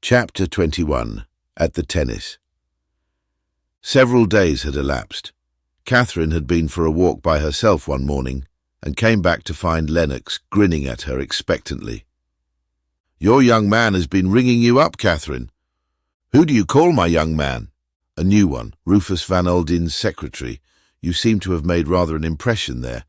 Chapter 21. At the Tennis. Several days had elapsed. Catherine had been for a walk by herself one morning and came back to find Lennox grinning at her expectantly. "Your young man has been ringing you up, Catherine." "Who do you call my young man?" "A new one, Rufus Van Alden's secretary. You seem to have made rather an impression there.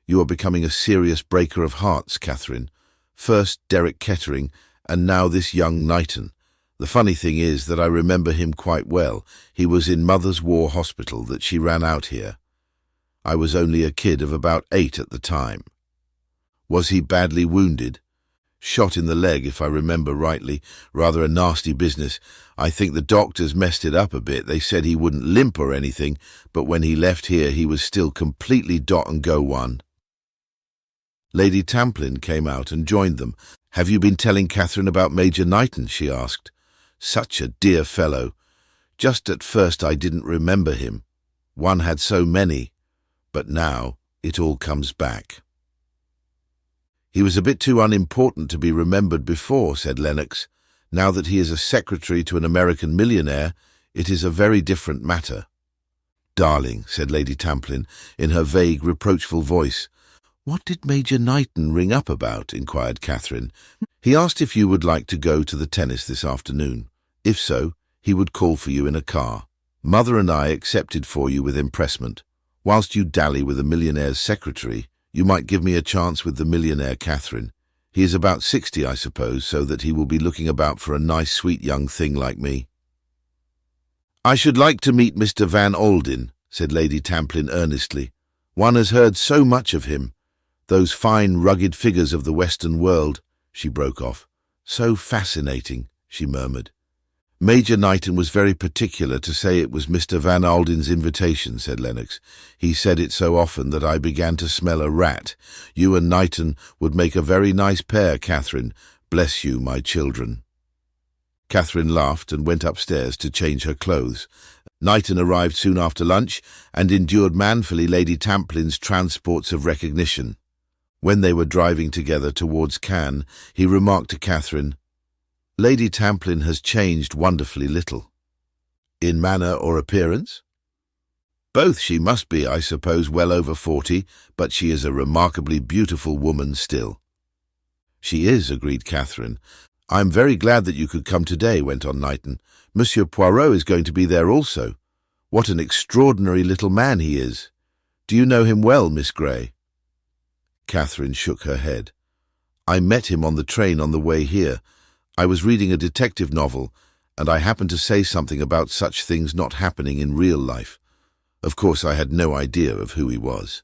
You are becoming a serious breaker of hearts, Catherine. First Derek Kettering, and now this young Knighton. The funny thing is that I remember him quite well. He was in Mother's War Hospital that she ran out here. I was only a kid of about 8 at the time." "Was he badly wounded?" "Shot in the leg, if I remember rightly. Rather a nasty business. I think the doctors messed it up a bit. They said he wouldn't limp or anything, but when he left here he was still completely dot and go one." Lady Tamplin came out and joined them. "Have you been telling Catherine about Major Knighton?" she asked. "Such a dear fellow. Just at first I didn't remember him. One had so many. But now it all comes back." "He was a bit too unimportant to be remembered before," said Lennox. "Now that he is a secretary to an American millionaire, it is a very different matter." "Darling," said Lady Tamplin, in her vague, reproachful voice. "What did Major Knighton ring up about?" inquired Catherine. "He asked if you would like to go to the tennis this afternoon. If so, he would call for you in a car. Mother and I accepted for you with impressment. Whilst you dally with a millionaire's secretary, you might give me a chance with the millionaire Catherine. He is about 60, I suppose, so that he will be looking about for a nice, sweet young thing like me." "I should like to meet Mr. Van Alden," said Lady Tamplin earnestly. "One has heard so much of him. Those fine, rugged figures of the Western world," she broke off. "So fascinating," she murmured. "Major Knighton was very particular to say it was Mr. Van Alden's invitation," said Lennox. "He said it so often that I began to smell a rat. You and Knighton would make a very nice pair, Catherine. Bless you, my children." Catherine laughed and went upstairs to change her clothes. Knighton arrived soon after lunch and endured manfully Lady Tamplin's transports of recognition. When they were driving together towards Cannes, he remarked to Catherine, "Lady Tamplin has changed wonderfully little." "In manner or appearance?" "Both. She must be, I suppose, well over 40, but she is a remarkably beautiful woman still." "She is," agreed Catherine. "I am very glad that you could come today," went on Knighton. "Monsieur Poirot is going to be there also. What an extraordinary little man he is. Do you know him well, Miss Grey?" Catherine shook her head. "I met him on the train on the way here. I was reading a detective novel, and I happened to say something about such things not happening in real life. Of course, I had no idea of who he was."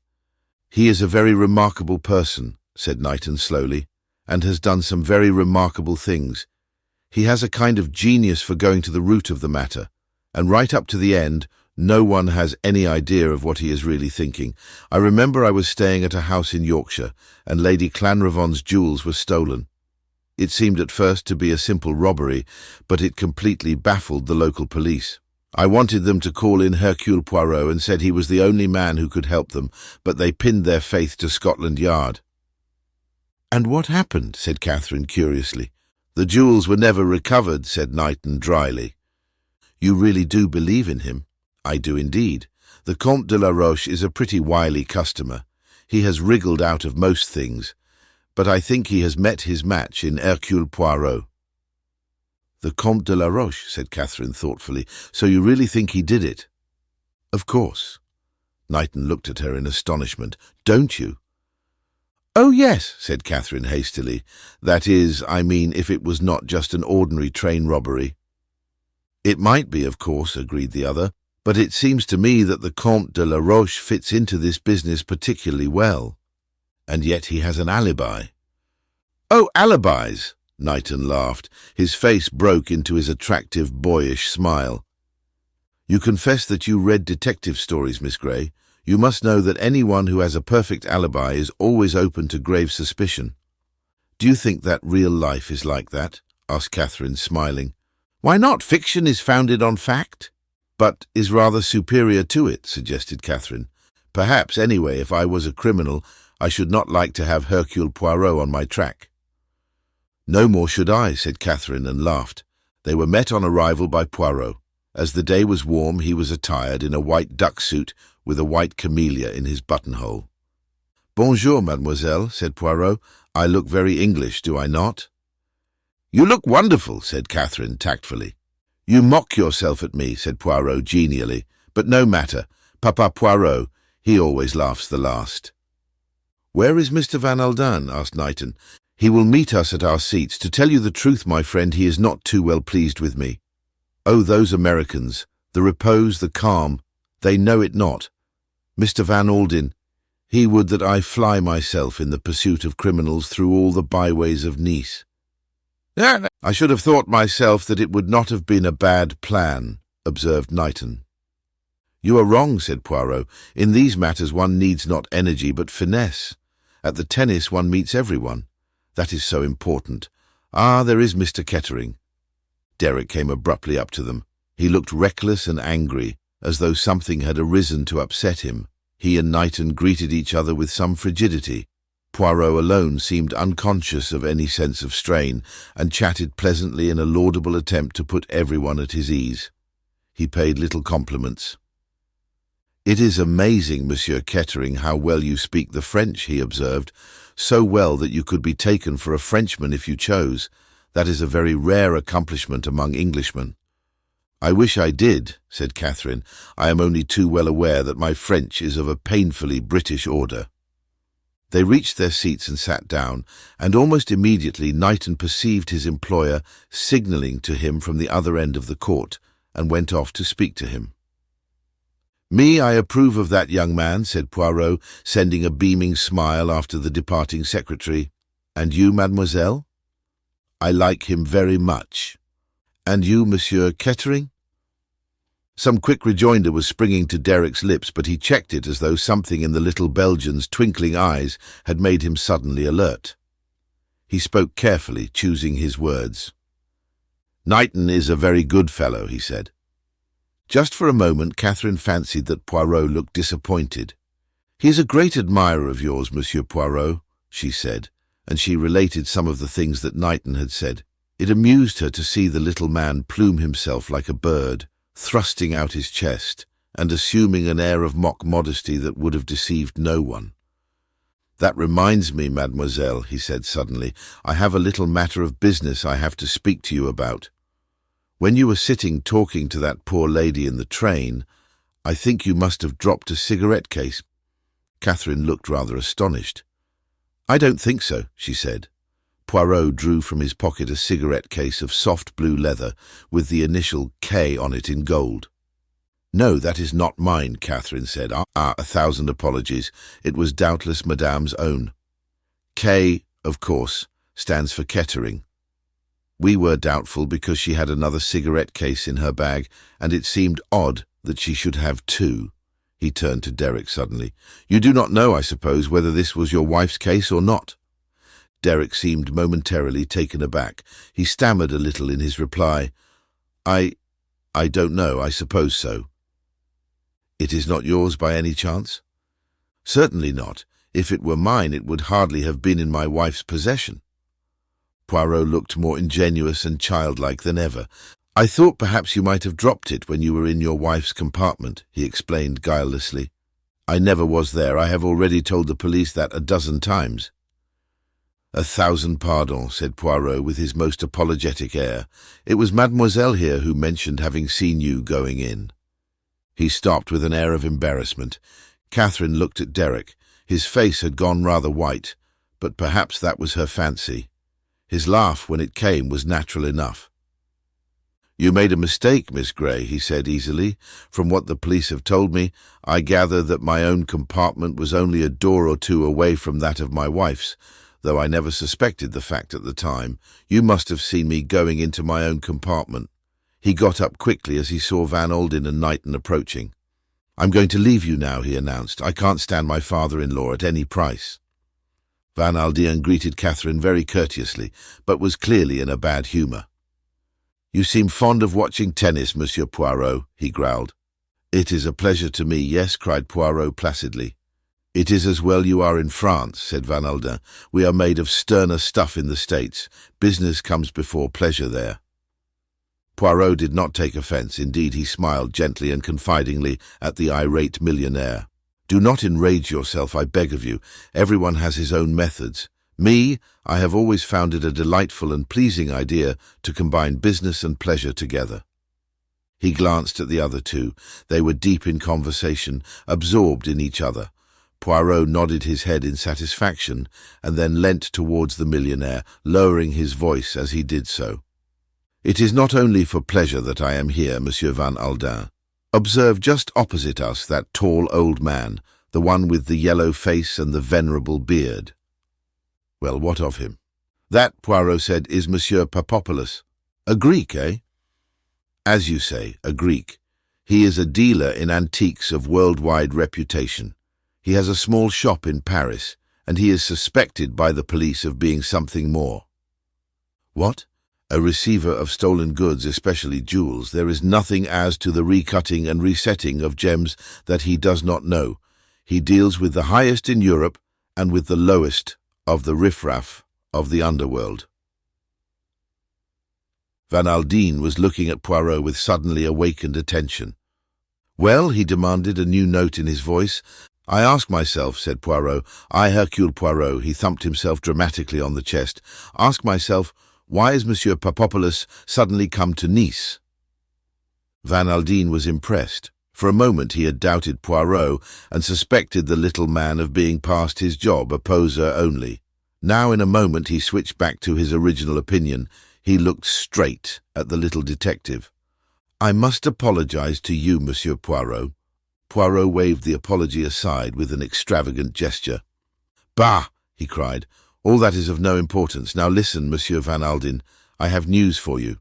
"He is a very remarkable person," said Knighton slowly, "and has done some very remarkable things. He has a kind of genius for going to the root of the matter, and right up to the end, no one has any idea of what he is really thinking. I remember I was staying at a house in Yorkshire, and Lady Clanravon's jewels were stolen. It seemed at first to be a simple robbery, but it completely baffled the local police. I wanted them to call in Hercule Poirot and said he was the only man who could help them, but they pinned their faith to Scotland Yard." "And what happened?" said Catherine curiously. "The jewels were never recovered," said Knighton dryly. "You really do believe in him?" "I do indeed. The Comte de la Roche is a pretty wily customer. He has wriggled out of most things, but I think he has met his match in Hercule Poirot." "The Comte de la Roche," said Catherine thoughtfully. "So you really think he did it?" "Of course." Knighton looked at her in astonishment. "Don't you?" "Oh, yes," said Catherine hastily. "That is, I mean, if it was not just an ordinary train robbery." "It might be, of course," agreed the other, "but it seems to me that the Comte de la Roche fits into this business particularly well. And yet he has an alibi." "Oh, alibis!" Knighton laughed. His face broke into his attractive, boyish smile. "You confess that you read detective stories, Miss Grey. You must know that anyone who has a perfect alibi is always open to grave suspicion." "Do you think that real life is like that?" asked Catherine, smiling. "Why not? Fiction is founded on fact." "But is rather superior to it," suggested Catherine. "Perhaps, anyway, if I was a criminal, I should not like to have Hercule Poirot on my track." "No more should I," said Catherine and laughed. They were met on arrival by Poirot. As the day was warm, he was attired in a white duck suit with a white camellia in his buttonhole. "Bonjour, mademoiselle," said Poirot. "I look very English, do I not?" "You look wonderful," said Catherine tactfully. "You mock yourself at me," said Poirot genially. "But no matter. Papa Poirot, he always laughs the last." "Where is Mr. Van Alden?" asked Knighton. "He will meet us at our seats. To tell you the truth, my friend, he is not too well pleased with me. Oh, those Americans, the repose, the calm, they know it not. Mr. Van Alden, he would that I fly myself in the pursuit of criminals through all the byways of Nice." "I should have thought myself that it would not have been a bad plan," observed Knighton. "You are wrong," said Poirot. "In these matters one needs not energy but finesse. At the tennis one meets everyone. That is so important. Ah, there is Mr. Kettering." Derek came abruptly up to them. He looked reckless and angry, as though something had arisen to upset him. He and Knighton greeted each other with some frigidity. Poirot alone seemed unconscious of any sense of strain, and chatted pleasantly in a laudable attempt to put everyone at his ease. He paid little compliments. "It is amazing, Monsieur Kettering, how well you speak the French," he observed. "So well that you could be taken for a Frenchman if you chose. That is a very rare accomplishment among Englishmen." "I wish I did," said Catherine. "I am only too well aware that my French is of a painfully British order." They reached their seats and sat down, and almost immediately Knighton perceived his employer signalling to him from the other end of the court, and went off to speak to him. "Me, I approve of that young man," said Poirot, sending a beaming smile after the departing secretary. "And you, mademoiselle?" "I like him very much." "And you, Monsieur Kettering?" Some quick rejoinder was springing to Derek's lips, but he checked it as though something in the little Belgian's twinkling eyes had made him suddenly alert. He spoke carefully, choosing his words. "Knighton is a very good fellow," he said. Just for a moment Catherine fancied that Poirot looked disappointed. "He is a great admirer of yours, Monsieur Poirot," she said, and she related some of the things that Knighton had said. It amused her to see the little man plume himself like a bird, thrusting out his chest, and assuming an air of mock modesty that would have deceived no one. "That reminds me, mademoiselle," he said suddenly, "I have a little matter of business I have to speak to you about. When you were sitting talking to that poor lady in the train, I think you must have dropped a cigarette case." Catherine looked rather astonished. "I don't think so," she said. Poirot drew from his pocket a cigarette case of soft blue leather with the initial K on it in gold. "No, that is not mine," Catherine said. "Ah, 1,000 apologies. It was doubtless Madame's own. K, of course, stands for Kettering. We were doubtful because she had another cigarette case in her bag, and it seemed odd that she should have two." He turned to Derek suddenly. "You do not know, I suppose, whether this was your wife's case or not?" Derek seemed momentarily taken aback. He stammered a little in his reply. I don't know. I suppose so." "It is not yours by any chance?" "Certainly not. If it were mine, it would hardly have been in my wife's possession." Poirot looked more ingenuous and childlike than ever. "I thought perhaps you might have dropped it when you were in your wife's compartment," he explained guilelessly. "I never was there. I have already told the police that a dozen times." "1,000 pardons," said Poirot with his most apologetic air. "It was mademoiselle here who mentioned having seen you going in." He stopped with an air of embarrassment. Catherine looked at Derek. His face had gone rather white, but perhaps that was her fancy. His laugh, when it came, was natural enough. "You made a mistake, Miss Grey," he said easily. "From what the police have told me, I gather that my own compartment was only a door or two away from that of my wife's, though I never suspected the fact at the time. You must have seen me going into my own compartment." He got up quickly as he saw Van Alden and Knighton approaching. "I'm going to leave you now," he announced. "I can't stand my father-in-law at any price." Van Alden greeted Catherine very courteously, but was clearly in a bad humour. "You seem fond of watching tennis, Monsieur Poirot," he growled. "It is a pleasure to me, yes," cried Poirot placidly. "It is as well you are in France," said Van Alden. "We are made of sterner stuff in the States. Business comes before pleasure there." Poirot did not take offence. Indeed, he smiled gently and confidingly at the irate millionaire. "Do not enrage yourself, I beg of you. Everyone has his own methods. I have always found it a delightful and pleasing idea to combine business and pleasure together." He glanced at the other two. They were deep in conversation, absorbed in each other. Poirot nodded his head in satisfaction and then leant towards the millionaire, lowering his voice as he did so. "It is not only for pleasure that I am here, Monsieur Van Alden. Observe just opposite us that tall old man, the one with the yellow face and the venerable beard." "Well, what of him?" "That," Poirot said, "is Monsieur Papopoulos. A Greek, eh?" "As you say, a Greek. He is a dealer in antiques of worldwide reputation. He has a small shop in Paris, and he is suspected by the police of being something more." "What?" "A receiver of stolen goods, especially jewels. There is nothing as to the recutting and resetting of gems that he does not know. He deals with the highest in Europe and with the lowest of the riffraff of the underworld." Van Alden was looking at Poirot with suddenly awakened attention. "Well?" he demanded, a new note in his voice. "I ask myself," said Poirot, "I, Hercule Poirot," he thumped himself dramatically on the chest, "ask myself, why is Monsieur Papopoulos suddenly come to Nice?" Van Alden was impressed. For a moment he had doubted Poirot and suspected the little man of being past his job, a poser only. Now in a moment he switched back to his original opinion. He looked straight at the little detective. "I must apologize to you, Monsieur Poirot." Poirot waved the apology aside with an extravagant gesture. "Bah!" he cried. "All that is of no importance. Now listen, Monsieur Van Alden. I have news for you."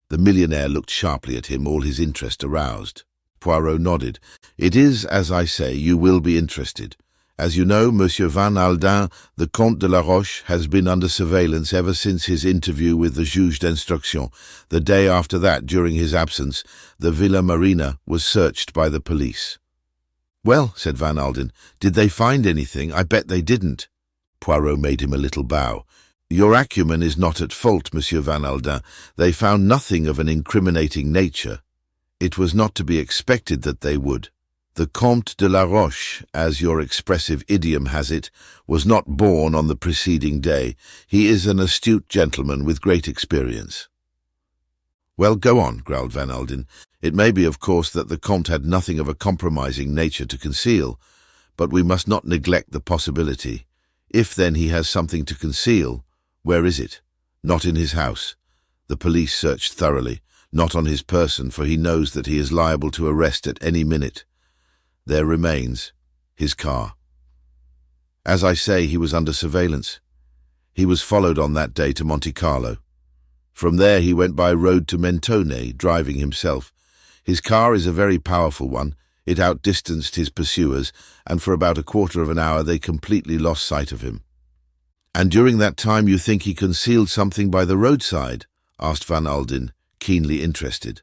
The millionaire looked sharply at him, all his interest aroused. Poirot nodded. "It is, as I say, you will be interested. As you know, Monsieur Van Alden, the Comte de la Roche, has been under surveillance ever since his interview with the juge d'instruction. The day after that, during his absence, the Villa Marina was searched by the police." "Well," said Van Alden, "did they find anything? I bet they didn't." Poirot made him a little bow. "Your acumen is not at fault, Monsieur Van Alden. They found nothing of an incriminating nature. It was not to be expected that they would. The Comte de la Roche, as your expressive idiom has it, was not born on the preceding day. He is an astute gentleman with great experience." "Well, go on," growled Van Alden. "It may be, of course, that the Comte had nothing of a compromising nature to conceal, but we must not neglect the possibility. If, then, he has something to conceal, where is it? Not in his house. The police searched thoroughly. Not on his person, for he knows that he is liable to arrest at any minute. There remains his car. As I say, he was under surveillance. He was followed on that day to Monte Carlo. From there he went by road to Mentone, driving himself. His car is a very powerful one. It outdistanced his pursuers, and for about a quarter of an hour they completely lost sight of him." "And during that time you think he concealed something by the roadside?" asked Van Alden, keenly interested.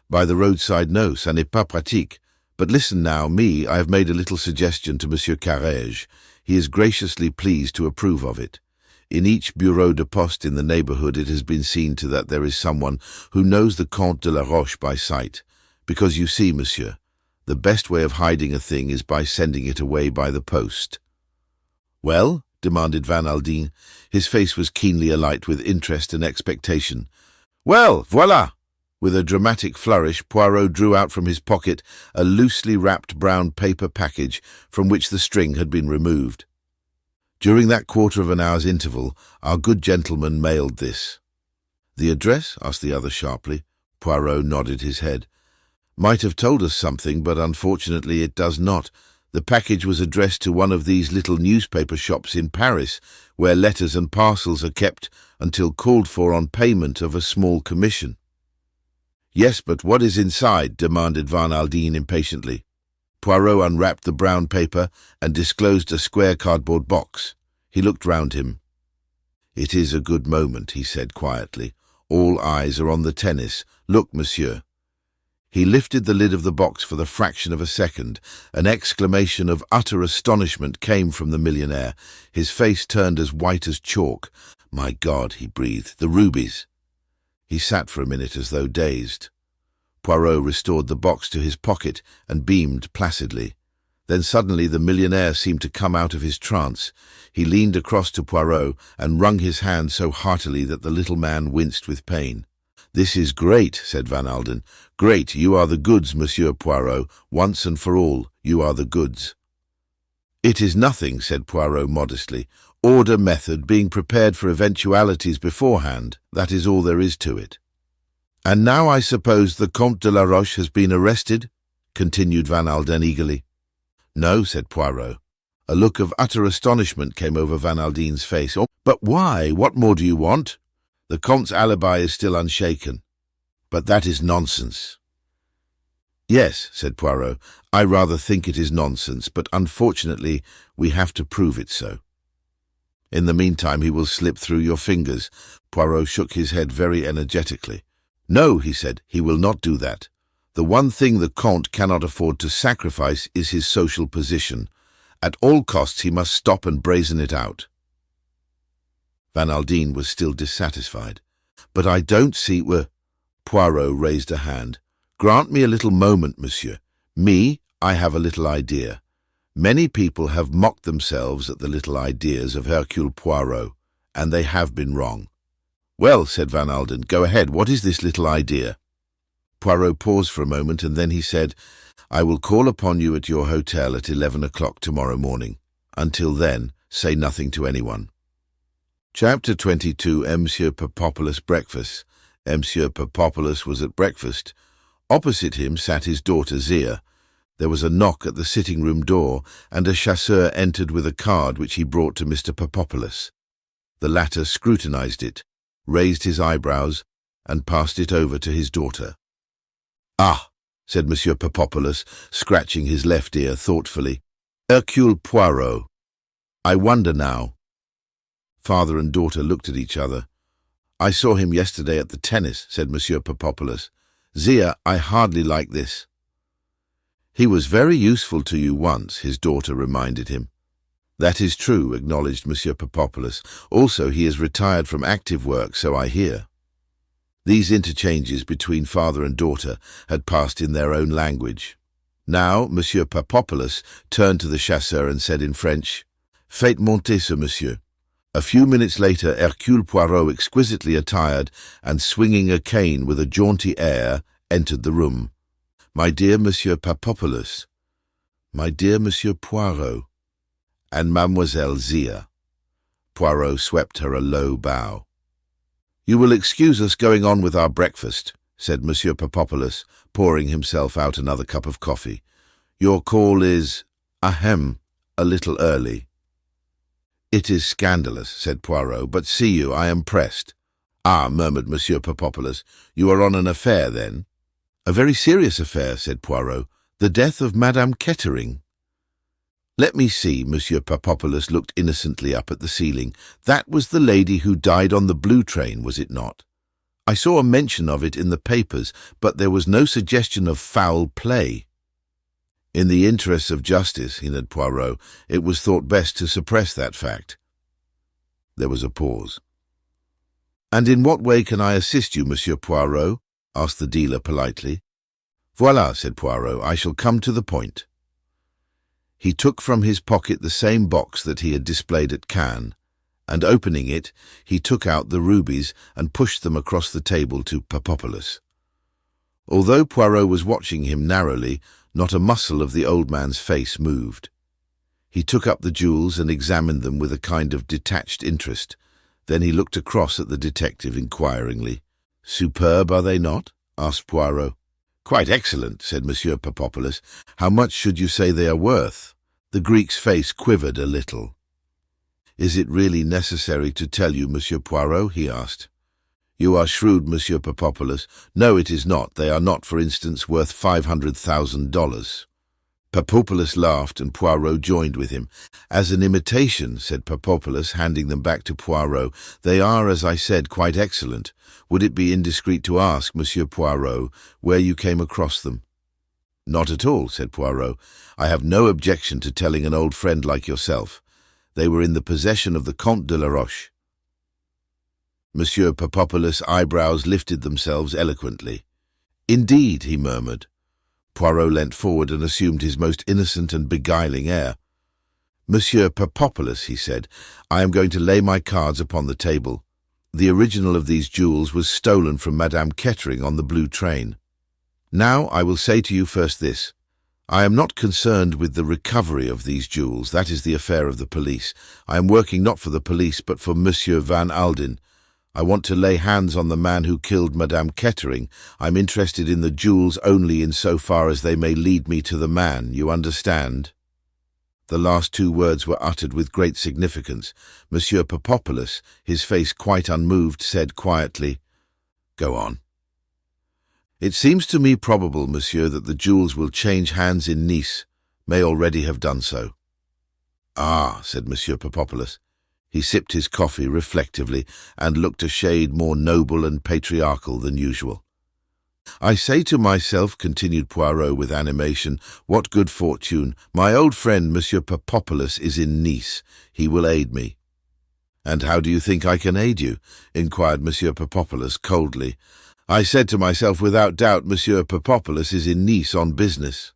"By the roadside, no, ça n'est pas pratique. But listen now, I have made a little suggestion to Monsieur Carrege. He is graciously pleased to approve of it. In each bureau de poste in the neighbourhood it has been seen to that there is someone who knows the Comte de la Roche by sight. Because you see, monsieur, the best way of hiding a thing is by sending it away by the post." "Well?" demanded Van Alden. His face was keenly alight with interest and expectation. "Well, voilà!" With a dramatic flourish, Poirot drew out from his pocket a loosely wrapped brown paper package from which the string had been removed. "During that quarter of an hour's interval, our good gentleman mailed this." "The address?" asked the other sharply. Poirot nodded his head. "Might have told us something, but unfortunately it does not. The package was addressed to one of these little newspaper shops in Paris, where letters and parcels are kept until called for on payment of a small commission." "Yes, but what is inside?" demanded Van Alden impatiently. Poirot unwrapped the brown paper and disclosed a square cardboard box. He looked round him. "It is a good moment," he said quietly. "All eyes are on the tennis. Look, monsieur." He lifted the lid of the box for the fraction of a second. An exclamation of utter astonishment came from the millionaire. His face turned as white as chalk. "My God," he breathed, "the rubies!" He sat for a minute as though dazed. Poirot restored the box to his pocket and beamed placidly. Then suddenly the millionaire seemed to come out of his trance. He leaned across to Poirot and wrung his hand so heartily that the little man winced with pain. "This is great," said Van Alden. "Great, you are the goods, Monsieur Poirot. Once and for all, you are the goods." "It is nothing," said Poirot modestly. "Order, method, being prepared for eventualities beforehand. That is all there is to it." "And now I suppose the Comte de la Roche has been arrested?" continued Van Alden eagerly. "No," said Poirot. A look of utter astonishment came over Van Alden's face. "Oh, but why? What more do you want?" "The Comte's alibi is still unshaken." "But that is nonsense." "Yes," said Poirot, "I rather think it is nonsense, but unfortunately we have to prove it so. In the meantime he will slip through your fingers." Poirot shook his head very energetically. "No," he said, "he will not do that. The one thing the Comte cannot afford to sacrifice is his social position. At all costs he must stop and brazen it out." Van Alden was still dissatisfied. "But I don't see where—" Poirot raised a hand. "Grant me a little moment, monsieur. I have a little idea. Many people have mocked themselves at the little ideas of Hercule Poirot, and they have been wrong." "Well," said Van Alden, "go ahead. What is this little idea?" Poirot paused for a moment, and then he said, "I will call upon you at your hotel at 11 o'clock tomorrow morning. Until then, say nothing to anyone." Chapter 22. Monsieur Papopoulos breakfast. Monsieur Papopoulos was at breakfast. Opposite him sat his daughter Zia. There was a knock at the sitting-room door, and a chasseur entered with a card which he brought to Mr. Papopoulos. The latter scrutinized it, raised his eyebrows, and passed it over to his daughter. "Ah," said Monsieur Papopoulos, scratching his left ear thoughtfully. "Hercule Poirot. I wonder now." Father and daughter looked at each other. "I saw him yesterday at the tennis," said Monsieur Papopoulos. "Zia, I hardly like this." "He was very useful to you once," his daughter reminded him. "That is true," acknowledged Monsieur Papopoulos. "Also, he is retired from active work, so I hear." These interchanges between father and daughter had passed in their own language. Now Monsieur Papopoulos turned to the chasseur and said in French, "Faites monter ce monsieur." A few minutes later, Hercule Poirot, exquisitely attired and swinging a cane with a jaunty air, entered the room. "My dear Monsieur Papopoulos." "My dear Monsieur Poirot." "And Mademoiselle Zia." Poirot swept her a low bow. "You will excuse us going on with our breakfast," said Monsieur Papopoulos, pouring himself out another cup of coffee. "Your call is, a little early." "It is scandalous," said Poirot, "but see you, I am pressed." "Ah," murmured Monsieur Papopoulos, "you are on an affair, then?" "A very serious affair," said Poirot. "The death of Madame Kettering." "Let me see." Monsieur Papopoulos looked innocently up at the ceiling. "That was the lady who died on the blue train, was it not? I saw a mention of it in the papers, but there was no suggestion of foul play." "In the interests of justice," hinted Poirot, "it was thought best to suppress that fact." There was a pause. "And in what way can I assist you, Monsieur Poirot?" asked the dealer politely. "Voilà," said Poirot, "I shall come to the point." He took from his pocket the same box that he had displayed at Cannes, and opening it, he took out the rubies and pushed them across the table to Papopoulos. Although Poirot was watching him narrowly, not a muscle of the old man's face moved. He took up the jewels and examined them with a kind of detached interest. Then he looked across at the detective inquiringly. "Superb, are they not?" asked Poirot. "Quite excellent," said Monsieur Papopoulos. "How much should you say they are worth?" The Greek's face quivered a little. "Is it really necessary to tell you, Monsieur Poirot?" he asked. "You are shrewd, Monsieur Papopoulos. No, it is not. They are not, for instance, worth $500,000. Papopoulos laughed, and Poirot joined with him. "As an imitation," said Papopoulos, handing them back to Poirot. "They are, as I said, quite excellent. Would it be indiscreet to ask, Monsieur Poirot, where you came across them?" "Not at all," said Poirot. "I have no objection to telling an old friend like yourself. They were in the possession of the Comte de la Roche." Monsieur Papopoulos' eyebrows lifted themselves eloquently. "Indeed," he murmured. Poirot leant forward and assumed his most innocent and beguiling air. "Monsieur Papopoulos," he said, "I am going to lay my cards upon the table. The original of these jewels was stolen from Madame Kettering on the blue train. Now I will say to you first this. I am not concerned with the recovery of these jewels. That is the affair of the police. I am working not for the police, but for Monsieur Van Alden. I want to lay hands on the man who killed Madame Kettering. I'm interested in the jewels only in so far as they may lead me to the man. You understand?" The last two words were uttered with great significance. Monsieur Papopoulos, his face quite unmoved, said quietly, "Go on." "It seems to me probable, monsieur, that the jewels will change hands in Nice, may already have done so." "Ah," said Monsieur Papopoulos. He sipped his coffee reflectively and looked a shade more noble and patriarchal than usual. "I say to myself," continued Poirot with animation, "what good fortune! My old friend Monsieur Papopoulos is in Nice. He will aid me." "And how do you think I can aid you?" inquired Monsieur Papopoulos coldly. "I said to myself, without doubt, Monsieur Papopoulos is in Nice on business."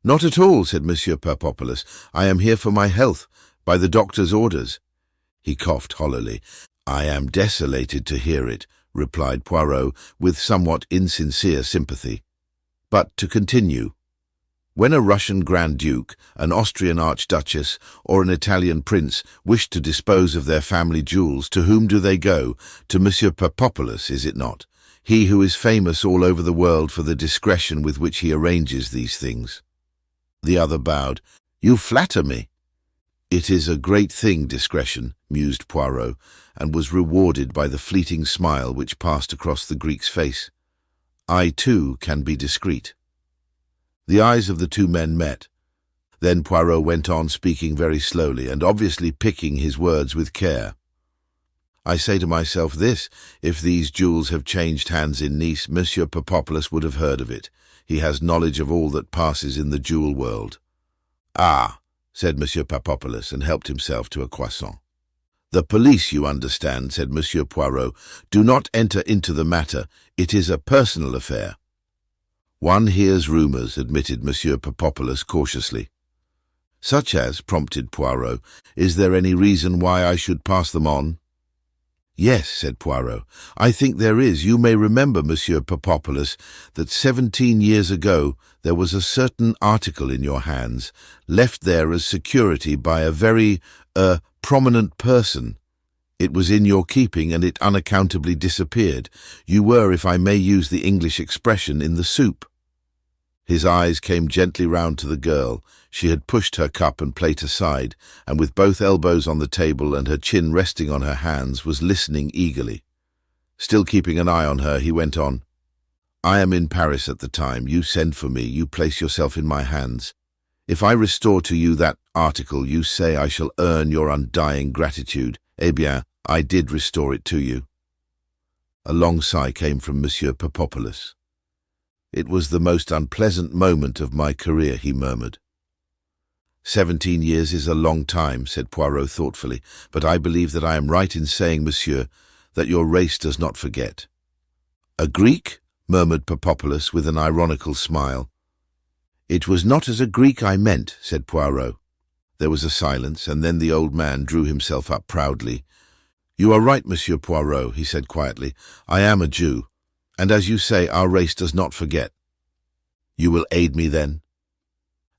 "Not at all," said Monsieur Papopoulos. "I am here for my health, by the doctor's orders." He coughed hollowly. "I am desolated to hear it," replied Poirot, with somewhat insincere sympathy. "But to continue. When a Russian Grand Duke, an Austrian Archduchess, or an Italian Prince wish to dispose of their family jewels, to whom do they go? To Monsieur Papopoulos, is it not? He who is famous all over the world for the discretion with which he arranges these things." The other bowed. "You flatter me." "It is a great thing, discretion," mused Poirot, and was rewarded by the fleeting smile which passed across the Greek's face. "I, too, can be discreet." The eyes of the two men met. Then Poirot went on, speaking very slowly, and obviously picking his words with care. "I say to myself this, if these jewels have changed hands in Nice, Monsieur Papopoulos would have heard of it. He has knowledge of all that passes in the jewel world." "Ah," said Monsieur Papopoulos, and helped himself to a croissant. "The police, you understand," said Monsieur Poirot, "do not enter into the matter. It is a personal affair." "One hears rumours," admitted Monsieur Papopoulos cautiously. "Such as," prompted Poirot. "Is there any reason why I should pass them on?" "Yes," said Poirot, "I think there is. You may remember, Monsieur Papopoulos, that 17 years ago there was a certain article in your hands, left there as security by a very, prominent person. It was in your keeping and it unaccountably disappeared. You were, if I may use the English expression, in the soup." His eyes came gently round to the girl. She had pushed her cup and plate aside, and with both elbows on the table and her chin resting on her hands, was listening eagerly. Still keeping an eye on her, he went on. "I am in Paris at the time. You send for me. You place yourself in my hands. If I restore to you that article, you say I shall earn your undying gratitude. Eh bien, I did restore it to you." A long sigh came from Monsieur Papopoulos. "It was the most unpleasant moment of my career," he murmured. 17 years is a long time," said Poirot thoughtfully, "but I believe that I am right in saying, monsieur, that your race does not forget." "A Greek?" murmured Papopoulos with an ironical smile. "It was not as a Greek I meant," said Poirot. There was a silence, and then the old man drew himself up proudly. "You are right, Monsieur Poirot," he said quietly. "I am a Jew. And as you say, our race does not forget." "You will aid me then?"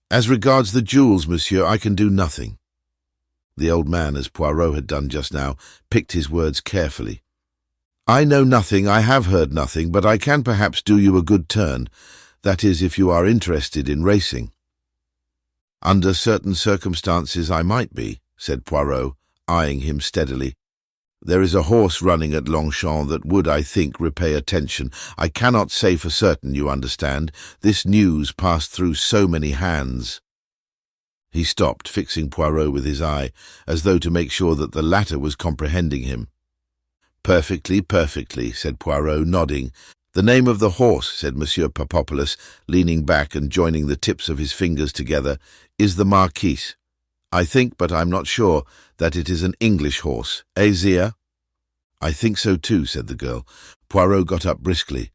"As regards the jewels, monsieur, I can do nothing." The old man, as Poirot had done just now, picked his words carefully. "I know nothing, I have heard nothing, but I can perhaps do you a good turn. That is, if you are interested in racing." "Under certain circumstances I might be," said Poirot, eyeing him steadily. "There is a horse running at Longchamp that would, I think, repay attention. I cannot say for certain, you understand. This news passed through so many hands." He stopped, fixing Poirot with his eye, as though to make sure that the latter was comprehending him. "Perfectly, perfectly," said Poirot, nodding. "The name of the horse," said Monsieur Papopoulos, leaning back and joining the tips of his fingers together, "is the Marquise. I think, but I'm not sure, that it is an English horse. Eh, Zia?" "I think so too," said the girl. Poirot got up briskly.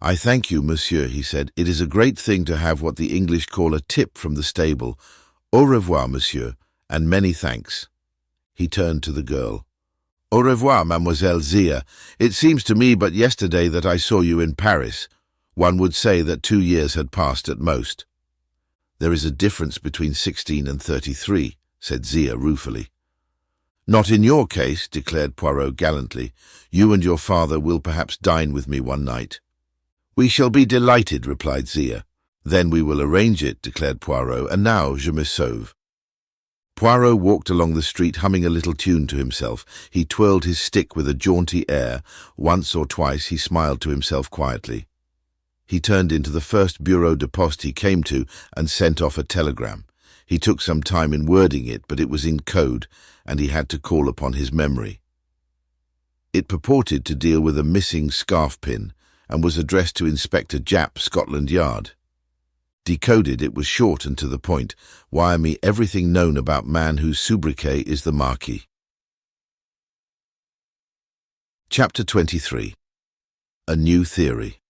"I thank you, monsieur," he said. "It is a great thing to have what the English call a tip from the stable. Au revoir, monsieur, and many thanks." He turned to the girl. "Au revoir, Mademoiselle Zia. It seems to me but yesterday that I saw you in Paris. One would say that 2 years had passed at most." "There is a difference between 16 and 33, said Zia ruefully. "Not in your case," declared Poirot gallantly. "You and your father will perhaps dine with me one night." "We shall be delighted," replied Zia. "Then we will arrange it," declared Poirot. "And now je me sauve." Poirot walked along the street humming a little tune to himself. He twirled his stick with a jaunty air. Once or twice he smiled to himself quietly. He turned into the first bureau de poste he came to and sent off a telegram. He took some time in wording it, but it was in code, and he had to call upon his memory. It purported to deal with a missing scarf pin and was addressed to Inspector Japp, Scotland Yard. Decoded, it was short and to the point. "Wire me everything known about man whose sobriquet is the Marquis." Chapter 23. A New Theory.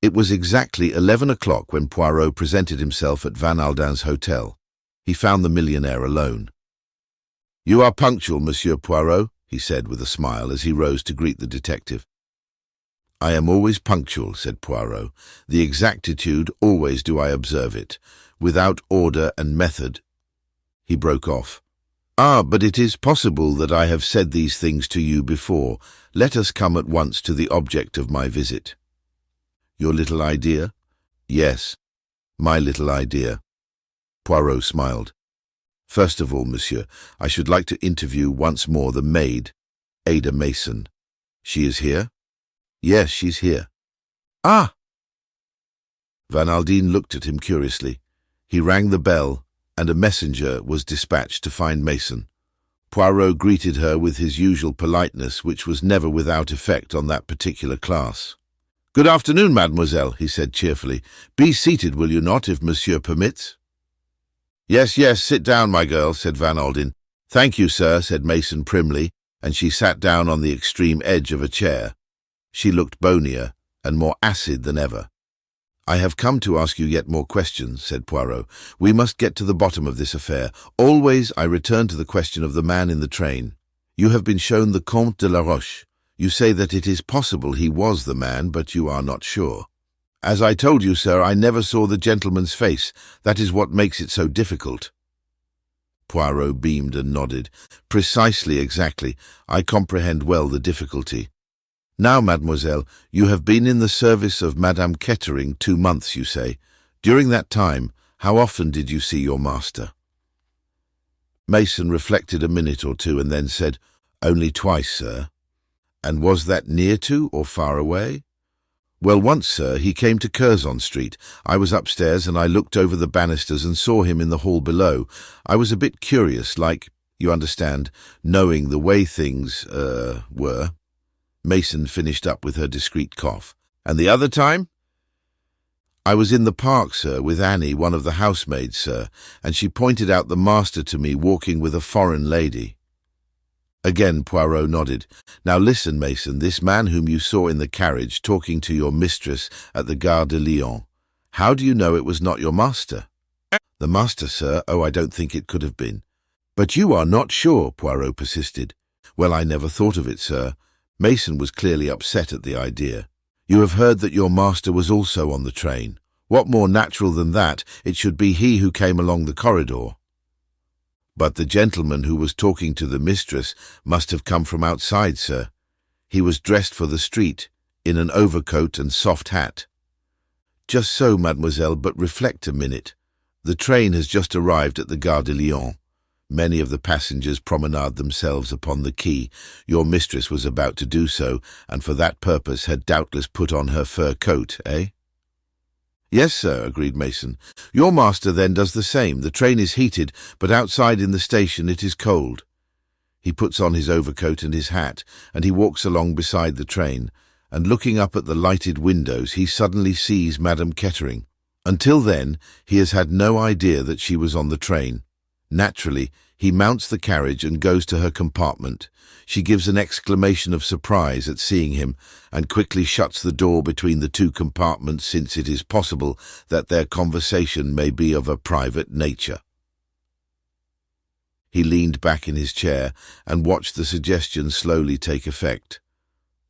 It was exactly 11 o'clock when Poirot presented himself at Van Alden's hotel. He found the millionaire alone. "You are punctual, Monsieur Poirot," he said with a smile as he rose to greet the detective. "I am always punctual," said Poirot. "The exactitude, always do I observe it. Without order and method—" He broke off. "Ah, but it is possible that I have said these things to you before. Let us come at once to the object of my visit." "Your little idea?" "Yes, my little idea." Poirot smiled. "First of all, monsieur, I should like to interview once more the maid, Ada Mason. She is here?" "Yes, she's here." "Ah!" Van Alden looked at him curiously. He rang the bell, and a messenger was dispatched to find Mason. Poirot greeted her with his usual politeness, which was never without effect on that particular class. "Good afternoon, mademoiselle," he said cheerfully. "Be seated, will you not, if monsieur permits?" "Yes, yes, sit down, my girl," said Van Alden. "Thank you, sir," said Mason primly, and she sat down on the extreme edge of a chair. She looked bonier and more acid than ever. "I have come to ask you yet more questions," said Poirot. "We must get to the bottom of this affair. Always I return to the question of the man in the train. You have been shown the Comte de la Roche. You say that it is possible he was the man, but you are not sure." "As I told you, sir, I never saw the gentleman's face. That is what makes it so difficult." Poirot beamed and nodded. "Precisely, exactly. I comprehend well the difficulty. Now, mademoiselle, you have been in the service of Madame Kettering 2 months, you say. During that time, how often did you see your master?" Mason reflected a minute or two and then said, "Only twice, sir." "And was that near to or far away?" "Well, once, sir, he came to Curzon Street. I was upstairs and I looked over the banisters and saw him in the hall below. I was a bit curious, like, you understand, knowing the way things, were." Mason finished up with her discreet cough. "And the other time?" "I was in the park, sir, with Annie, one of the housemaids, sir, and she pointed out the master to me walking with a foreign lady." Again Poirot nodded. "Now listen, Mason, this man whom you saw in the carriage talking to your mistress at the Gare de Lyon, how do you know it was not your master?" "The master, sir? Oh, I don't think it could have been." "But you are not sure?" Poirot persisted. "Well, I never thought of it, sir." Mason was clearly upset at the idea. "You have heard that your master was also on the train. What more natural than that? It should be he who came along the corridor." "But the gentleman who was talking to the mistress must have come from outside, sir. He was dressed for the street, in an overcoat and soft hat." "Just so, mademoiselle, but reflect a minute. The train has just arrived at the Gare de Lyon. Many of the passengers promenade themselves upon the quay. Your mistress was about to do so, and for that purpose had doubtless put on her fur coat, eh?" "Yes, sir," agreed Mason. "Your master then does the same. The train is heated, but outside in the station it is cold. He puts on his overcoat and his hat, and he walks along beside the train, and looking up at the lighted windows he suddenly sees Madame Kettering. Until then he has had no idea that she was on the train. Naturally, He mounts the carriage and goes to her compartment. She gives an exclamation of surprise at seeing him and quickly shuts the door between the two compartments, since it is possible that their conversation may be of a private nature. He leaned back in his chair and watched the suggestion slowly take effect.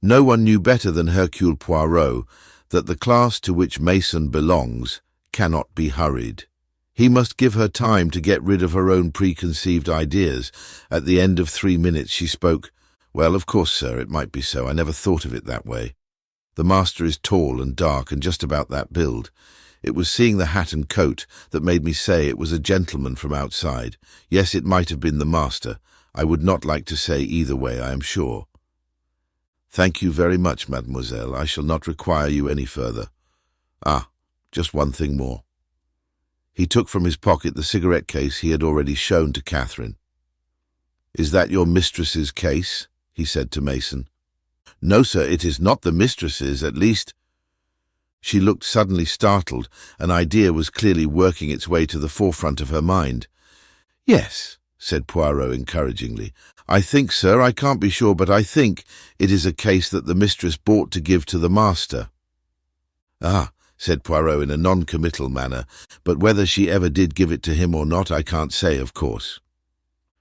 No one knew better than Hercule Poirot that the class to which Mason belongs cannot be hurried. He must give her time to get rid of her own preconceived ideas. At the end of 3 minutes she spoke. "Well, of course, sir, it might be so. I never thought of it that way. The master is tall and dark and just about that build. It was seeing the hat and coat that made me say it was a gentleman from outside. Yes, it might have been the master. I would not like to say either way, I am sure." "Thank you very much, mademoiselle. I shall not require you any further. Ah, just one thing more." He took from his pocket the cigarette case he had already shown to Catherine. "Is that your mistress's case?" he said to Mason. "No, sir, it is not the mistress's, at least." She looked suddenly startled. An idea was clearly working its way to the forefront of her mind. "Yes," said Poirot encouragingly. "I think, sir, I can't be sure, but I think it is a case that the mistress bought to give to the master." "Ah," said Poirot in a non-committal manner, "but whether she ever did give it to him or not, I can't say, of course."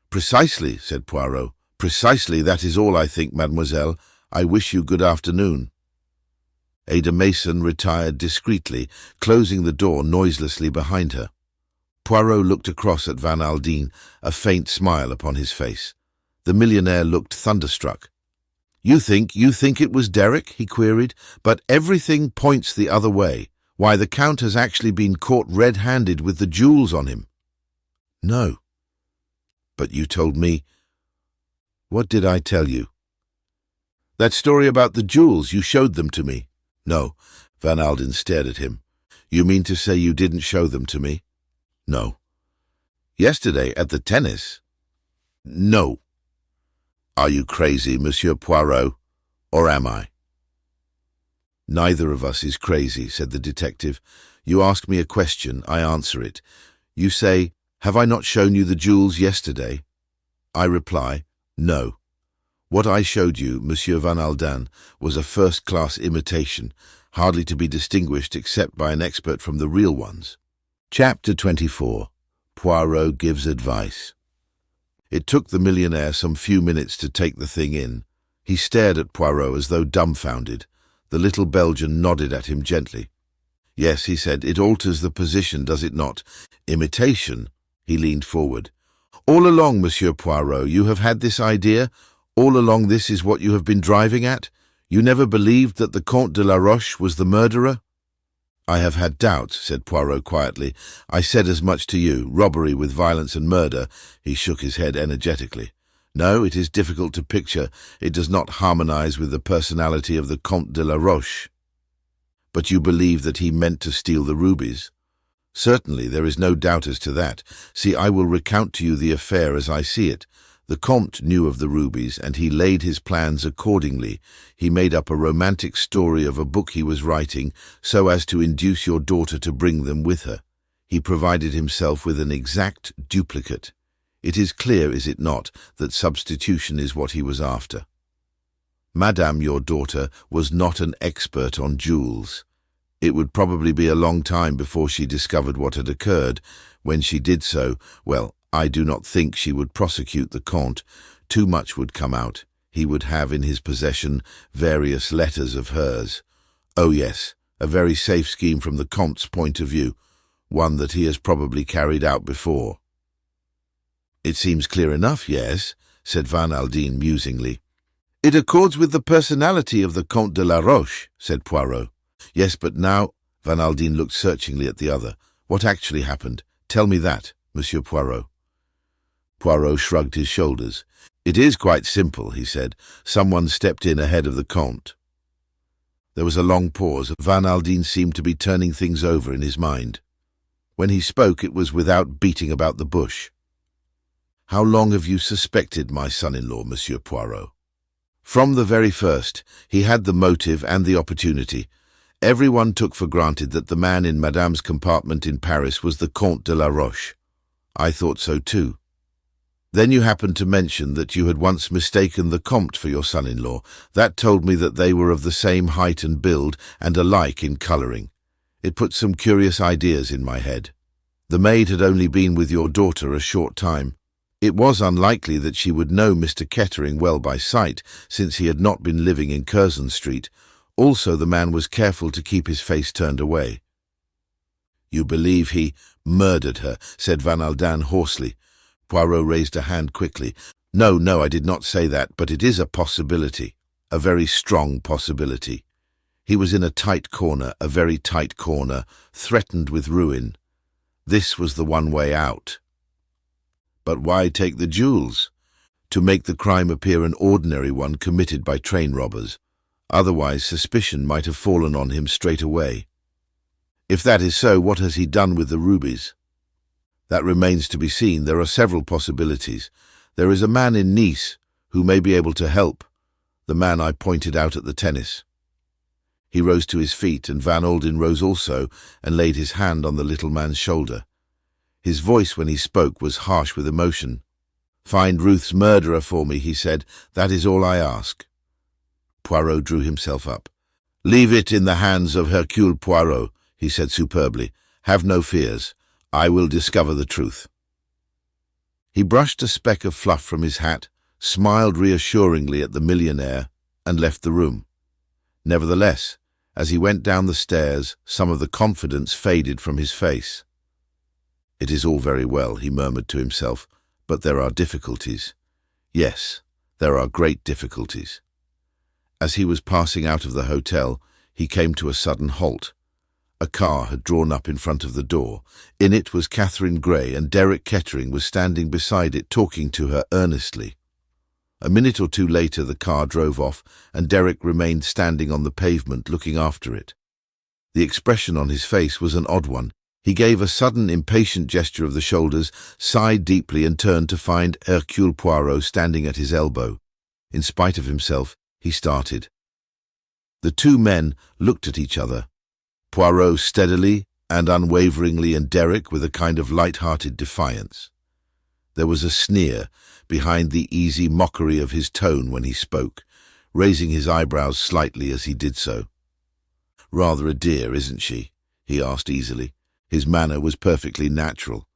"Precisely," said Poirot. "Precisely, that is all I think, mademoiselle. I wish you good afternoon." Ada Mason retired discreetly, closing the door noiselessly behind her. Poirot looked across at Van Aldine, a faint smile upon his face. The millionaire looked thunderstruck. You think it was Derek?" he queried. "But everything points the other way. Why, the Count has actually been caught red-handed with the jewels on him." "No." "But you told me—" "What did I tell you?" "That story about the jewels. You showed them to me." "No." Van Aldine stared at him. "You mean to say you didn't show them to me?" "No." "Yesterday at the tennis?" "No." "Are you crazy, Monsieur Poirot, or am I?" "Neither of us is crazy," said the detective. "You ask me a question, I answer it. You say, 'Have I not shown you the jewels yesterday?' I reply, 'No. What I showed you, Monsieur Van Aldine, was a first-class imitation, hardly to be distinguished except by an expert from the real ones." Chapter 24. Poirot gives advice. It took the millionaire some few minutes to take the thing in. He stared at Poirot as though dumbfounded. The little Belgian nodded at him gently. "Yes," he said, "it alters the position, does it not? Imitation." He leaned forward. "All along, Monsieur Poirot, you have had this idea? All along this is what you have been driving at? You never believed that the Comte de la Roche was the murderer?" "I have had doubts," said Poirot quietly. "I said as much to you. Robbery with violence and murder." He shook his head energetically. "No, it is difficult to picture. It does not harmonize with the personality of the Comte de la Roche." "But you believe that he meant to steal the rubies?" "Certainly, there is no doubt as to that. See, I will recount to you the affair as I see it. The Comte knew of the rubies, and he laid his plans accordingly. He made up a romantic story of a book he was writing, so as to induce your daughter to bring them with her. He provided himself with an exact duplicate. It is clear, is it not, that substitution is what he was after. Madame, your daughter, was not an expert on jewels. It would probably be a long time before she discovered what had occurred. When she did so, well, I do not think she would prosecute the Comte. Too much would come out. He would have in his possession various letters of hers. Oh yes, a very safe scheme from the Comte's point of view, one that he has probably carried out before." "It seems clear enough, yes," said Van Aldine musingly. "It accords with the personality of the Comte de la Roche," said Poirot. "Yes, but now—" Van Aldine looked searchingly at the other. "What actually happened? Tell me that, Monsieur Poirot." Poirot shrugged his shoulders. "It is quite simple," he said. "Someone stepped in ahead of the Comte." There was a long pause. Van Aldine seemed to be turning things over in his mind. When he spoke, it was without beating about the bush. "How long have you suspected my son-in-law, Monsieur Poirot?" "From the very first. He had the motive and the opportunity. Everyone took for granted that the man in Madame's compartment in Paris was the Comte de la Roche. I thought so too." Then you happened to mention that you had once mistaken the Comte for your son-in-law. That told me that they were of the same height and build and alike in colouring. It put some curious ideas in my head. The maid had only been with your daughter a short time. It was unlikely that she would know Mr. Kettering well by sight, since he had not been living in Curzon Street. Also, the man was careful to keep his face turned away. "You believe he murdered her," said Van Aldan hoarsely. Poirot raised a hand quickly. No, I did not say that, but it is a possibility, a very strong possibility. He was in a tight corner, a very tight corner, threatened with ruin. This was the one way out. But why take the jewels? To make the crime appear an ordinary one committed by train robbers. Otherwise, suspicion might have fallen on him straight away. If that is so, what has he done with the rubies? That remains to be seen. There are several possibilities. There is a man in Nice who may be able to help, the man I pointed out at the tennis. He rose to his feet, and Van Alden rose also and laid his hand on the little man's shoulder. His voice when he spoke was harsh with emotion. "Find Ruth's murderer for me," he said. "That is all I ask." Poirot drew himself up. "Leave it in the hands of Hercule Poirot," he said superbly. "Have no fears. I will discover the truth." He brushed a speck of fluff from his hat, smiled reassuringly at the millionaire, and left the room. Nevertheless, as he went down the stairs, some of the confidence faded from his face. "It is all very well," he murmured to himself, "but there are difficulties. Yes, there are great difficulties." As he was passing out of the hotel, he came to a sudden halt. A car had drawn up in front of the door. In it was Catherine Grey, and Derek Kettering was standing beside it, talking to her earnestly. A minute or two later the car drove off, and Derek remained standing on the pavement looking after it. The expression on his face was an odd one. He gave a sudden impatient gesture of the shoulders, sighed deeply, and turned to find Hercule Poirot standing at his elbow. In spite of himself, he started. The two men looked at each other. Poirot steadily and unwaveringly, and Derek with a kind of light-hearted defiance. There was a sneer behind the easy mockery of his tone when he spoke, raising his eyebrows slightly as he did so. "Rather a dear, isn't she?" he asked easily. His manner was perfectly natural.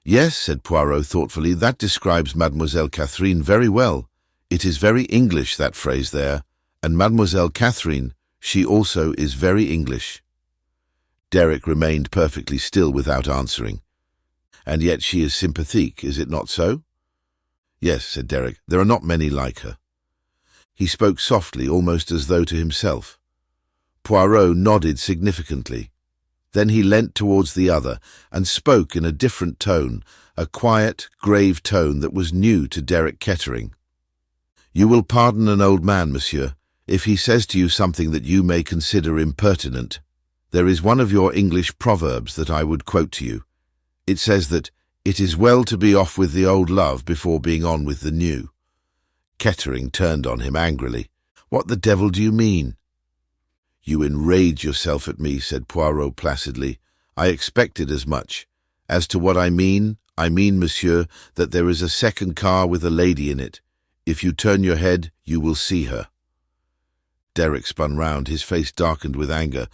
"Yes," said Poirot thoughtfully, "that describes Mademoiselle Catherine very well. It is very English, that phrase there, and Mademoiselle Catherine, she also is very English." Derek remained perfectly still without answering. "And yet she is sympathetic, is it not so?" "Yes," said Derek, "there are not many like her." He spoke softly, almost as though to himself. Poirot nodded significantly. Then he leant towards the other and spoke in a different tone, a quiet, grave tone that was new to Derek Kettering. "You will pardon an old man, monsieur, if he says to you something that you may consider impertinent. There is one of your English proverbs that I would quote to you. It says that it is well to be off with the old love before being on with the new." Kettering turned on him angrily. "What the devil do you mean?" "You enrage yourself at me," said Poirot placidly. "I expected as much. As to what I mean, monsieur, that there is a second car with a lady in it. If you turn your head, you will see her." Derek spun round, his face darkened with anger.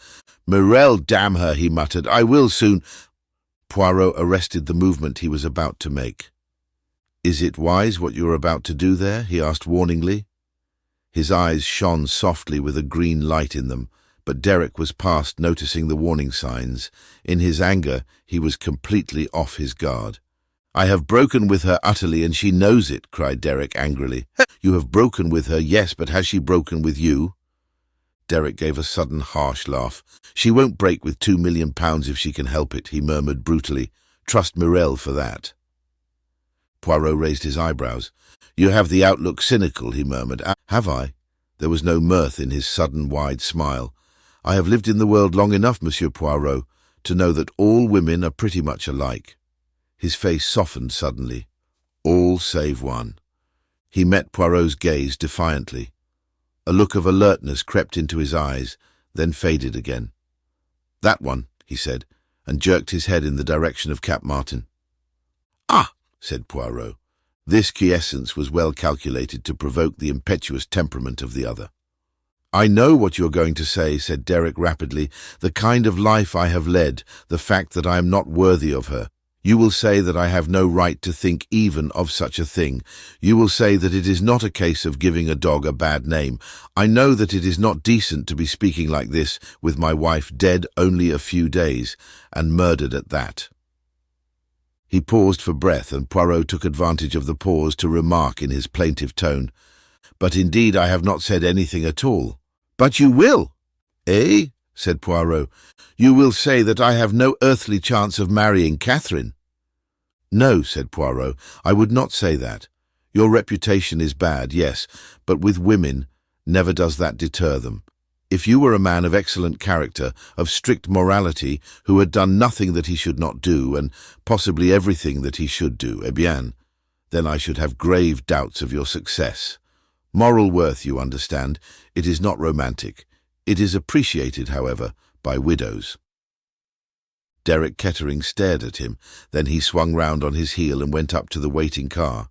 "Morel, damn her," he muttered. "I will soon—" Poirot arrested the movement he was about to make. "Is it wise what you are about to do there?" he asked warningly. His eyes shone softly with a green light in them, but Derek was past noticing the warning signs. In his anger, he was completely off his guard. "I have broken with her utterly, and she knows it," cried Derek angrily. "You have broken with her, yes, but has she broken with you?" Derek gave a sudden harsh laugh. "She won't break with £2 million if she can help it," he murmured brutally. "Trust Morel for that." Poirot raised his eyebrows. "You have the outlook cynical," he murmured. "Have I?" There was no mirth in his sudden wide smile. "I have lived in the world long enough, Monsieur Poirot, to know that all women are pretty much alike." His face softened suddenly. "All save one." He met Poirot's gaze defiantly. A look of alertness crept into his eyes, then faded again. "That one," he said, and jerked his head in the direction of Cap Martin. "Ah!" said Poirot. This quiescence was well calculated to provoke the impetuous temperament of the other. "I know what you're going to say," said Derek rapidly. "The kind of life I have led, the fact that I am not worthy of her. You will say that I have no right to think even of such a thing. You will say that it is not a case of giving a dog a bad name. I know that it is not decent to be speaking like this, with my wife dead only a few days, and murdered at that." He paused for breath, and Poirot took advantage of the pause to remark in his plaintive tone, "But indeed I have not said anything at all." "But you will." "Eh?" said Poirot. "You will say that I have no earthly chance of marrying Catherine." "No," said Poirot, "I would not say that. Your reputation is bad, yes, but with women, never does that deter them. If you were a man of excellent character, of strict morality, who had done nothing that he should not do, and possibly everything that he should do, eh bien, then I should have grave doubts of your success. Moral worth, you understand, it is not romantic. It is appreciated, however, by widows." Derek Kettering stared at him, then he swung round on his heel and went up to the waiting car.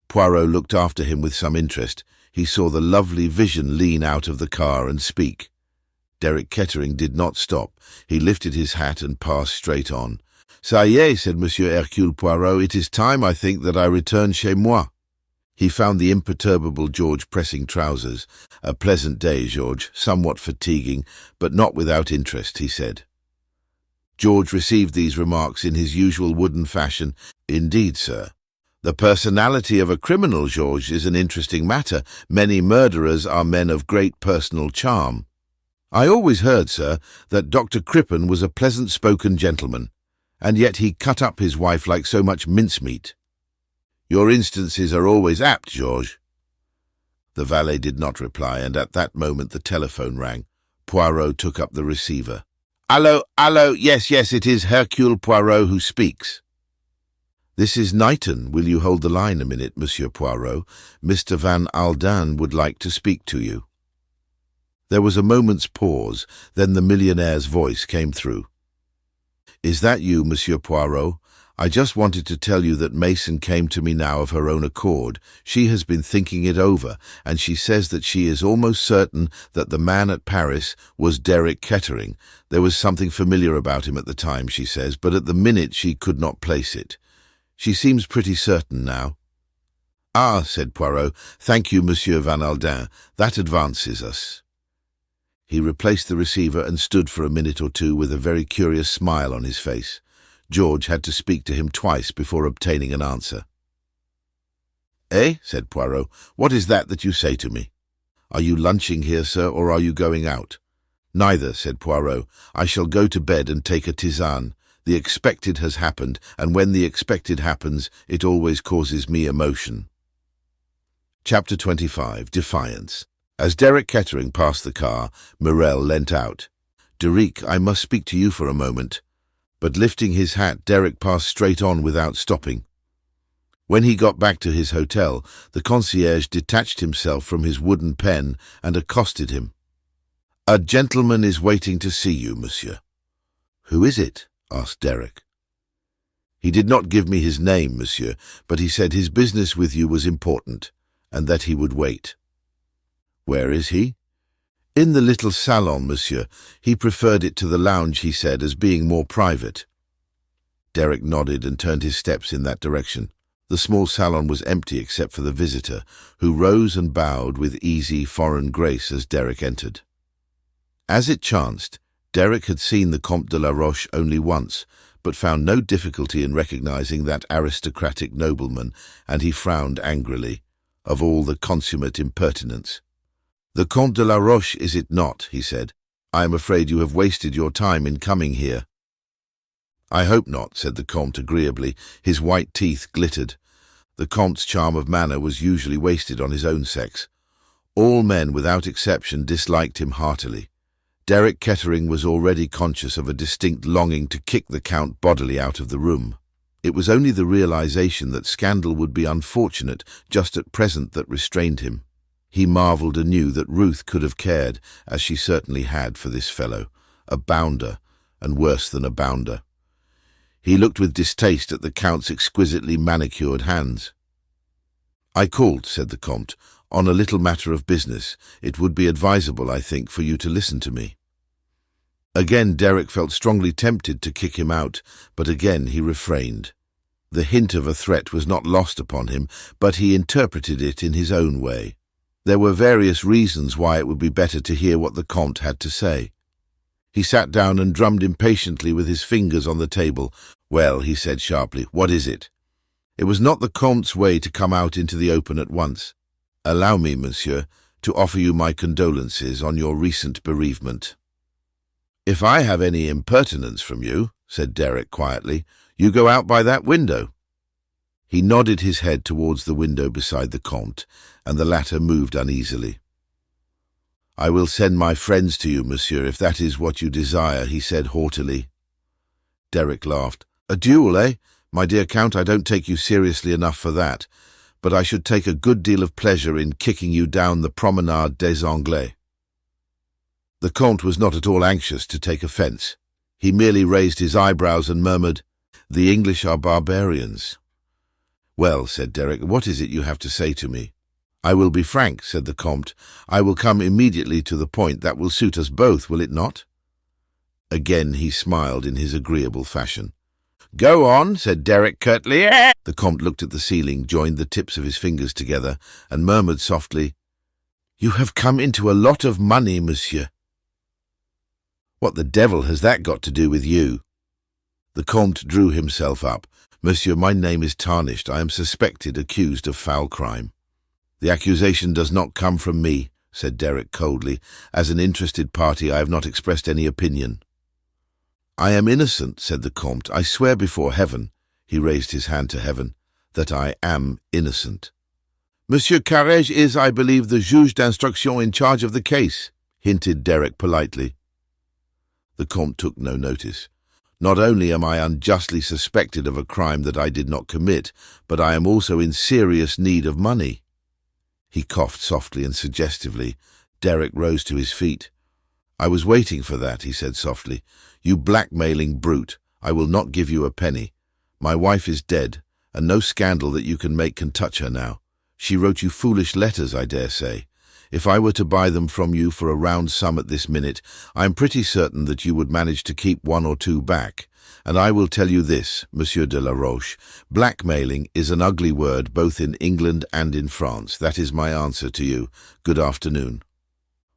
Poirot looked after him with some interest. He saw the lovely vision lean out of the car and speak. Derek Kettering did not stop. He lifted his hat and passed straight on. "Ça y est," said Monsieur Hercule Poirot, "it is time, I think, that I return chez moi." He found the imperturbable George pressing trousers. "A pleasant day, George, somewhat fatiguing, but not without interest," he said. George received these remarks in his usual wooden fashion. "Indeed, sir. The personality of a criminal, George, is an interesting matter. Many murderers are men of great personal charm. I always heard, sir, that Dr. Crippen was a pleasant-spoken gentleman, and yet he cut up his wife like so much mincemeat. Your instances are always apt, George." The valet did not reply, and at that moment the telephone rang. Poirot took up the receiver. "Allô, allô, yes, it is Hercule Poirot who speaks." "This is Knighton. Will you hold the line a minute, Monsieur Poirot? Mr. Van Alden would like to speak to you." There was a moment's pause, then the millionaire's voice came through. "Is that you, Monsieur Poirot? I just wanted to tell you that Mason came to me now of her own accord. She has been thinking it over, and she says that she is almost certain that the man at Paris was Derek Kettering. There was something familiar about him at the time, she says, but at the minute she could not place it. She seems pretty certain now." "Ah," said Poirot, "thank you, Monsieur Van Alden. That advances us." He replaced the receiver and stood for a minute or two with a very curious smile on his face. George had to speak to him twice before obtaining an answer. "Eh?" said Poirot. "What is that you say to me? Are you lunching here, sir, or are you going out?" "Neither," said Poirot. "I shall go to bed and take a tisane. The expected has happened, and when the expected happens, it always causes me emotion." Chapter 25. Defiance. As Derek Kettering passed the car, Morel leant out. "Derek, I must speak to you for a moment." But lifting his hat, Derek passed straight on without stopping. When he got back to his hotel, the concierge detached himself from his wooden pen and accosted him. "A gentleman is waiting to see you, monsieur." "Who is it?" asked Derek. "He did not give me his name, monsieur, but he said his business with you was important, and that he would wait." "Where is he?" "In the little salon, monsieur. He preferred it to the lounge, he said, as being more private." Derek nodded and turned his steps in that direction. The small salon was empty except for the visitor, who rose and bowed with easy foreign grace as Derek entered. As it chanced, Derek had seen the Comte de la Roche only once, but found no difficulty in recognizing that aristocratic nobleman, and he frowned angrily. Of all the consummate impertinence. "The Comte de la Roche, is it not?" he said. "I am afraid you have wasted your time in coming here." "I hope not," said the Comte agreeably. His white teeth glittered. The Comte's charm of manner was usually wasted on his own sex. All men, without exception, disliked him heartily. Derek Kettering was already conscious of a distinct longing to kick the Count bodily out of the room. It was only the realization that scandal would be unfortunate just at present that restrained him. He marvelled anew that Ruth could have cared, as she certainly had, for this fellow, a bounder, and worse than a bounder. He looked with distaste at the Count's exquisitely manicured hands. "I called," said the Comte, "on a little matter of business. It would be advisable, I think, for you to listen to me." Again Derek felt strongly tempted to kick him out, but again he refrained. The hint of a threat was not lost upon him, but he interpreted it in his own way. There were various reasons why it would be better to hear what the Comte had to say. He sat down and drummed impatiently with his fingers on the table. "Well," he said sharply, "what is it?" It was not the Comte's way to come out into the open at once. "Allow me, monsieur, to offer you my condolences on your recent bereavement." "If I have any impertinence from you," said Derek quietly, "you go out by that window." He nodded his head towards the window beside the Comte, and the latter moved uneasily. "I will send my friends to you, monsieur, if that is what you desire," he said haughtily. Derek laughed. "A duel, eh? My dear Count, I don't take you seriously enough for that, but I should take a good deal of pleasure in kicking you down the Promenade des Anglais." The Comte was not at all anxious to take offence. He merely raised his eyebrows and murmured, "The English are barbarians." "Well," said Derek, "what is it you have to say to me?" "I will be frank," said the Comte. "I will come immediately to the point. That will suit us both, will it not?" Again he smiled in his agreeable fashion. "Go on," said Derek curtly. The Comte looked at the ceiling, joined the tips of his fingers together, and murmured softly, "You have come into a lot of money, monsieur." "What the devil has that got to do with you?" The Comte drew himself up. "Monsieur, my name is tarnished. I am suspected, accused of foul crime." "The accusation does not come from me," said Derek coldly. "As an interested party, I have not expressed any opinion." "I am innocent," said the Comte. "I swear before heaven," he raised his hand to heaven, "that I am innocent." "Monsieur Carrege is, I believe, the juge d'instruction in charge of the case," hinted Derek politely. The Comte took no notice. "Not only am I unjustly suspected of a crime that I did not commit, but I am also in serious need of money." He coughed softly and suggestively. Derek rose to his feet. "I was waiting for that," he said softly. "You blackmailing brute, I will not give you a penny. My wife is dead, and no scandal that you can make can touch her now. She wrote you foolish letters, I dare say. If I were to buy them from you for a round sum at this minute, I am pretty certain that you would manage to keep one or two back. And I will tell you this, Monsieur de la Roche, blackmailing is an ugly word both in England and in France. That is my answer to you. Good afternoon."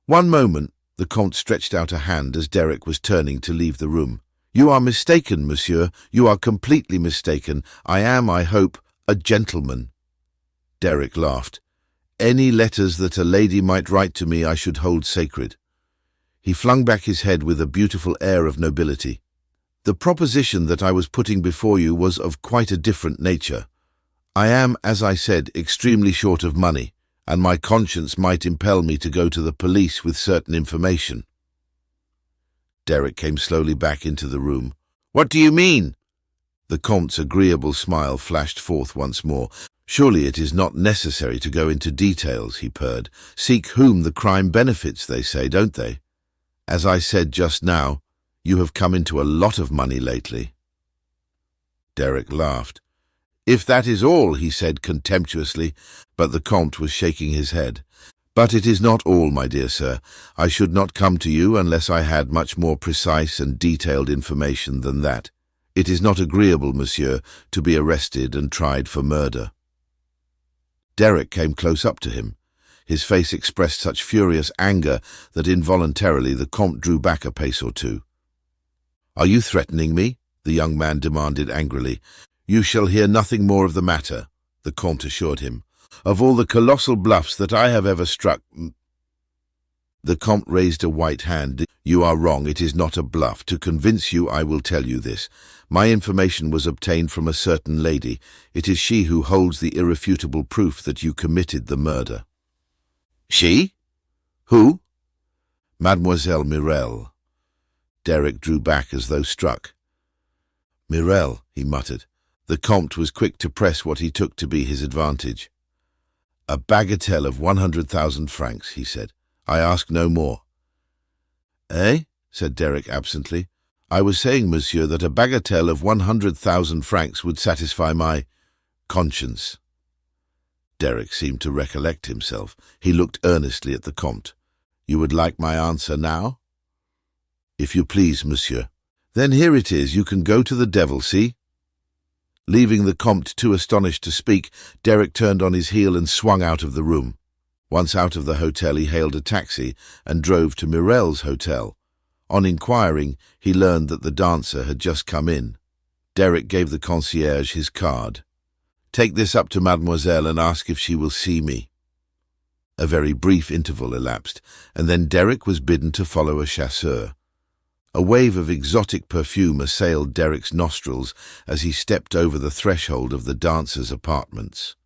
"One moment." The Comte stretched out a hand as Derek was turning to leave the room. "You are mistaken, monsieur. You are completely mistaken. I am, I hope, a gentleman." Derek laughed. "Any letters that a lady might write to me I should hold sacred." He flung back his head with a beautiful air of nobility. "The proposition that I was putting before you was of quite a different nature. I am, as I said, extremely short of money, and my conscience might impel me to go to the police with certain information." Derek came slowly back into the room. "What do you mean?" The Comte's agreeable smile flashed forth once more. "Surely it is not necessary to go into details," he purred. "Seek whom the crime benefits, they say, don't they? As I said just now, you have come into a lot of money lately." Derek laughed. "If that is all," he said contemptuously, but the Comte was shaking his head. "But it is not all, my dear sir. I should not come to you unless I had much more precise and detailed information than that. It is not agreeable, monsieur, to be arrested and tried for murder." Derek came close up to him. His face expressed such furious anger that involuntarily the Comte drew back a pace or two. "Are you threatening me?" the young man demanded angrily. "You shall hear nothing more of the matter," the Comte assured him. "Of all the colossal bluffs that I have ever struck—" The Comte raised a white hand. "You are wrong. It is not a bluff. To convince you, I will tell you this. My information was obtained from a certain lady. It is she who holds the irrefutable proof that you committed the murder." "She? Who?" "Mademoiselle Mirelle." Derek drew back as though struck. "Mirelle," he muttered. The Comte was quick to press what he took to be his advantage. "A bagatelle of 100,000 francs, he said. "I ask no more." "Eh?" said Derek absently. "I was saying, monsieur, that a bagatelle of 100,000 francs would satisfy my conscience." Derek seemed to recollect himself. He looked earnestly at the Comte. "You would like my answer now?" "If you please, monsieur." "Then here it is. You can go to the devil, see?" Leaving the Comte too astonished to speak, Derek turned on his heel and swung out of the room. Once out of the hotel, he hailed a taxi and drove to Mirel's hotel. On inquiring, he learned that the dancer had just come in. Derek gave the concierge his card. "Take this up to mademoiselle and ask if she will see me." A very brief interval elapsed, and then Derek was bidden to follow a chasseur. A wave of exotic perfume assailed Derek's nostrils as he stepped over the threshold of the dancer's apartments.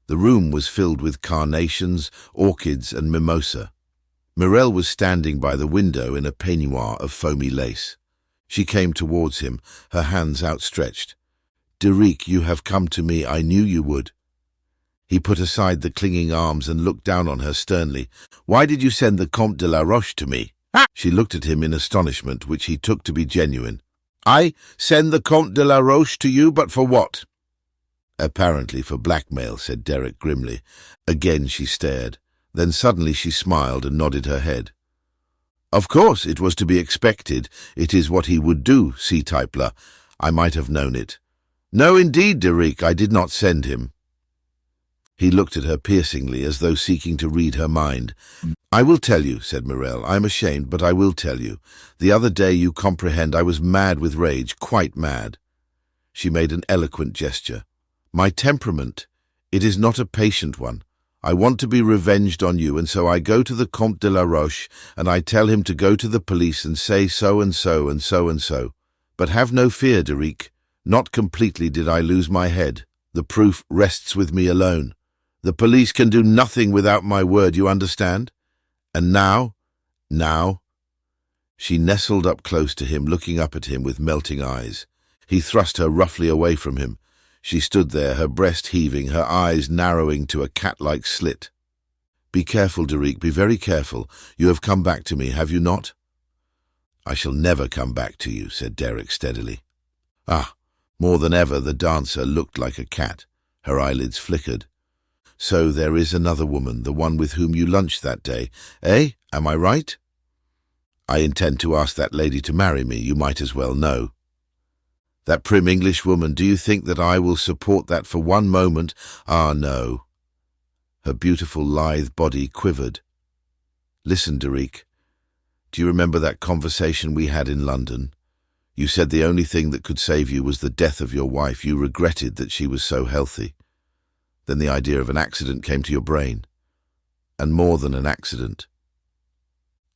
The room was filled with carnations, orchids, and mimosa. Mirel was standing by the window in a peignoir of foamy lace. She came towards him, her hands outstretched. "Derek, you have come to me. I knew you would." He put aside the clinging arms and looked down on her sternly. "Why did you send the Comte de la Roche to me?" She looked at him in astonishment, which he took to be genuine. "I send the Comte de la Roche to you, but for what?" "Apparently for blackmail," said Derek grimly. Again she stared. Then suddenly she smiled and nodded her head. "Of course, it was to be expected. It is what he would do, C-Typler. I might have known it." "No, indeed, Derek, I did not send him." He looked at her piercingly, as though seeking to read her mind. "I will tell you," said Mirel. "I am ashamed, but I will tell you. The other day, you comprehend, I was mad with rage, quite mad." She made an eloquent gesture. "My temperament, it is not a patient one. I want to be revenged on you, and so I go to the Comte de la Roche, and I tell him to go to the police and say so and so and so and so. But have no fear, Derek. Not completely did I lose my head. The proof rests with me alone. The police can do nothing without my word, you understand? And now. She nestled up close to him, looking up at him with melting eyes. He thrust her roughly away from him. She stood there, her breast heaving, her eyes narrowing to a cat-like slit. "Be careful, Derek, be very careful. You have come back to me, have you not?" "I shall never come back to you," said Derek steadily. More than ever the dancer looked like a cat. Her eyelids flickered. "So there is another woman, the one with whom you lunched that day, eh? Am I right?" "I intend to ask that lady to marry me, you might as well know." "That prim English woman, do you think that I will support that for one moment? Ah, no." Her beautiful lithe body quivered. "Listen, Derek, do you remember that conversation we had in London? You said the only thing that could save you was the death of your wife. You regretted that she was so healthy. Then the idea of an accident came to your brain. And more than an accident."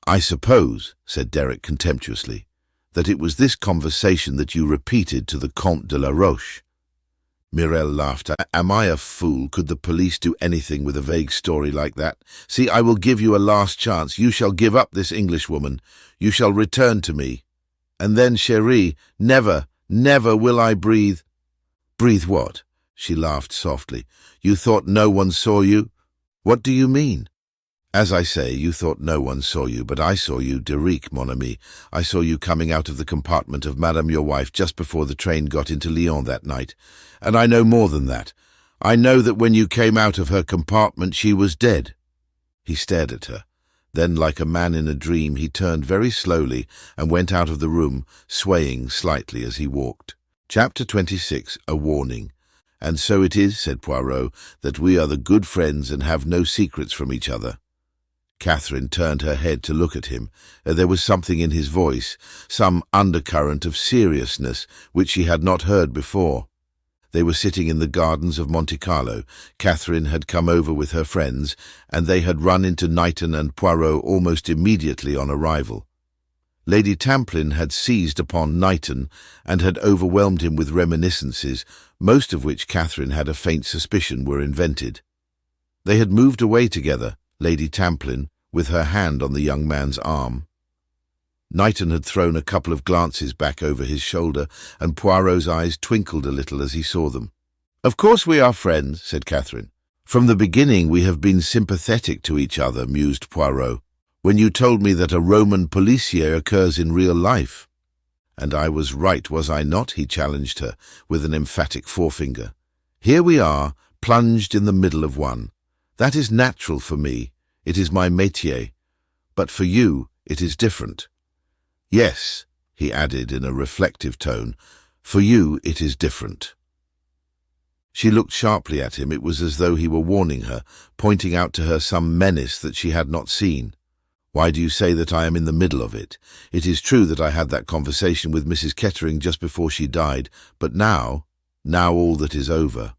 "I suppose," said Derek contemptuously, "that it was this conversation that you repeated to the Comte de la Roche." Mirel laughed. "Am I a fool? Could the police do anything with a vague story like that? See, I will give you a last chance. You shall give up this Englishwoman. You shall return to me. And then, chérie, never, never will I breathe—" "Breathe what?" She laughed softly. "You thought no one saw you? What do you mean?" "As I say, you thought no one saw you, but I saw you, Derek, mon ami. I saw you coming out of the compartment of Madame your wife just before the train got into Lyon that night. And I know more than that. I know that when you came out of her compartment she was dead." He stared at her. Then, like a man in a dream, he turned very slowly and went out of the room, swaying slightly as he walked. Chapter 26. A Warning. "And so it is," said Poirot, "that we are the good friends and have no secrets from each other." Catherine turned her head to look at him. There was something in his voice, some undercurrent of seriousness which she had not heard before. They were sitting in the gardens of Monte Carlo. Catherine had come over with her friends, and they had run into Knighton and Poirot almost immediately on arrival. Lady Tamplin had seized upon Knighton and had overwhelmed him with reminiscences, most of which Catherine had a faint suspicion were invented. They had moved away together, Lady Tamplin, with her hand on the young man's arm. Knighton had thrown a couple of glances back over his shoulder, and Poirot's eyes twinkled a little as he saw them. "Of course we are friends," said Catherine. "From the beginning we have been sympathetic to each other," mused Poirot, "when you told me that a Roman policier occurs in real life." "And I was right, was I not?" he challenged her, with an emphatic forefinger. "Here we are, plunged in the middle of one. That is natural for me. It is my métier. But for you, it is different. Yes, he added in a reflective tone, for you it is different. She looked sharply at him. It was as though he were warning her, pointing out to her some menace that she had not seen. Why do you say that I am in the middle of it? It is true that I had that conversation with Mrs. Kettering just before she died, but now all that is over.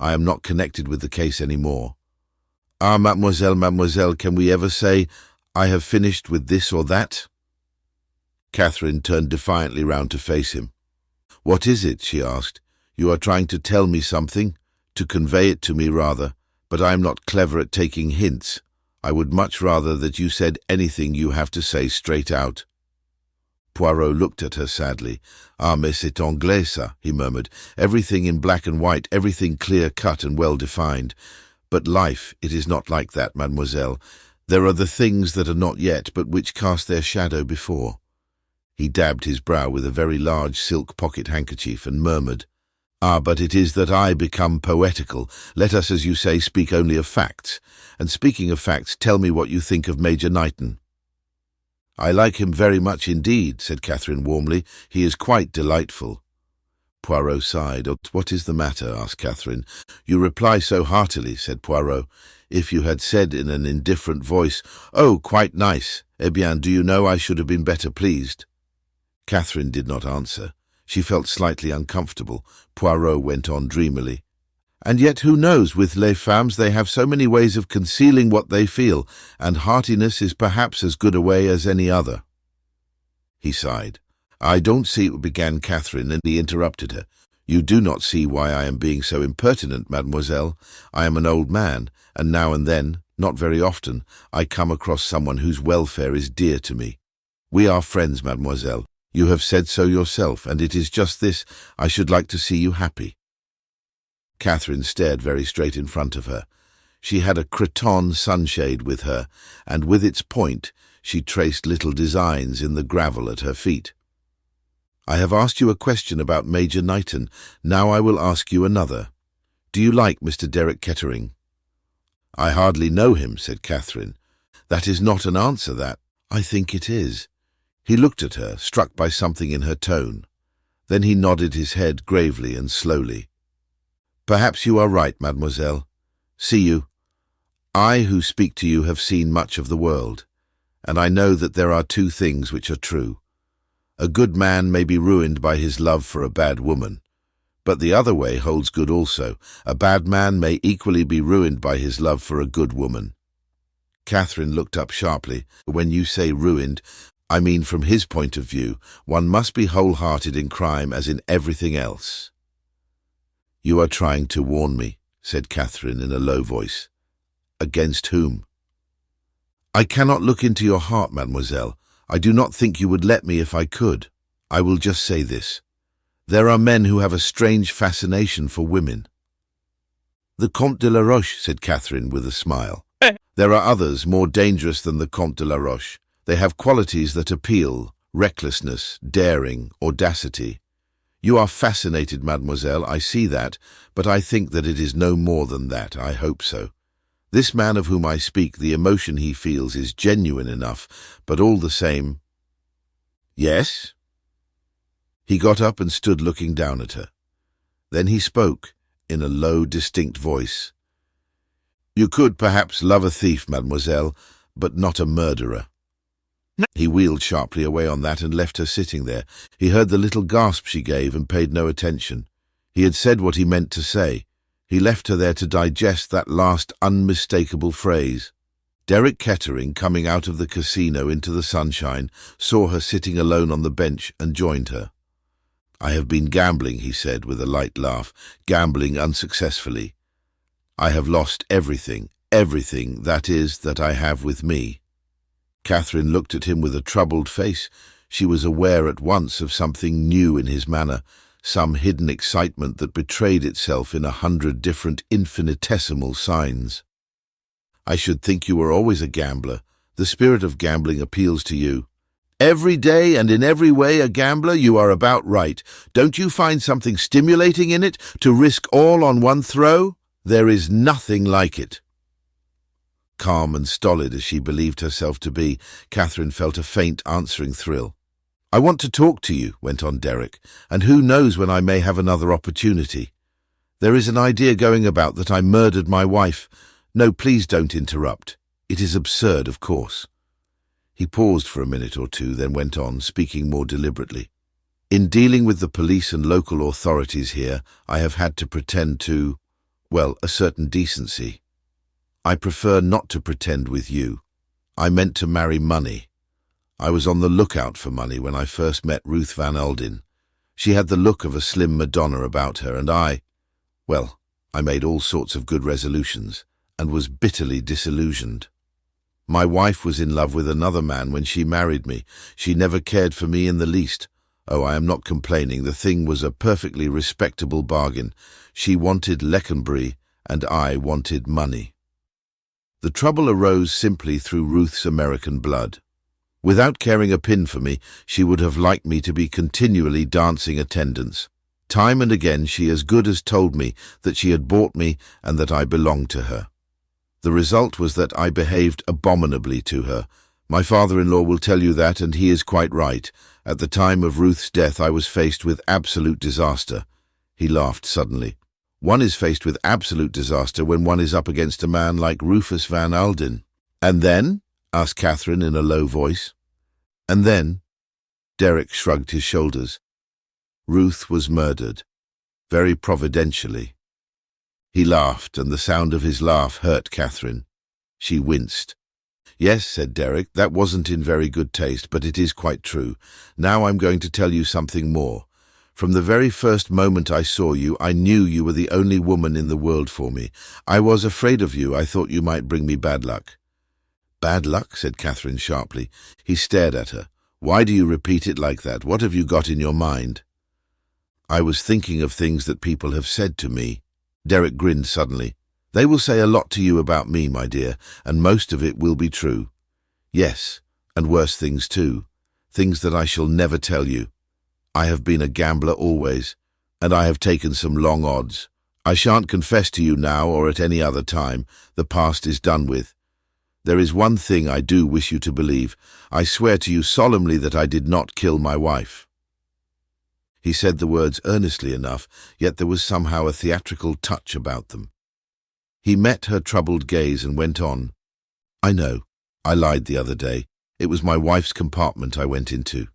I am not connected with the case any more. Ah, mademoiselle, can we ever say, I have finished with this or that? Catherine turned defiantly round to face him. What is it? She asked. You are trying to tell me something, to convey it to me rather, but I am not clever at taking hints. I would much rather that you said anything you have to say straight out. Poirot looked at her sadly. Ah, mais c'est anglais, ça, he murmured. Everything in black and white, everything clear-cut and well-defined. But life, it is not like that, mademoiselle. There are the things that are not yet, but which cast their shadow before. He dabbed his brow with a very large silk pocket-handkerchief and murmured, Ah, but it is that I become poetical. Let us, as you say, speak only of facts. And speaking of facts, tell me what you think of Major Knighton. I like him very much indeed, said Catherine warmly. He is quite delightful. Poirot sighed. What is the matter? Asked Catherine. You reply so heartily, said Poirot. If you had said in an indifferent voice, Oh, quite nice. Eh bien, do you know I should have been better pleased? Catherine did not answer. She felt slightly uncomfortable. Poirot went on dreamily. And yet who knows, with les femmes they have so many ways of concealing what they feel, and heartiness is perhaps as good a way as any other. He sighed. I don't see, began Catherine, and he interrupted her. You do not see why I am being so impertinent, mademoiselle. I am an old man, and now and then, not very often, I come across someone whose welfare is dear to me. We are friends, mademoiselle. You have said so yourself, and it is just this. I should like to see you happy. Catherine stared very straight in front of her. She had a cretonne sunshade with her, and with its point she traced little designs in the gravel at her feet. I have asked you a question about Major Knighton. Now I will ask you another. Do you like Mr. Derek Kettering? I hardly know him, said Catherine. That is not an answer, that. I think it is. He looked at her, struck by something in her tone. Then he nodded his head gravely and slowly. Perhaps you are right, mademoiselle. See you. I who speak to you have seen much of the world, and I know that there are two things which are true. A good man may be ruined by his love for a bad woman, but the other way holds good also. A bad man may equally be ruined by his love for a good woman. Catherine looked up sharply. When you say ruined, I mean from his point of view, one must be wholehearted in crime as in everything else. You are trying to warn me, said Catherine in a low voice. Against whom? I cannot look into your heart, mademoiselle. I do not think you would let me if I could. I will just say this. There are men who have a strange fascination for women. The Comte de la Roche, said Catherine with a smile. There are others more dangerous than the Comte de la Roche. They have qualities that appeal, recklessness, daring, audacity. You are fascinated, mademoiselle, I see that, but I think that it is no more than that, I hope so. This man of whom I speak, the emotion he feels is genuine enough, but all the same— Yes? He got up and stood looking down at her. Then he spoke, in a low, distinct voice. You could perhaps love a thief, mademoiselle, but not a murderer. He wheeled sharply away on that and left her sitting there. He heard the little gasp she gave and paid no attention. He had said what he meant to say. He left her there to digest that last unmistakable phrase. Derek Kettering, coming out of the casino into the sunshine, saw her sitting alone on the bench and joined her. I have been gambling, he said with a light laugh, gambling unsuccessfully. I have lost everything, that is, that I have with me. Catherine looked at him with a troubled face. She was aware at once of something new in his manner, some hidden excitement that betrayed itself in 100 different infinitesimal signs. I should think you were always a gambler. The spirit of gambling appeals to you. Every day and in every way a gambler, you are about right. Don't you find something stimulating in it, to risk all on one throw? There is nothing like it." Calm and stolid as she believed herself to be, Catherine felt a faint answering thrill. "I want to talk to you," went on Derek, "and who knows when I may have another opportunity. There is an idea going about that I murdered my wife. No, please don't interrupt. It is absurd, of course." He paused for a minute or two, then went on, speaking more deliberately. "In dealing with the police and local authorities here, I have had to pretend to, well, a certain decency. I prefer not to pretend with you. I meant to marry money. I was on the lookout for money when I first met Ruth Van Alden. She had the look of a slim Madonna about her, and I made all sorts of good resolutions, and was bitterly disillusioned. My wife was in love with another man when she married me. She never cared for me in the least. Oh, I am not complaining. The thing was a perfectly respectable bargain. She wanted Leconbury, and I wanted money. The trouble arose simply through Ruth's American blood. Without caring a pin for me, she would have liked me to be continually dancing attendance. Time and again she as good as told me that she had bought me and that I belonged to her. The result was that I behaved abominably to her. My father-in-law will tell you that, and he is quite right. At the time of Ruth's death I was faced with absolute disaster." He laughed suddenly. "One is faced with absolute disaster when one is up against a man like Rufus Van Alden." "And then?" asked Catherine in a low voice. "And then?" Derek shrugged his shoulders. "Ruth was murdered. Very providentially." He laughed, and the sound of his laugh hurt Catherine. She winced. "Yes," said Derek, "that wasn't in very good taste, but it is quite true. Now I'm going to tell you something more. From the very first moment I saw you, I knew you were the only woman in the world for me. I was afraid of you. I thought you might bring me bad luck." "Bad luck?" said Catherine sharply. He stared at her. "Why do you repeat it like that? What have you got in your mind?" "I was thinking of things that people have said to me." Derek grinned suddenly. "They will say a lot to you about me, my dear, and most of it will be true. Yes, and worse things too. Things that I shall never tell you. I have been a gambler always, and I have taken some long odds. I shan't confess to you now or at any other time. The past is done with. There is one thing I do wish you to believe. I swear to you solemnly that I did not kill my wife." He said the words earnestly enough, yet there was somehow a theatrical touch about them. He met her troubled gaze and went on. "I know. I lied the other day. It was my wife's compartment I went into."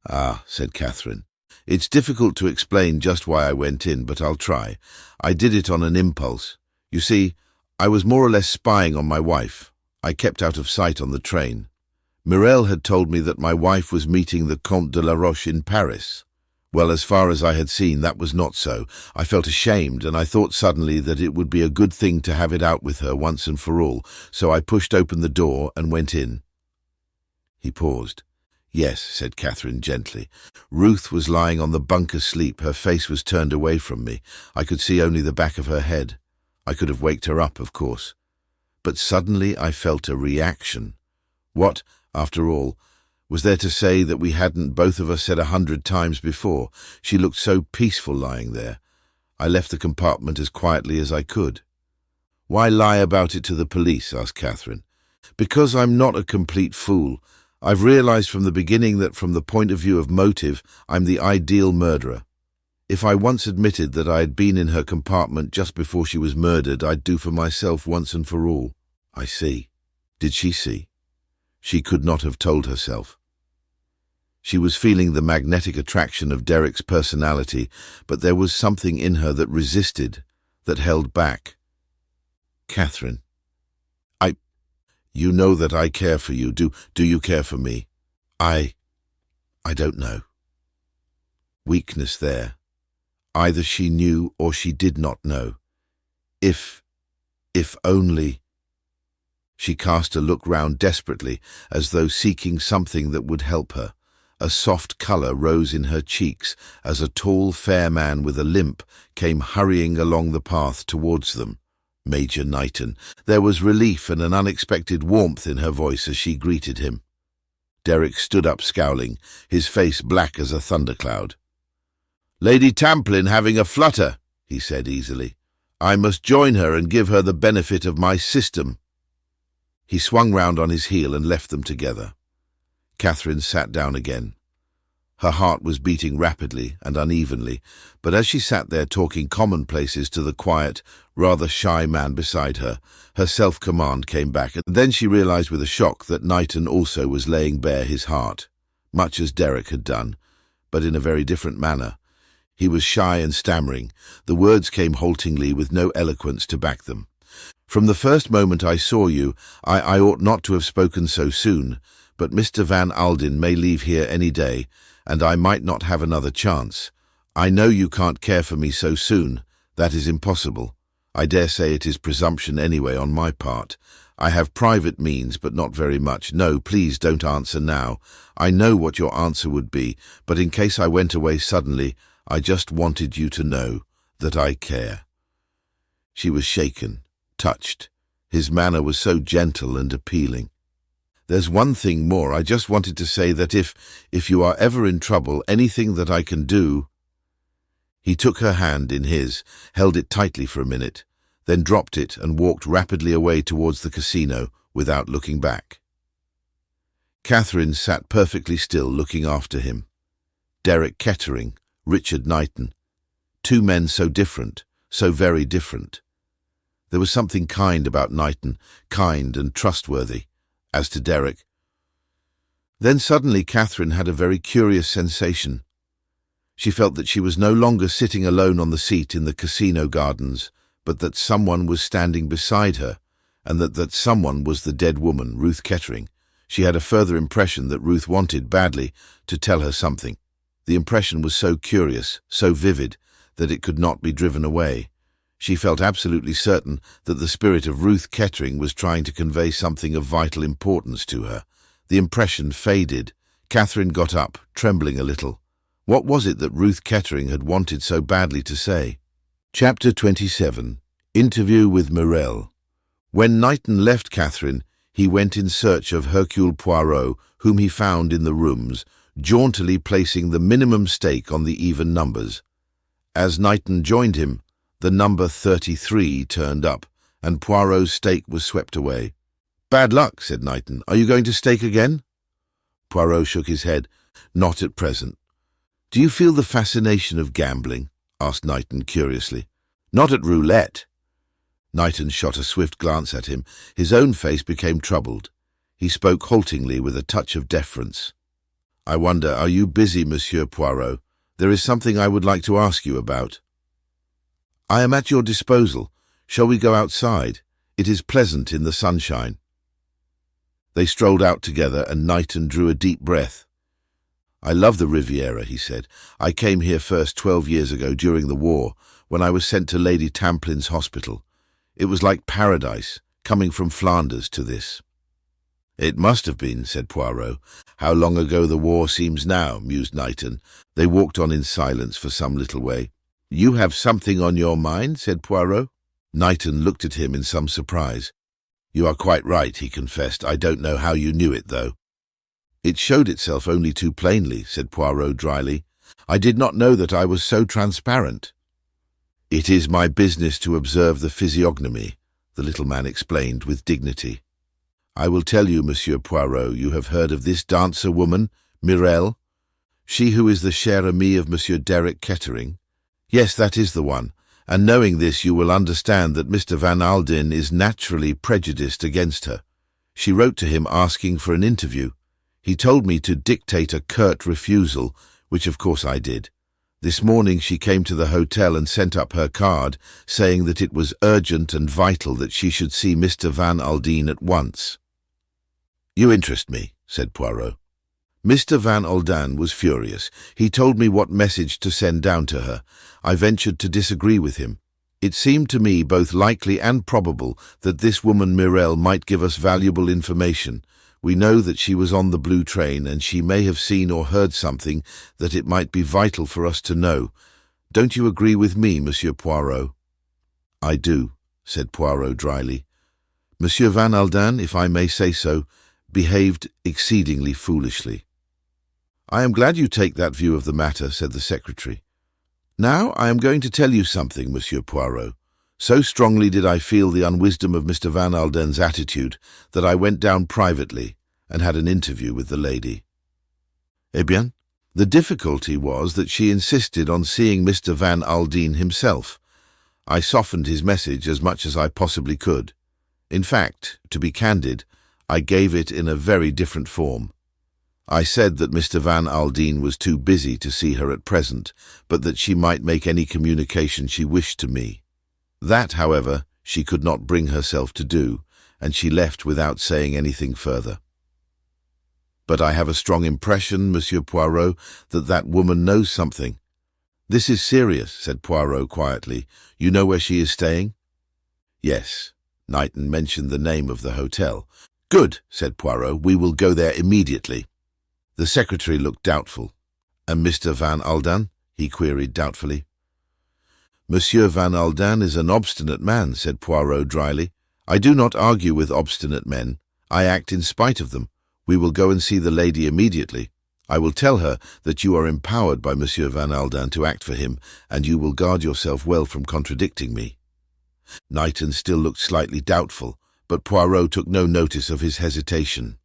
"Ah," said Catherine. "It's difficult to explain just why I went in, but I'll try. I did it on an impulse. You see, I was more or less spying on my wife. I kept out of sight on the train. Mireille had told me that my wife was meeting the Comte de la Roche in Paris. Well, as far as I had seen, that was not so. I felt ashamed, and I thought suddenly that it would be a good thing to have it out with her once and for all, so I pushed open the door and went in." He paused. "Yes," said Catherine gently. "Ruth was lying on the bunk asleep. Her face was turned away from me. I could see only the back of her head. I could have waked her up, of course. But suddenly I felt a reaction. What, after all, was there to say that we hadn't both of us said 100 times before? She looked so peaceful lying there. I left the compartment as quietly as I could." "Why lie about it to the police?" asked Catherine. "Because I'm not a complete fool. I've realized from the beginning that from the point of view of motive, I'm the ideal murderer. If I once admitted that I had been in her compartment just before she was murdered, I'd do for myself once and for all." "I see." Did she see? She could not have told herself. She was feeling the magnetic attraction of Derek's personality, but there was something in her that resisted, that held back. "Catherine, you know that I care for you. Do you care for me?" I don't know." Weakness there. Either she knew or she did not know. If only... She cast a look round desperately, as though seeking something that would help her. A soft colour rose in her cheeks as a tall, fair man with a limp came hurrying along the path towards them. Major Knighton. There was relief and an unexpected warmth in her voice as she greeted him. Derek stood up scowling, his face black as a thundercloud. "Lady Tamplin having a flutter," he said easily. I must join her and give her the benefit of my system." He swung round on his heel and left them together. Catherine sat down again. Her heart was beating rapidly and unevenly, but as she sat there talking commonplaces to the quiet, rather shy man beside her, her self-command came back, and then she realized with a shock that Knighton also was laying bare his heart, much as Derek had done, but in a very different manner. He was shy and stammering. The words came haltingly with no eloquence to back them. "From the first moment I saw you, I ought not to have spoken so soon, but Mr. Van Alden may leave here any day, and I might not have another chance. I know you can't care for me so soon. That is impossible. I dare say it is presumption anyway on my part. I have private means, but not very much. No, please don't answer now. I know what your answer would be, but in case I went away suddenly, I just wanted you to know that I care." She was shaken, touched. His manner was so gentle and appealing. "There's one thing more. I just wanted to say that if you are ever in trouble, anything that I can do—" He took her hand in his, held it tightly for a minute, then dropped it and walked rapidly away towards the casino without looking back. Catherine sat perfectly still, looking after him. Derek Kettering, Richard Knighton. Two men so different, so very different. There was something kind about Knighton, kind and trustworthy. As to Derek. Then suddenly Catherine had a very curious sensation. She felt that she was no longer sitting alone on the seat in the casino gardens, but that someone was standing beside her, and that someone was the dead woman, Ruth Kettering. She had a further impression that Ruth wanted badly to tell her something. The impression was so curious, so vivid, that it could not be driven away. She felt absolutely certain that the spirit of Ruth Kettering was trying to convey something of vital importance to her. The impression faded. Catherine got up, trembling a little. What was it that Ruth Kettering had wanted so badly to say? Chapter 27. Interview with Morel. When Knighton left Catherine, he went in search of Hercule Poirot, whom he found in the rooms, jauntily placing the minimum stake on the even numbers. As Knighton joined him, the number 33 turned up, and Poirot's stake was swept away. "Bad luck," said Knighton. "Are you going to stake again?" Poirot shook his head. "Not at present." "Do you feel the fascination of gambling?" asked Knighton curiously. "Not at roulette." Knighton shot a swift glance at him. His own face became troubled. He spoke haltingly with a touch of deference. "I wonder, are you busy, Monsieur Poirot? There is something I would like to ask you about." "I am at your disposal. Shall we go outside? It is pleasant in the sunshine." They strolled out together, and Knighton drew a deep breath. "I love the Riviera," he said. "I came here first 12 years ago during the war, when I was sent to Lady Tamplin's hospital. It was like paradise, coming from Flanders to this." "It must have been," said Poirot. "How long ago the war seems now," mused Knighton. They walked on in silence for some little way. "You have something on your mind?" said Poirot. Knighton looked at him in some surprise. "You are quite right," he confessed. "I don't know how you knew it, though." "It showed itself only too plainly," said Poirot dryly. "I did not know that I was so transparent." "It is my business to observe the physiognomy," the little man explained with dignity. "I will tell you, Monsieur Poirot, you have heard of this dancer woman, Morel? She who is the chère amie of Monsieur Derek Kettering? Yes, that is the one. And knowing this, you will understand that Mr. Van Alden is naturally prejudiced against her. She wrote to him asking for an interview. He told me to dictate a curt refusal, which of course I did. This morning she came to the hotel and sent up her card, saying that it was urgent and vital that she should see Mr. Van Alden at once." "You interest me," said Poirot. "Mr. Van Alden was furious. He told me what message to send down to her. I ventured to disagree with him. It seemed to me both likely and probable that this woman Morel might give us valuable information. We know that she was on the blue train, and she may have seen or heard something that it might be vital for us to know. Don't you agree with me, Monsieur Poirot?" "I do," said Poirot dryly. "Monsieur Van Alden, if I may say so, behaved exceedingly foolishly." "I am glad you take that view of the matter," said the secretary. "Now I am going to tell you something, Monsieur Poirot, So strongly did I feel the unwisdom of Mr. Van Alden's attitude that I went down privately and had an interview with the lady. Eh bien? The difficulty was that she insisted on seeing Mr. Van Alden himself. I softened his message as much as I possibly could. In fact, to be candid, I gave it in a very different form. I said that Mr. Van Alden was too busy to see her at present, but that she might make any communication she wished to me. That, however, she could not bring herself to do, and she left without saying anything further. But I have a strong impression, Monsieur Poirot, that that woman knows something. This is serious, said Poirot quietly. You know where she is staying? Yes. Knighton mentioned the name of the hotel. Good, said Poirot. We will go there immediately. The secretary looked doubtful. And Mr. Van Alden? He queried doubtfully. Monsieur Van Alden is an obstinate man, said Poirot dryly. I do not argue with obstinate men. I act in spite of them. We will go and see the lady immediately. I will tell her that you are empowered by Monsieur Van Alden to act for him, and you will guard yourself well from contradicting me. Knighton still looked slightly doubtful, but Poirot took no notice of his hesitation.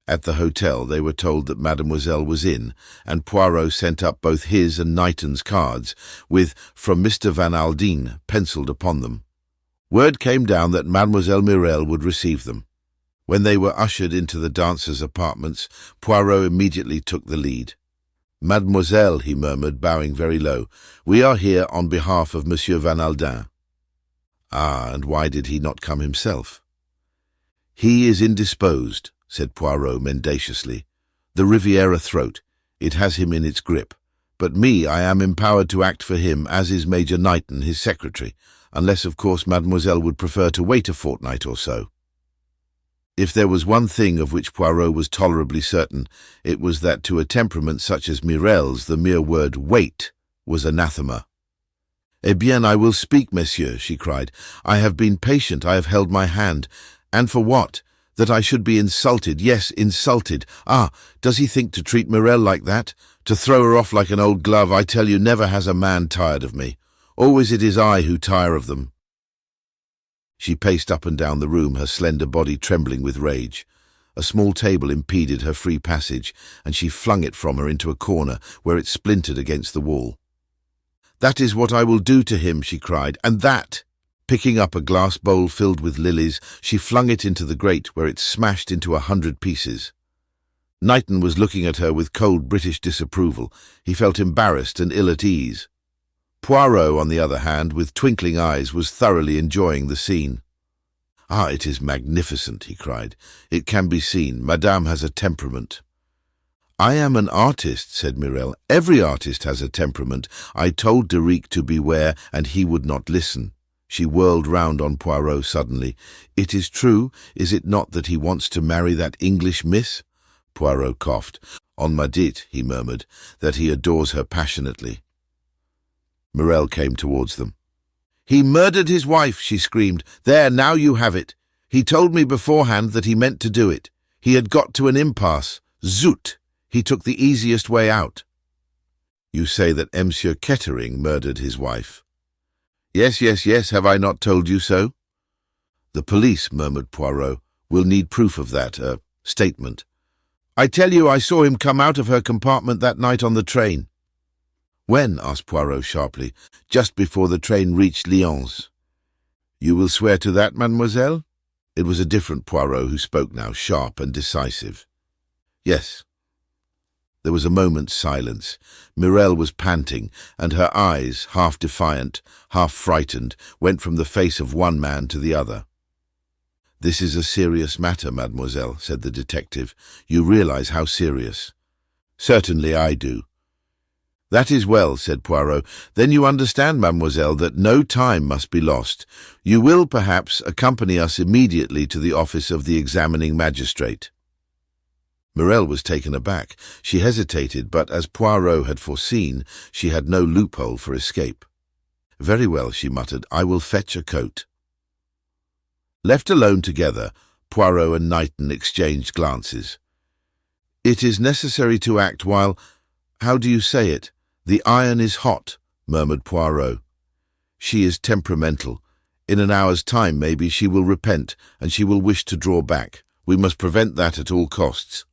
At the hotel they were told that Mademoiselle was in, and Poirot sent up both his and Knighton's cards, with "From Mr. Van Alden" pencilled upon them. Word came down that Mademoiselle Mirel would receive them. When they were ushered into the dancers' apartments, Poirot immediately took the lead. Mademoiselle, he murmured, bowing very low, we are here on behalf of Monsieur Van Alden. Ah, and why did he not come himself? He is indisposed, said Poirot mendaciously. The Riviera throat, it has him in its grip. But me, I am empowered to act for him, as is Major Knighton, his secretary, unless, of course, Mademoiselle would prefer to wait a fortnight or so. If there was one thing of which Poirot was tolerably certain, it was that to a temperament such as Mirel's the mere word "wait" was anathema. "Eh bien, I will speak, monsieur," she cried. "I have been patient, I have held my hand. And for what? That I should be insulted, yes, insulted. Ah, does he think to treat Mirel like that? To throw her off like an old glove, I tell you, never has a man tired of me. Always it is I who tire of them." She paced up and down the room, her slender body trembling with rage. A small table impeded her free passage, and she flung it from her into a corner, where it splintered against the wall. "That is what I will do to him," she cried, "and that!" Picking up a glass bowl filled with lilies, she flung it into the grate, where it smashed into 100 pieces. Knighton was looking at her with cold British disapproval. He felt embarrassed and ill at ease. Poirot, on the other hand, with twinkling eyes, was thoroughly enjoying the scene. "Ah, it is magnificent," he cried. "It can be seen. Madame has a temperament." "I am an artist," said Mirel. "Every artist has a temperament. I told Deric to beware, and he would not listen." She whirled round on Poirot suddenly. "It is true, is it not, that he wants to marry that English miss?" Poirot coughed. "On m'a dit," he murmured, "that he adores her passionately." Mirel came towards them. "He murdered his wife," she screamed. "There, now you have it. He told me beforehand that he meant to do it. He had got to an impasse. Zut! He took the easiest way out." "You say that Monsieur Kettering murdered his wife?" Yes, have I not told you so?" "The police," murmured Poirot, "will need proof of that, statement." "I tell you I saw him come out of her compartment that night on the train." "When?" asked Poirot sharply. "Just before the train reached Lyons." "You will swear to that, mademoiselle?" It was a different Poirot who spoke now, sharp and decisive. "Yes." There was a moment's silence. Mirel was panting, and her eyes, half defiant, half frightened, went from the face of one man to the other. "This is a serious matter, mademoiselle," said the detective. "You realize how serious." "Certainly I do." "That is well," said Poirot. "Then you understand, mademoiselle, that no time must be lost. You will, perhaps, accompany us immediately to the office of the examining magistrate." Mirel was taken aback. She hesitated, but as Poirot had foreseen, she had no loophole for escape. "Very well," she muttered, "I will fetch a coat." Left alone together, Poirot and Knighton exchanged glances. "It is necessary to act while— how do you say it? The iron is hot," murmured Poirot. "She is temperamental. In an hour's time, maybe, she will repent, and she will wish to draw back. We must prevent that at all costs."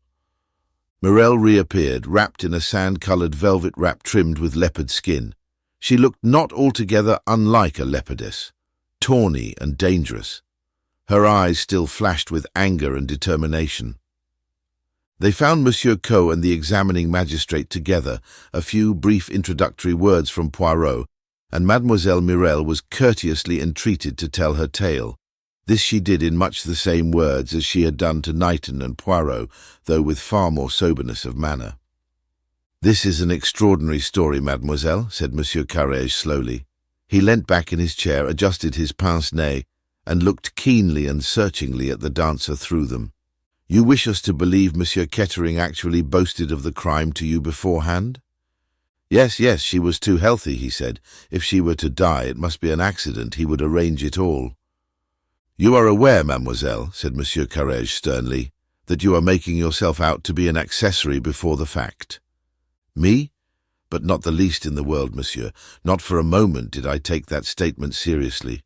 Morel reappeared, wrapped in a sand-coloured velvet wrap trimmed with leopard skin. She looked not altogether unlike a leopardess, tawny and dangerous. Her eyes still flashed with anger and determination. They found Monsieur Coe and the examining magistrate together, a few brief introductory words from Poirot, and Mademoiselle Mirelle was courteously entreated to tell her tale. This she did in much the same words as she had done to Knighton and Poirot, though with far more soberness of manner. "This is an extraordinary story, mademoiselle," said Monsieur Carrege slowly. He leant back in his chair, adjusted his pince-nez, and looked keenly and searchingly at the dancer through them. "You wish us to believe Monsieur Kettering actually boasted of the crime to you beforehand?" Yes, she was too healthy," he said. "If she were to die, it must be an accident. He would arrange it all." "You are aware, mademoiselle," said Monsieur Carrege sternly, "that you are making yourself out to be an accessory before the fact." "Me? But not the least in the world, monsieur. Not for a moment did I take that statement seriously.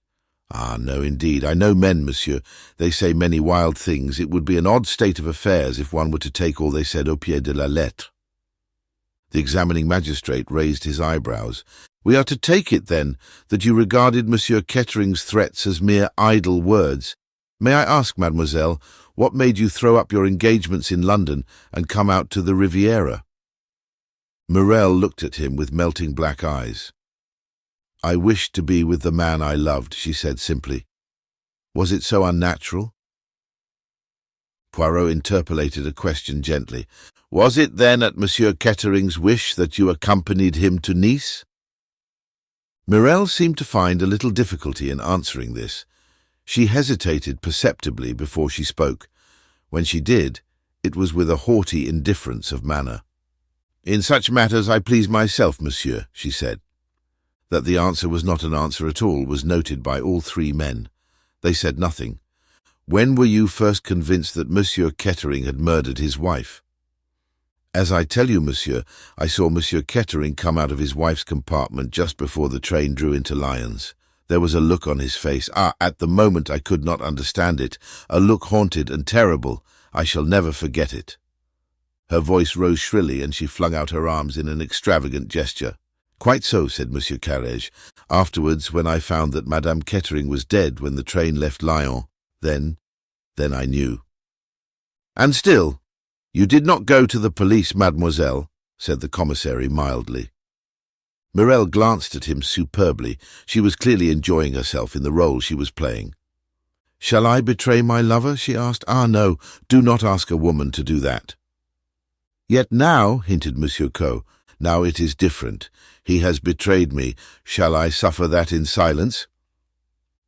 Ah, no, indeed. I know men, monsieur. They say many wild things. It would be an odd state of affairs if one were to take all they said au pied de la lettre." The examining magistrate raised his eyebrows. "We are to take it, then, that you regarded Monsieur Kettering's threats as mere idle words. May I ask, mademoiselle, what made you throw up your engagements in London and come out to the Riviera?" Morel looked at him with melting black eyes. "I wished to be with the man I loved," she said simply. "Was it so unnatural?" Poirot interpolated a question gently. "Was it then at Monsieur Kettering's wish that you accompanied him to Nice?" Morel seemed to find a little difficulty in answering this. She hesitated perceptibly before she spoke. When she did, it was with a haughty indifference of manner. "In such matters I please myself, monsieur," she said. That the answer was not an answer at all was noted by all three men. They said nothing. "When were you first convinced that Monsieur Kettering had murdered his wife?" "As I tell you, monsieur, I saw Monsieur Kettering come out of his wife's compartment just before the train drew into Lyons. There was a look on his face. At the moment I could not understand it. A look haunted and terrible. I shall never forget it." Her voice rose shrilly, and she flung out her arms in an extravagant gesture. "Quite so," said Monsieur Carrege. "Afterwards, when I found that Madame Kettering was dead when the train left Lyons, then I knew." "And still, you did not go to the police, mademoiselle," said the commissary mildly. Morel glanced at him superbly. She was clearly enjoying herself in the role she was playing. "Shall I betray my lover?" she asked. "No, do not ask a woman to do that." "Yet now," hinted Monsieur Coe, "now it is different. He has betrayed me. Shall I suffer that in silence?"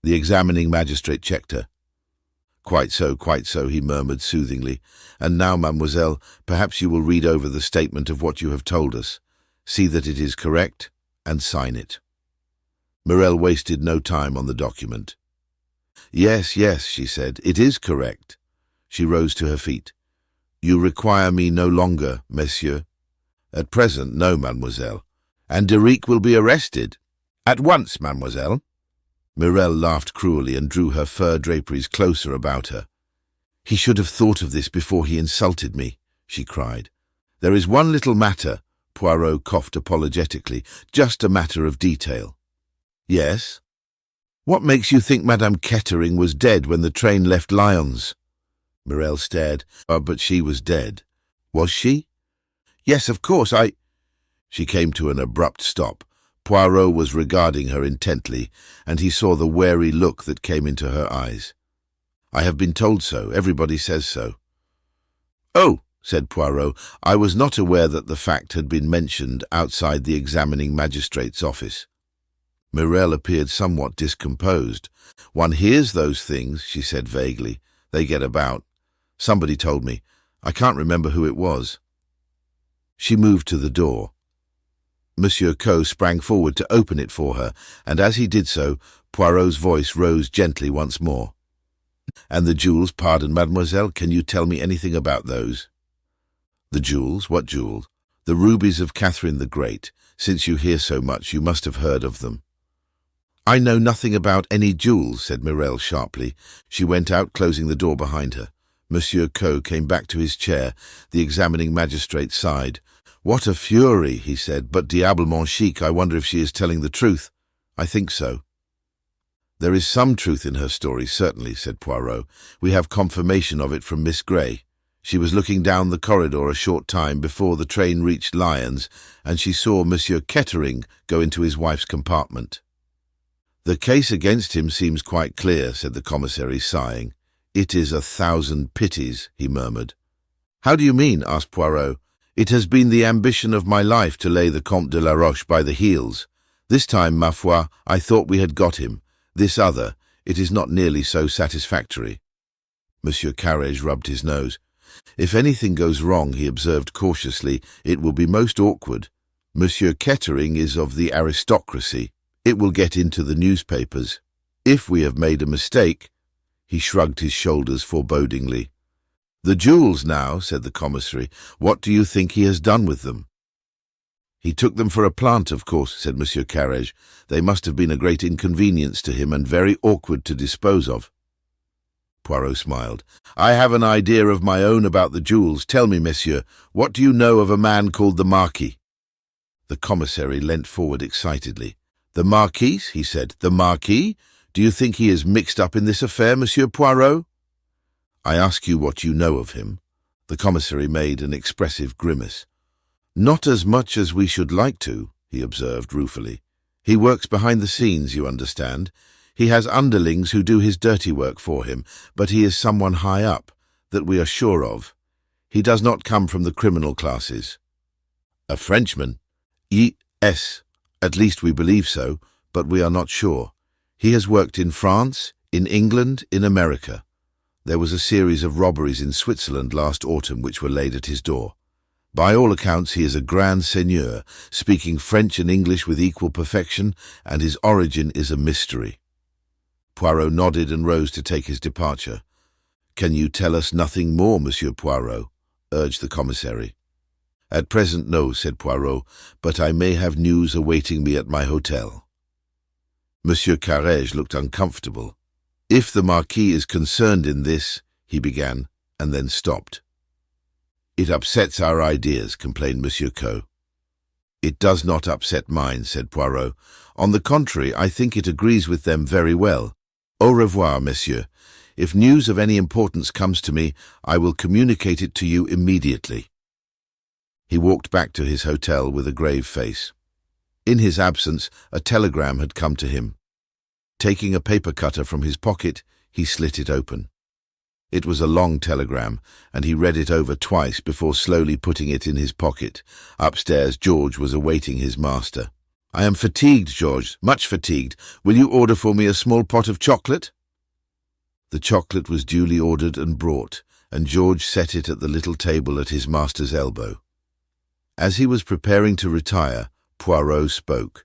The examining magistrate checked her. Quite so," he murmured soothingly. "And now, mademoiselle, perhaps you will read over the statement of what you have told us. See that it is correct, and sign it." Morel wasted no time on the document. Yes," she said, "it is correct." She rose to her feet. "You require me no longer, messieurs?" "At present, no, mademoiselle." "And Deric will be arrested?" "At once, mademoiselle." Morel laughed cruelly and drew her fur draperies closer about her. "He should have thought of this before he insulted me," she cried. "There is one little matter," Poirot coughed apologetically, "just a matter of detail." "Yes?" "What makes you think Madame Kettering was dead when the train left Lyons?" Morel stared. But she was dead." "Was she?" "Yes, of course, She came to an abrupt stop. Poirot was regarding her intently, and he saw the wary look that came into her eyes. "I have been told so. Everybody says so." "Oh," said Poirot, "I was not aware that the fact had been mentioned outside the examining magistrate's office." Morel appeared somewhat discomposed. "One hears those things," she said vaguely. "They get about. Somebody told me. I can't remember who it was." She moved to the door. Monsieur Coe sprang forward to open it for her, and as he did so, Poirot's voice rose gently once more. "And the jewels, pardon, mademoiselle, can you tell me anything about those?" "The jewels? What jewels?" "The rubies of Catherine the Great. Since you hear so much, you must have heard of them." I know nothing about any jewels, said Mireille sharply. She went out, closing the door behind her. Monsieur Coe came back to his chair. The examining magistrate sighed. What a fury, he said, but diablement chic. I wonder if she is telling the truth. I think so. There is some truth in her story, certainly, said Poirot. We have confirmation of it from Miss Grey. She was looking down the corridor a short time before the train reached Lyons, and she saw Monsieur Kettering go into his wife's compartment. The case against him seems quite clear, said the commissary, sighing. It is 1,000 pities, he murmured. How do you mean? Asked Poirot. It has been the ambition of my life to lay the Comte de la Roche by the heels. This time, ma foi, I thought we had got him. This other, it is not nearly so satisfactory. Monsieur Carrege rubbed his nose. If anything goes wrong, he observed cautiously, it will be most awkward. Monsieur Kettering is of the aristocracy. It will get into the newspapers. If we have made a mistake— He shrugged his shoulders forebodingly. The jewels now, said the commissary. What do you think he has done with them? He took them for a plant, of course, said Monsieur Carrege. They must have been a great inconvenience to him and very awkward to dispose of. Poirot smiled. I have an idea of my own about the jewels. Tell me, monsieur, what do you know of a man called the Marquis? The commissary leant forward excitedly. The Marquis, he said. The Marquis? Do you think he is mixed up in this affair, Monsieur Poirot? I ask you what you know of him. The commissary made an expressive grimace. Not as much as we should like to, he observed ruefully. He works behind the scenes, you understand. He has underlings who do his dirty work for him, but he is someone high up, that we are sure of. He does not come from the criminal classes. A Frenchman? Yes, at least we believe so, but we are not sure. He has worked in France, in England, in America. There was a series of robberies in Switzerland last autumn which were laid at his door. By all accounts he is a grand seigneur, speaking French and English with equal perfection, and his origin is a mystery. Poirot nodded and rose to take his departure. Can you tell us nothing more, Monsieur Poirot? Urged the commissary. At present, no, said Poirot, but I may have news awaiting me at my hotel. Monsieur Carrege looked uncomfortable. If the Marquis is concerned in this, he began, and then stopped. It upsets our ideas, complained Monsieur Coe. It does not upset mine, said Poirot. On the contrary, I think it agrees with them very well. Au revoir, monsieur. If news of any importance comes to me, I will communicate it to you immediately. He walked back to his hotel with a grave face. In his absence, a telegram had come to him. Taking a paper cutter from his pocket, he slit it open. It was a long telegram, and he read it over twice before slowly putting it in his pocket. Upstairs, George was awaiting his master. I am fatigued, George, much fatigued. Will you order for me a small pot of chocolate? The chocolate was duly ordered and brought, and George set it at the little table at his master's elbow. As he was preparing to retire, Poirot spoke.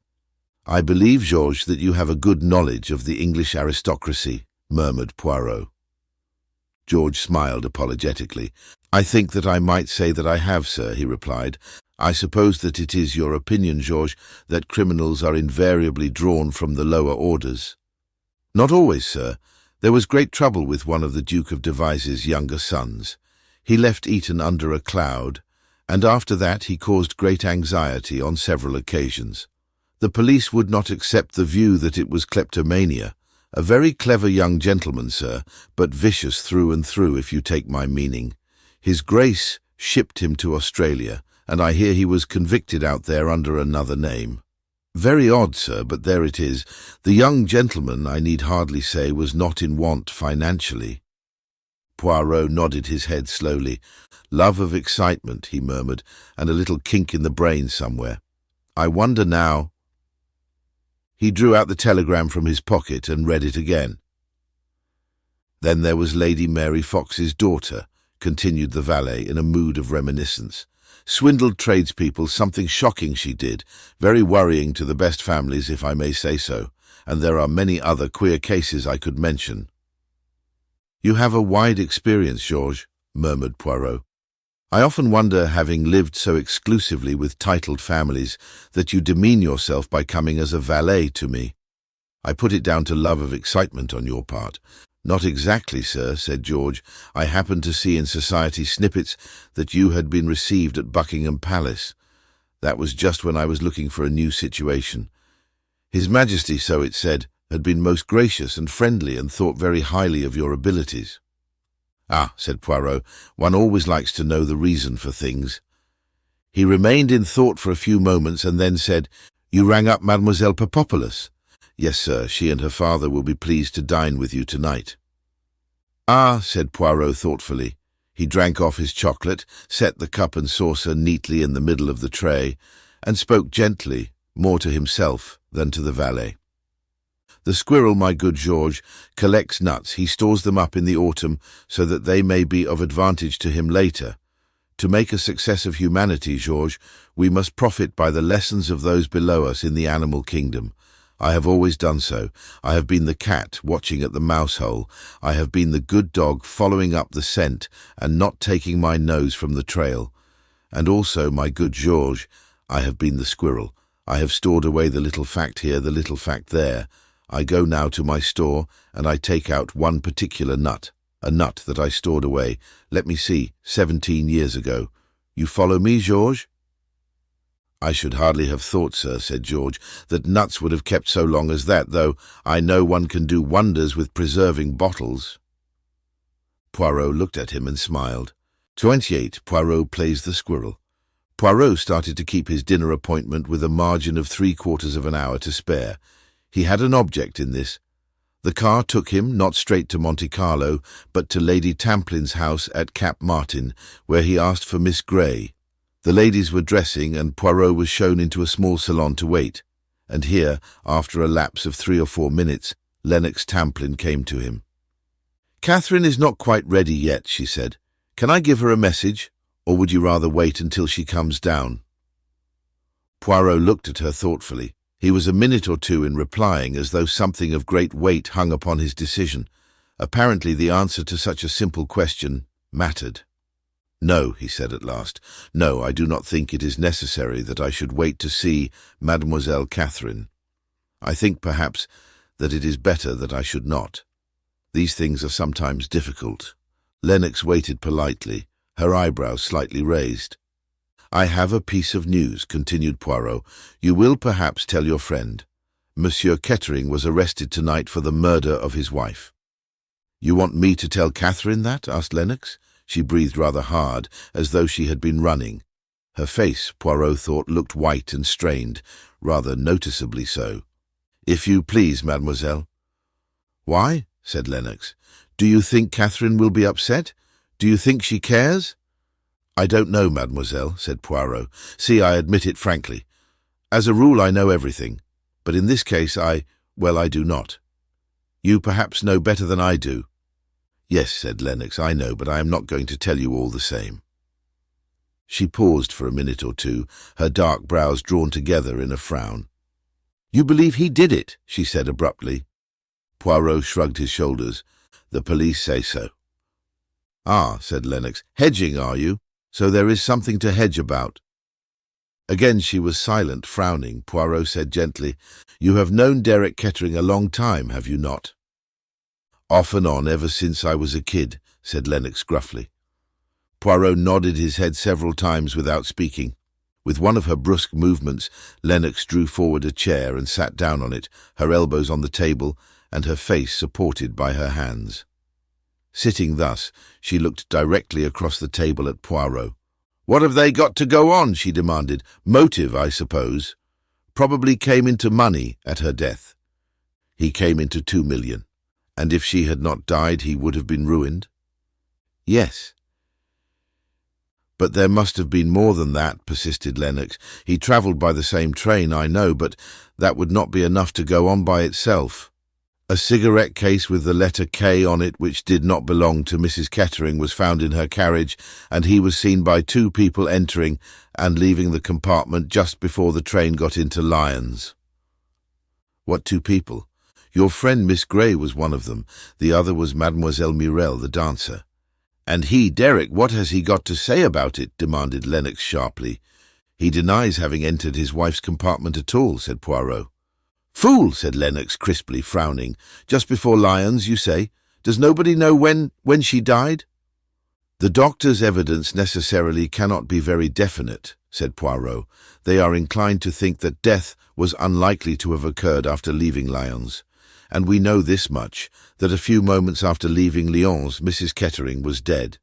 I believe, George, that you have a good knowledge of the English aristocracy, murmured Poirot. George smiled apologetically. I think that I might say that I have, sir, he replied. I suppose that it is your opinion, George, that criminals are invariably drawn from the lower orders. Not always, sir. There was great trouble with one of the Duke of Devise's younger sons. He left Eton under a cloud, and after that he caused great anxiety on several occasions. The police would not accept the view that it was kleptomania. A very clever young gentleman, sir, but vicious through and through, if you take my meaning. His Grace shipped him to Australia, and I hear he was convicted out there under another name. Very odd, sir, but there it is. The young gentleman, I need hardly say, was not in want financially. Poirot nodded his head slowly. Love of excitement, he murmured, and a little kink in the brain somewhere. I wonder now— He drew out the telegram from his pocket and read it again. Then there was Lady Mary Fox's daughter, continued the valet in a mood of reminiscence. Swindled tradespeople, something shocking she did, very worrying to the best families, if I may say so, and there are many other queer cases I could mention. You have a wide experience, Georges, murmured Poirot. I often wonder, having lived so exclusively with titled families, that you demean yourself by coming as a valet to me. I put it down to love of excitement on your part." "Not exactly, sir," said George. "I happened to see in society snippets that you had been received at Buckingham Palace. That was just when I was looking for a new situation. His Majesty, so it said, had been most gracious and friendly and thought very highly of your abilities." "Ah," said Poirot, "one always likes to know the reason for things." He remained in thought for a few moments and then said, "You rang up Mademoiselle Papopoulos?" "Yes, sir. She and her father will be pleased to dine with you tonight." "Ah," said Poirot thoughtfully. He drank off his chocolate, set the cup and saucer neatly in the middle of the tray, and spoke gently, more to himself than to the valet. "The squirrel, my good George, collects nuts. He stores them up in the autumn so that they may be of advantage to him later. To make a success of humanity, George, we must profit by the lessons of those below us in the animal kingdom. I have always done so. I have been the cat watching at the mouse hole. I have been the good dog following up the scent and not taking my nose from the trail. And also, my good George, I have been the squirrel. I have stored away the little fact here, the little fact there. I go now to my store and I take out one particular nut, a nut that I stored away, let me see, 17 years ago. You follow me, George?" "I should hardly have thought, sir," said George, "that nuts would have kept so long as that, though I know one can do wonders with preserving bottles." Poirot looked at him and smiled. 28. Poirot plays the squirrel. Poirot started to keep his dinner appointment with a margin of 3/4 of an hour to spare. He had an object in this. The car took him not straight to Monte Carlo, but to Lady Tamplin's house at Cap Martin, where he asked for Miss Grey. The ladies were dressing, and Poirot was shown into a small salon to wait. And here, after a lapse of 3 or 4 minutes, Lennox Tamplin came to him. "Catherine is not quite ready yet," she said. "Can I give her a message, or would you rather wait until she comes down?" Poirot looked at her thoughtfully. He was a minute or two in replying, as though something of great weight hung upon his decision. Apparently the answer to such a simple question mattered. "No," he said at last. "No, I do not think it is necessary that I should wait to see Mademoiselle Catherine. I think, perhaps, that it is better that I should not. These things are sometimes difficult." Lennox waited politely, her eyebrows slightly raised. "I have a piece of news," continued Poirot. "You will perhaps tell your friend. Monsieur Kettering was arrested tonight for the murder of his wife." "You want me to tell Catherine that?" asked Lennox. She breathed rather hard, as though she had been running. Her face, Poirot thought, looked white and strained, rather noticeably so. "If you please, mademoiselle." "Why?" said Lennox. "Do you think Catherine will be upset? Do you think she cares?" "I don't know, mademoiselle," said Poirot. "See, I admit it frankly. As a rule I know everything, but in this case I do not. You perhaps know better than I do." "Yes," said Lennox, "I know, but I am not going to tell you all the same." She paused for a minute or two, her dark brows drawn together in a frown. "You believe he did it?" she said abruptly. Poirot shrugged his shoulders. "The police say so." "Ah," said Lennox, "hedging, are you? So there is something to hedge about." Again she was silent, frowning. Poirot said gently, "You have known Derek Kettering a long time, have you not?" "Off and on, ever since I was a kid," said Lennox gruffly. Poirot nodded his head several times without speaking. With one of her brusque movements, Lennox drew forward a chair and sat down on it, her elbows on the table and her face supported by her hands. Sitting thus, she looked directly across the table at Poirot. "What have they got to go on?" she demanded. "Motive, I suppose. Probably came into money at her death." "He came into 2 million. And if she had not died, he would have been ruined?" "Yes." "But there must have been more than that," persisted Lennox. "He travelled by the same train, I know, but that would not be enough to go on by itself. A cigarette case with the letter K on it, which did not belong to Mrs. Kettering, was found in her carriage, and he was seen by 2 people entering and leaving the compartment just before the train got into Lyons." "What 2 people?" "Your friend Miss Grey was one of them. The other was Mademoiselle Murel, the dancer." "And he, Derek, what has he got to say about it?" demanded Lennox sharply. "He denies having entered his wife's compartment at all," said Poirot. Fool, said Lennox crisply, frowning. Just before Lyons, you say? Does nobody know when she died? The doctor's evidence necessarily cannot be very definite, said Poirot. They are inclined to think that death was unlikely to have occurred after leaving Lyons. And we know this much, that a few moments after leaving Lyons, Mrs. Kettering was dead.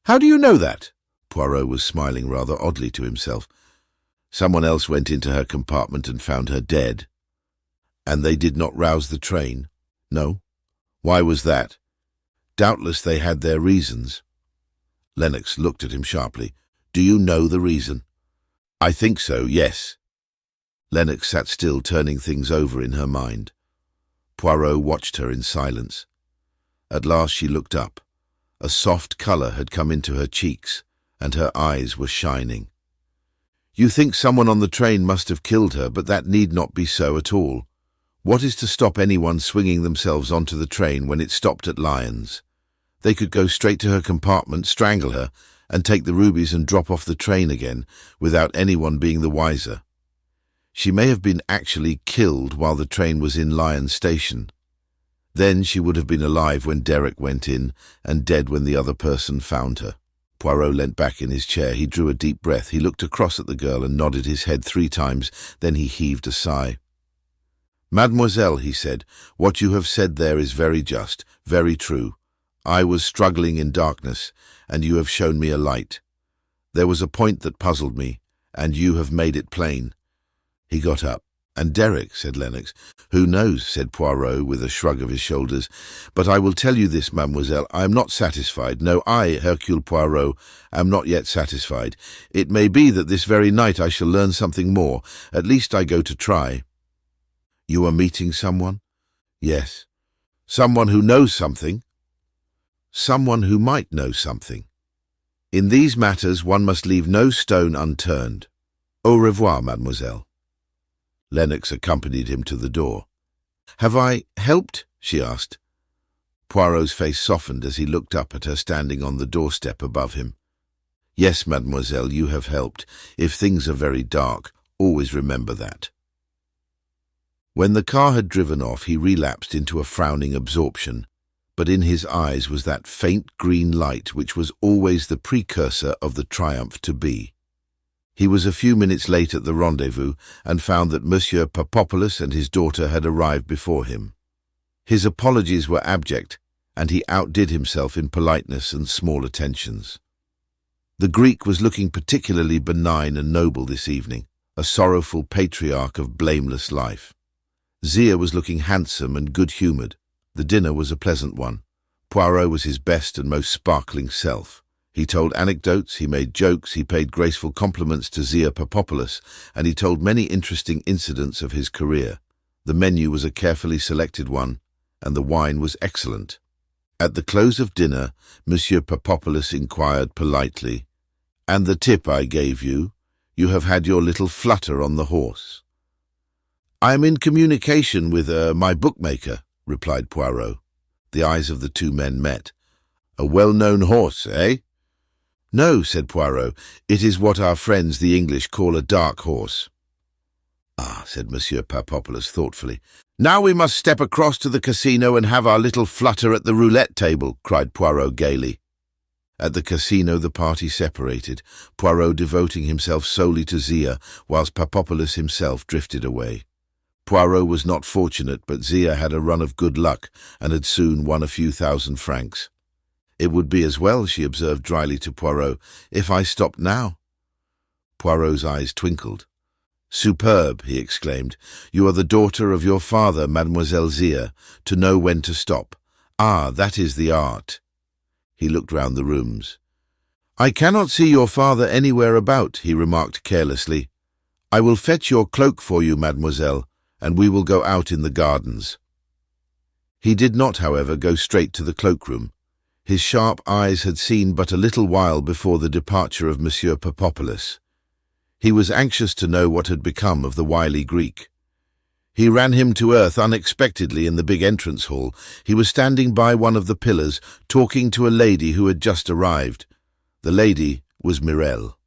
How do you know that? Poirot was smiling rather oddly to himself. Someone else went into her compartment and found her dead. And they did not rouse the train? No. Why was that? Doubtless they had their reasons. Lennox looked at him sharply. Do you know the reason? I think so, yes. Lennox sat still, turning things over in her mind. Poirot watched her in silence. At last she looked up. A soft colour had come into her cheeks, and her eyes were shining. You think someone on the train must have killed her, but that need not be so at all. What is to stop anyone swinging themselves onto the train when it stopped at Lyons? They could go straight to her compartment, strangle her, and take the rubies and drop off the train again, without anyone being the wiser. She may have been actually killed while the train was in Lyons station. Then she would have been alive when Derek went in, and dead when the other person found her. Poirot leant back in his chair. He drew a deep breath. He looked across at the girl and nodded his head 3 times. Then he heaved a sigh. Mademoiselle, he said, what you have said there is very just, very true. I was struggling in darkness, and you have shown me a light. There was a point that puzzled me, and you have made it plain. He got up. And Derek, said Lennox. Who knows, said Poirot with a shrug of his shoulders. But I will tell you this, mademoiselle, I am not satisfied. No, I, Hercule Poirot, am not yet satisfied. It may be that this very night I shall learn something more. At least I go to try. You are meeting someone? Yes. Someone who knows something? Someone who might know something. In these matters one must leave no stone unturned. Au revoir, mademoiselle. Lennox accompanied him to the door. Have I helped? She asked. Poirot's face softened as he looked up at her standing on the doorstep above him. Yes, mademoiselle, you have helped. If things are very dark, always remember that. When the car had driven off, he relapsed into a frowning absorption, but in his eyes was that faint green light which was always the precursor of the triumph to be. He was a few minutes late at the rendezvous and found that Monsieur Papopoulos and his daughter had arrived before him. His apologies were abject, and he outdid himself in politeness and small attentions. The Greek was looking particularly benign and noble this evening, a sorrowful patriarch of blameless life. Zia was looking handsome and good-humoured. The dinner was a pleasant one. Poirot was his best and most sparkling self. He told anecdotes, he made jokes, he paid graceful compliments to Zia Papopoulos, and he told many interesting incidents of his career. The menu was a carefully selected one, and the wine was excellent. At the close of dinner, Monsieur Papopoulos inquired politely, "And the tip I gave you? You have had your little flutter on the horse." "I am in communication with my bookmaker," replied Poirot. The eyes of the two men met. "A well-known horse, eh?" "No," said Poirot, "it is what our friends the English call a dark horse." "Ah," said Monsieur Papopoulos thoughtfully. "Now we must step across to the casino and have our little flutter at the roulette table," cried Poirot gaily. At the casino the party separated, Poirot devoting himself solely to Zia, whilst Papopoulos himself drifted away. Poirot was not fortunate, but Zia had a run of good luck and had soon won a few thousand francs. "It would be as well," she observed dryly to Poirot, "if I stopped now." Poirot's eyes twinkled. "Superb," he exclaimed. "You are the daughter of your father, Mademoiselle Zia, to know when to stop. Ah, that is the art." He looked round the rooms. "I cannot see your father anywhere about," he remarked carelessly. "I will fetch your cloak for you, mademoiselle, and we will go out in the gardens." He did not, however, go straight to the cloakroom. His sharp eyes had seen but a little while before the departure of Monsieur Papopoulos. He was anxious to know what had become of the wily Greek. He ran him to earth unexpectedly in the big entrance hall. He was standing by one of the pillars, talking to a lady who had just arrived. The lady was Mireille.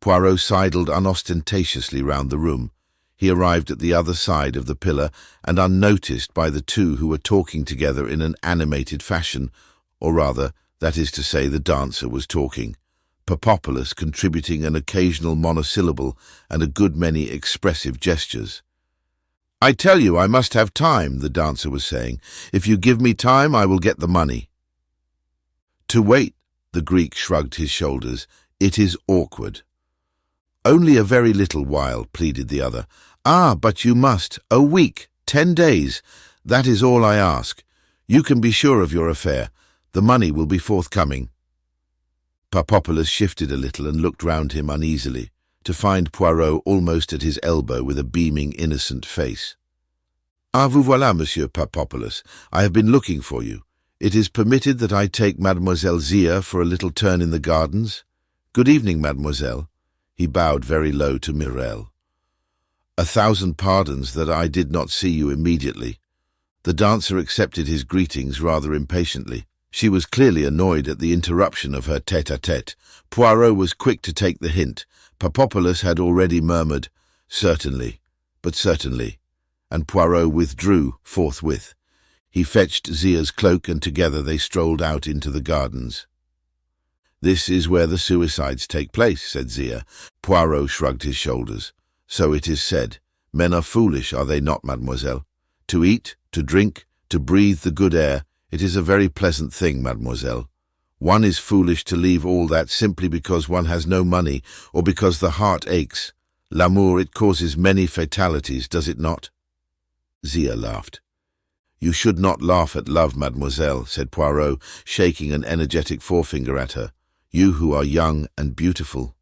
Poirot sidled unostentatiously round the room. He arrived at the other side of the pillar, and unnoticed by the two who were talking together in an animated fashion, or rather, that is to say, the dancer was talking, Papopoulos contributing an occasional monosyllable and a good many expressive gestures. "I tell you, I must have time," the dancer was saying. "If you give me time, I will get the money." "To wait," the Greek shrugged his shoulders. "It is awkward." "Only a very little while," pleaded the other. "Ah, but you must. A week, 10 days. That is all I ask. You can be sure of your affair. The money will be forthcoming." Papopoulos shifted a little and looked round him uneasily, to find Poirot almost at his elbow with a beaming, innocent face. "Ah, vous voilà, Monsieur Papopoulos. I have been looking for you. It is permitted that I take Mademoiselle Zia for a little turn in the gardens? Good evening, mademoiselle." He bowed very low to Mireille. "1,000 pardons that I did not see you immediately." The dancer accepted his greetings rather impatiently. She was clearly annoyed at the interruption of her tête-à-tête. Poirot was quick to take the hint. Papopoulos had already murmured, "Certainly, but certainly," and Poirot withdrew forthwith. He fetched Zia's cloak, and together they strolled out into the gardens. "This is where the suicides take place," said Zia. Poirot shrugged his shoulders. "So it is said. Men are foolish, are they not, mademoiselle? To eat, to drink, to breathe the good air, it is a very pleasant thing, mademoiselle. One is foolish to leave all that simply because one has no money or because the heart aches. L'amour, it causes many fatalities, does it not?" Zia laughed. "You should not laugh at love, mademoiselle," said Poirot, shaking an energetic forefinger at her. "You who are young and beautiful."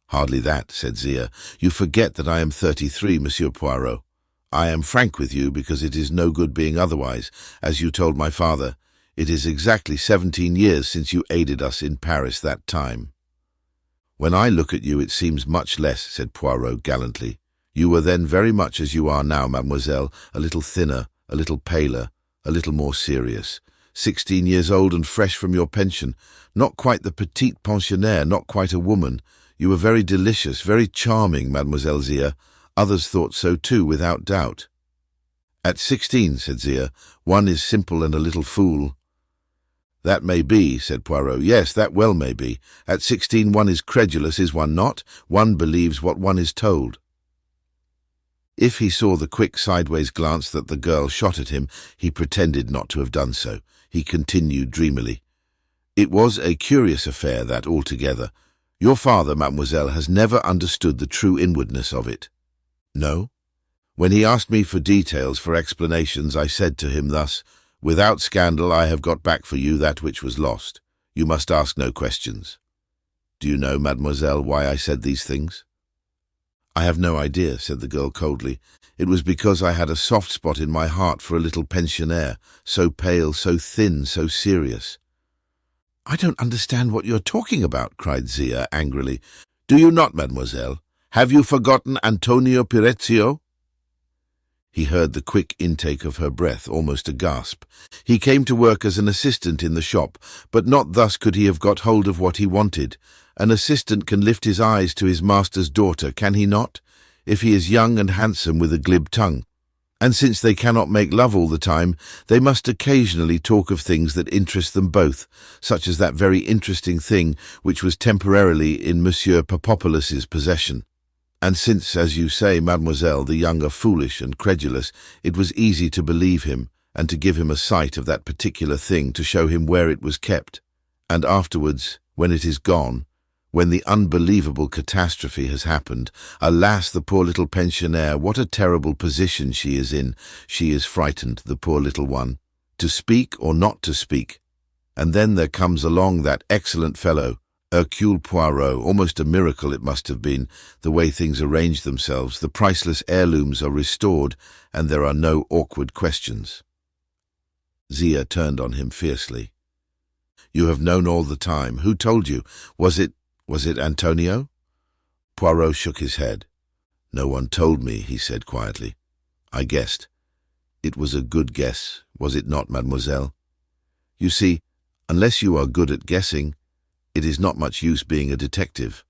"Hardly that," said Zia. "You forget that I am 33, Monsieur Poirot. I am frank with you because it is no good being otherwise. As you told my father, it is exactly 17 years since you aided us in Paris that time." "When I look at you, it seems much less," said Poirot gallantly. "You were then very much as you are now, mademoiselle, a little thinner, a little paler, a little more serious. 16 years old and fresh from your pension, not quite the petite pensionnaire, not quite a woman. You were very delicious, very charming, Mademoiselle Zia. Others thought so too, without doubt." "At 16, said Zia, "one is simple and a little fool." "That may be," said Poirot. "Yes, that well may be. At 16 one is credulous, is one not? One believes what one is told." If he saw the quick sideways glance that the girl shot at him, he pretended not to have done so. He continued dreamily. "It was a curious affair, that, altogether. Your father, mademoiselle, has never understood the true inwardness of it." "No?" "When he asked me for details, for explanations, I said to him thus, 'Without scandal, I have got back for you that which was lost. You must ask no questions.' Do you know, mademoiselle, why I said these things?" "I have no idea," said the girl coldly. "It was because I had a soft spot in my heart for a little pensionnaire, so pale, so thin, so serious." "I don't understand what you're talking about," cried Zia angrily. "Do you not, mademoiselle? Have you forgotten Antonio Pirezio?" He heard the quick intake of her breath, almost a gasp. "He came to work as an assistant in the shop, but not thus could he have got hold of what he wanted. An assistant can lift his eyes to his master's daughter, can he not? If he is young and handsome with a glib tongue. And since they cannot make love all the time, they must occasionally talk of things that interest them both, such as that very interesting thing which was temporarily in Monsieur Papopoulos's possession. And since, as you say, mademoiselle, the young are foolish and credulous, it was easy to believe him, and to give him a sight of that particular thing, to show him where it was kept. And afterwards, when it is gone, when the unbelievable catastrophe has happened, alas, the poor little pensionnaire, what a terrible position she is in. She is frightened, the poor little one, to speak or not to speak. And then there comes along that excellent fellow, Hercule Poirot. Almost a miracle it must have been, the way things arranged themselves. The priceless heirlooms are restored, and there are no awkward questions." Zia turned on him fiercely. "You have known all the time. Who told you? Was it Antonio?" Poirot shook his head. "No one told me," he said quietly. "I guessed. It was a good guess, was it not, mademoiselle? You see, unless you are good at guessing, it is not much use being a detective."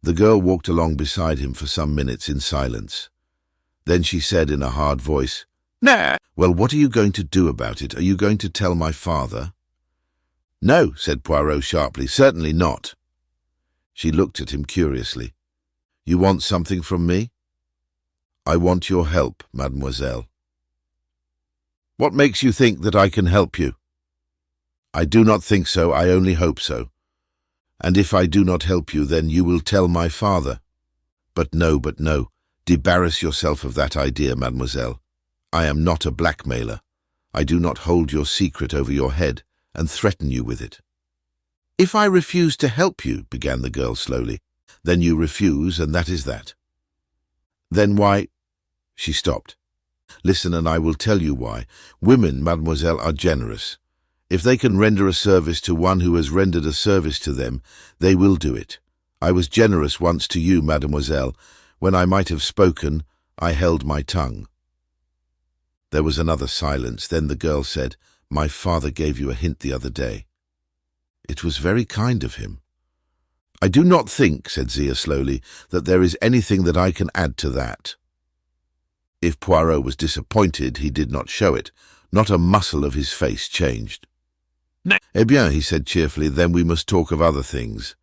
The girl walked along beside him for some minutes in silence. Then she said in a hard voice, "Nah." "Well, what are you going to do about it? Are you going to tell my father?" "No," said Poirot sharply, "certainly not." She looked at him curiously. "You want something from me?" "I want your help, mademoiselle." "What makes you think that I can help you?" "I do not think so, I only hope so. And if I do not help you, then you will tell my father." But no. Debarrass yourself of that idea, mademoiselle. I am not a blackmailer. I do not hold your secret over your head and threaten you with it." "If I refuse to help you," began the girl slowly. "Then you refuse, and that is that." "Then why—" She stopped. "Listen, and I will tell you why. Women, mademoiselle, are generous. If they can render a service to one who has rendered a service to them, they will do it. I was generous once to you, mademoiselle. When I might have spoken, I held my tongue." There was another silence. Then the girl said, "My father gave you a hint the other day." "It was very kind of him." "I do not think," said Zia slowly, "that there is anything that I can add to that." If Poirot was disappointed, he did not show it. Not a muscle of his face changed. "Eh bien," he said cheerfully, "then we must talk of other things."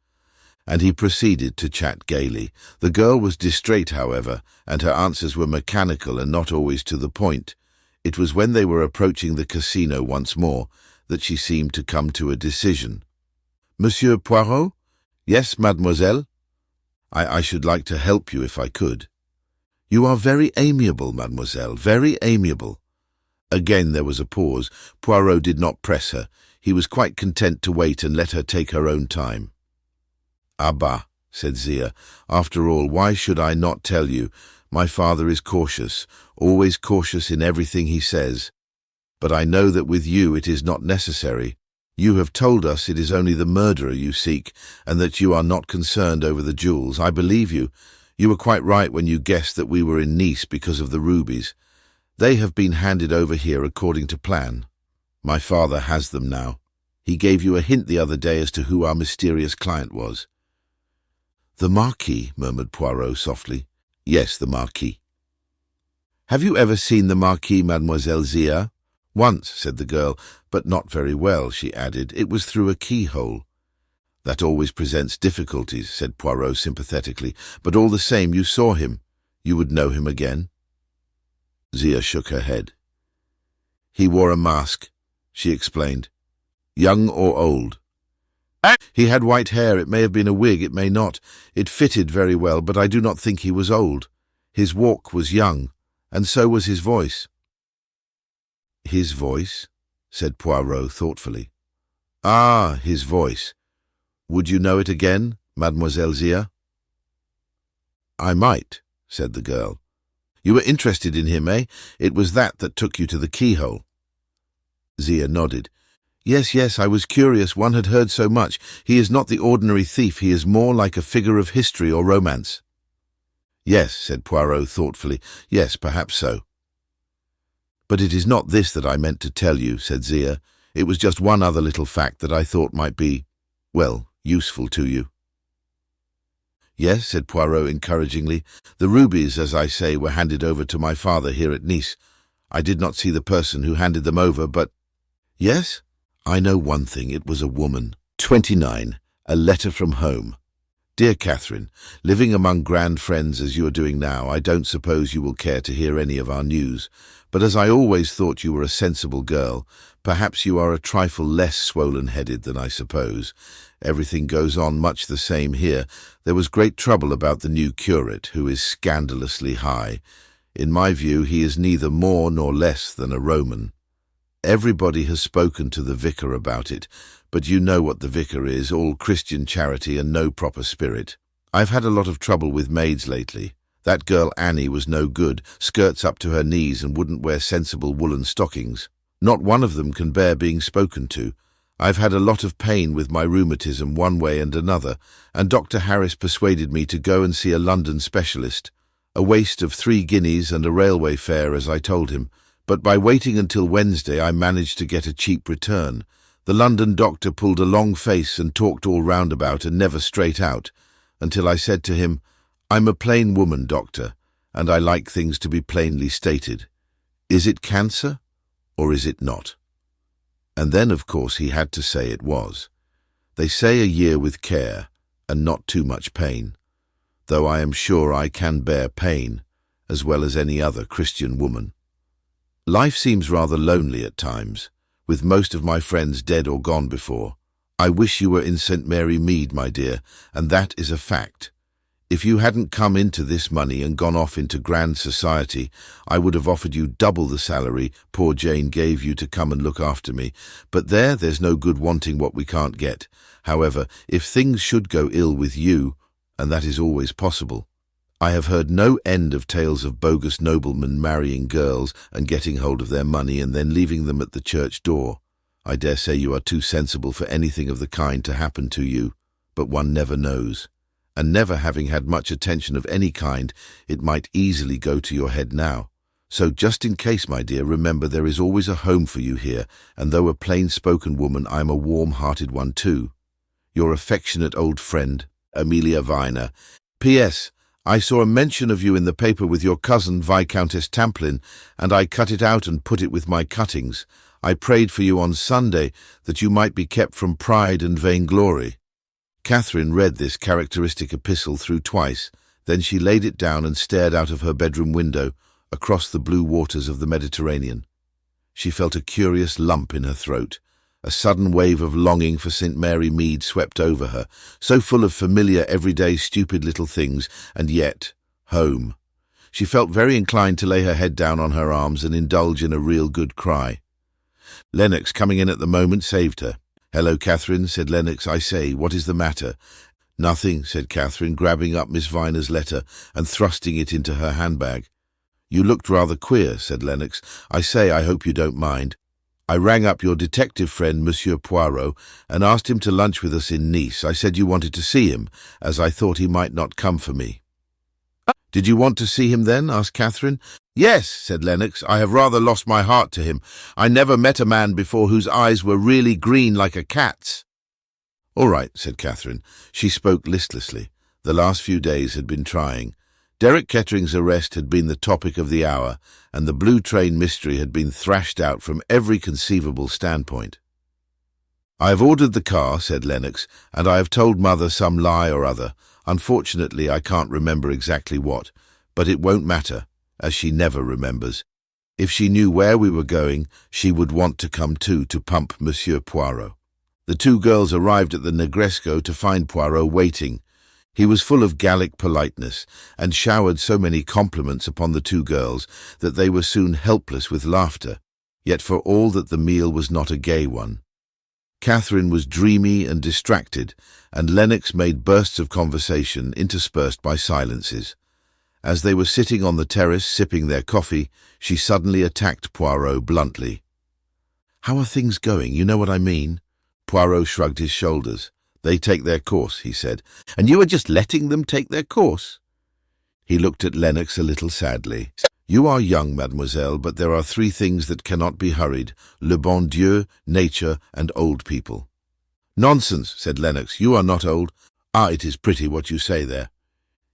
And he proceeded to chat gaily. The girl was distrait, however, and her answers were mechanical and not always to the point. It was when they were approaching the casino once more that she seemed to come to a decision. "Monsieur Poirot?" "Yes, mademoiselle." I should like to help you if I could." "You are very amiable, mademoiselle, very amiable." Again there was a pause. Poirot did not press her. He was quite content to wait and let her take her own time. "Ah bah," said Zia. "After all, why should I not tell you? My father is cautious, always cautious in everything he says. But I know that with you it is not necessary. You have told us it is only the murderer you seek, and that you are not concerned over the jewels. I believe you. You were quite right when you guessed that we were in Nice because of the rubies. They have been handed over here according to plan. My father has them now. He gave you a hint the other day as to who our mysterious client was." "The Marquis," murmured Poirot softly. "Yes, the Marquis." "Have you ever seen the Marquis, mademoiselle Zia?" "Once," said the girl, "but not very well," she added. "It was through a keyhole." "That always presents difficulties," said Poirot sympathetically. "But all the same, you saw him. You would know him again?" Zia shook her head. "He wore a mask," she explained. "Young or old?" "He had white hair. It may have been a wig, it may not. It fitted very well, but I do not think he was old. His walk was young, and so was his voice." "His voice?" said Poirot thoughtfully. "Ah, his voice. Would you know it again, mademoiselle Zia?" "I might," said the girl. "You were interested in him, eh? It was that took you to the keyhole." Zia nodded. Yes, I was curious. One had heard so much. He is not the ordinary thief. He is more like a figure of history or romance." "Yes," said Poirot thoughtfully. "Yes, perhaps so." "But it is not this that I meant to tell you," said Zia. "It was just one other little fact that I thought might be, well, useful to you." "Yes," said Poirot encouragingly. "The rubies, as I say, were handed over to my father here at Nice. I did not see the person who handed them over, but—" "Yes? I know one thing. It was a woman." 29. A letter from home. "Dear Catherine, living among grand friends as you are doing now, I don't suppose you will care to hear any of our news. But as I always thought you were a sensible girl, perhaps you are a trifle less swollen-headed than I suppose. Everything goes on much the same here. There was great trouble about the new curate, who is scandalously high. In my view, he is neither more nor less than a Roman. Everybody has spoken to the vicar about it, but you know what the vicar is, all Christian charity and no proper spirit. I've had a lot of trouble with maids lately. That girl Annie was no good, skirts up to her knees and wouldn't wear sensible woolen stockings. Not one of them can bear being spoken to. I've had a lot of pain with my rheumatism one way and another, and Dr. Harris persuaded me to go and see a London specialist. A waste of 3 guineas and a railway fare, as I told him. But by waiting until Wednesday I managed to get a cheap return. The London doctor pulled a long face and talked all round about and never straight out. until I said to him, "I'm a plain woman, doctor, and I like things to be plainly stated. Is it cancer, or is it not?" And then, of course, he had to say it was. They say a year with care, and not too much pain, though I am sure I can bear pain, as well as any other Christian woman. Life seems rather lonely at times, with most of my friends dead or gone before. I wish you were in St. Mary Mead, my dear, and that is a fact. If you hadn't come into this money and gone off into grand society, I would have offered you double the salary poor Jane gave you to come and look after me. But there's no good wanting what we can't get. However, if things should go ill with you, and that is always possible, I have heard no end of tales of bogus noblemen marrying girls and getting hold of their money and then leaving them at the church door. I dare say you are too sensible for anything of the kind to happen to you, but one never knows. And never having had much attention of any kind, it might easily go to your head now. So just in case, my dear, remember there is always a home for you here, and though a plain-spoken woman, I am a warm-hearted one too. Your affectionate old friend, Amelia Viner. P.S. I saw a mention of you in the paper with your cousin, Viscountess Tamplin, and I cut it out and put it with my cuttings. I prayed for you on Sunday that you might be kept from pride and vainglory. Catherine read this characteristic epistle through twice, then she laid it down and stared out of her bedroom window across the blue waters of the Mediterranean. She felt a curious lump in her throat. A sudden wave of longing for St. Mary Mead swept over her, so full of familiar, everyday, stupid little things, and yet home. She felt very inclined to lay her head down on her arms and indulge in a real good cry. Lennox, coming in at the moment, saved her. "Hello, Catherine," said Lennox. "I say, what is the matter?" "Nothing," said Catherine, grabbing up Miss Viner's letter and thrusting it into her handbag. "You looked rather queer," said Lennox. "I say, I hope you don't mind. I rang up your detective friend, Monsieur Poirot, and asked him to lunch with us in Nice. I said you wanted to see him, as I thought he might not come for me." "Did you want to see him then?" asked Catherine. "Yes," said Lennox. "I have rather lost my heart to him. I never met a man before whose eyes were really green like a cat's." "All right," said Catherine. She spoke listlessly. The last few days had been trying. Derek Kettering's arrest had been the topic of the hour, and the Blue Train mystery had been thrashed out from every conceivable standpoint. "I have ordered the car," said Lennox, "and I have told Mother some lie or other. Unfortunately, I can't remember exactly what, but it won't matter, as she never remembers. If she knew where we were going, she would want to come too, to pump Monsieur Poirot." The two girls arrived at the Negresco to find Poirot waiting. He was full of Gallic politeness, and showered so many compliments upon the two girls that they were soon helpless with laughter, yet for all that the meal was not a gay one. Catherine was dreamy and distracted, and Lennox made bursts of conversation interspersed by silences. As they were sitting on the terrace sipping their coffee, she suddenly attacked Poirot bluntly. "How are things going? You know what I mean?" Poirot shrugged his shoulders. "They take their course," he said. "And you are just letting them take their course?" He looked at Lennox a little sadly. "You are young, mademoiselle, but there are three things that cannot be hurried: le bon Dieu, nature, and old people." "Nonsense," said Lennox. "You are not old." "Ah, it is pretty what you say there."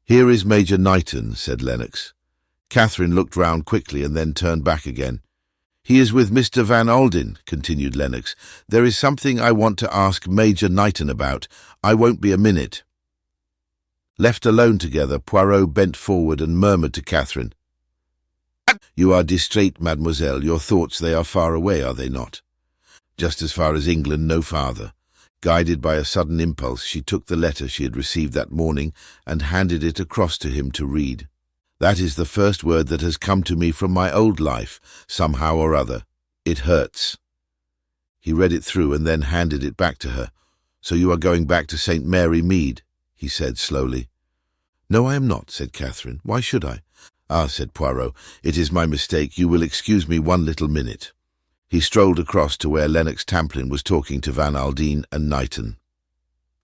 "Here is Major Knighton," said Lennox. Catherine looked round quickly and then turned back again. "He is with Mr. Van Alden," continued Lennox. "There is something I want to ask Major Knighton about. I won't be a minute." Left alone together, Poirot bent forward and murmured to Catherine, "You are distrait, mademoiselle. Your thoughts, they are far away, are they not?" "Just as far as England, no farther." Guided by a sudden impulse, she took the letter she had received that morning and handed it across to him to read. "That is the first word that has come to me from my old life, somehow or other. It hurts." He read it through and then handed it back to her. "So you are going back to St. Mary Mead," he said slowly. "No, I am not," said Catherine. "Why should I?" "Ah," said Poirot, "it is my mistake. You will excuse me one little minute." He strolled across to where Lennox Tamplin was talking to Van Alden and Knighton.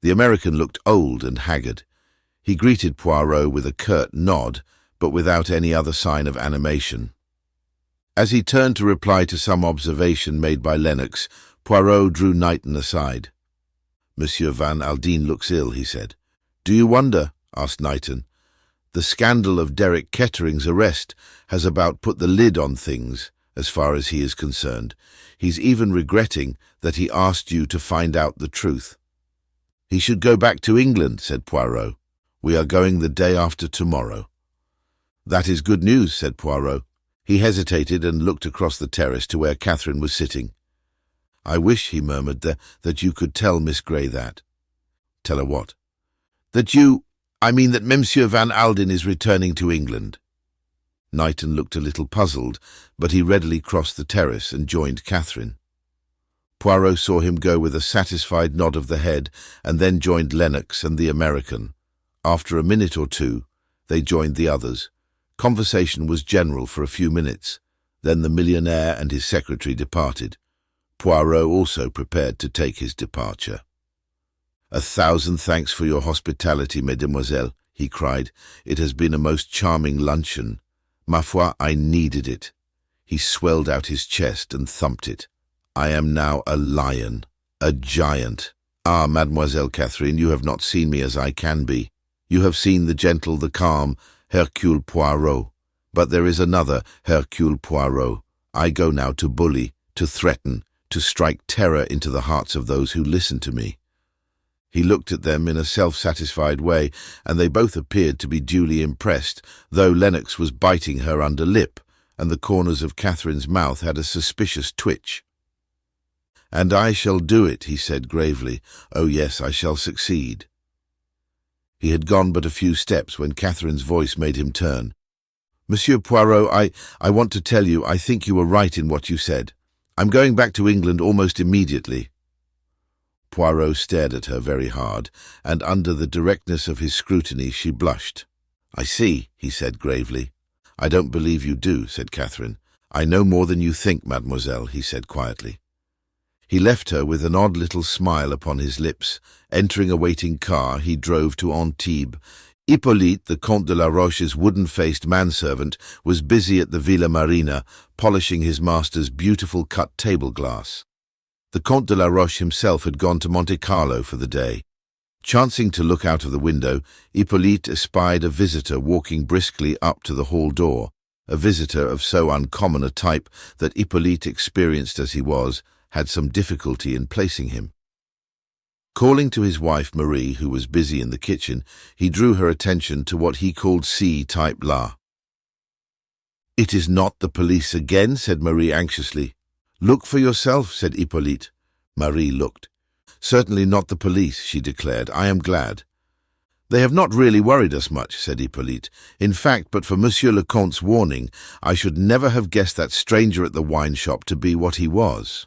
The American looked old and haggard. He greeted Poirot with a curt nod, but without any other sign of animation. As he turned to reply to some observation made by Lennox, Poirot drew Knighton aside. "Monsieur Van Alden looks ill," he said. "Do you wonder?" asked Knighton. "The scandal of Derek Kettering's arrest has about put the lid on things, as far as he is concerned. He's even regretting that he asked you to find out the truth." "He should go back to England," said Poirot. "We are going the day after tomorrow." "That is good news," said Poirot. He hesitated and looked across the terrace to where Catherine was sitting. "I wish," he murmured, "that you could tell Miss Grey that." "Tell her what?" that Monsieur Van Alden is returning to England." Knighton looked a little puzzled, but he readily crossed the terrace and joined Catherine. Poirot saw him go with a satisfied nod of the head, and then joined Lennox and the American. After a minute or two, they joined the others. Conversation was general for a few minutes. Then the millionaire and his secretary departed. Poirot also prepared to take his departure. "1,000 thanks for your hospitality, mesdemoiselles," he cried. "It has been a most charming luncheon. Ma foi, I needed it." He swelled out his chest and thumped it. "I am now a lion, a giant. Ah, Mademoiselle Catherine, you have not seen me as I can be. You have seen the gentle, the calm Hercule Poirot. But there is another Hercule Poirot. I go now to bully, to threaten, to strike terror into the hearts of those who listen to me." He looked at them in a self-satisfied way, and they both appeared to be duly impressed, though Lennox was biting her under lip, and the corners of Catherine's mouth had a suspicious twitch. "And I shall do it," he said gravely. "Oh yes, I shall succeed." He had gone but a few steps when Catherine's voice made him turn. "Monsieur Poirot, I want to tell you I think you were right in what you said. I'm going back to England almost immediately." Poirot stared at her very hard, and under the directness of his scrutiny she blushed. "I see," he said gravely. "I don't believe you do," said Catherine. "I know more than you think, mademoiselle," he said quietly. He left her with an odd little smile upon his lips. Entering a waiting car, he drove to Antibes. Hippolyte, the Comte de la Roche's wooden-faced manservant, was busy at the Villa Marina, polishing his master's beautiful cut table glass. The Comte de la Roche himself had gone to Monte Carlo for the day. Chancing to look out of the window, Hippolyte espied a visitor walking briskly up to the hall door, a visitor of so uncommon a type that Hippolyte, experienced as he was, had some difficulty in placing him. Calling to his wife Marie, who was busy in the kitchen, he drew her attention to what he called C-type La. "It is not the police again," said Marie anxiously. "Look for yourself," said Hippolyte. Marie looked. "Certainly not the police," she declared. "I am glad." "They have not really worried us much," said Hippolyte. "In fact, but for Monsieur le Comte's warning, I should never have guessed that stranger at the wine shop to be what he was."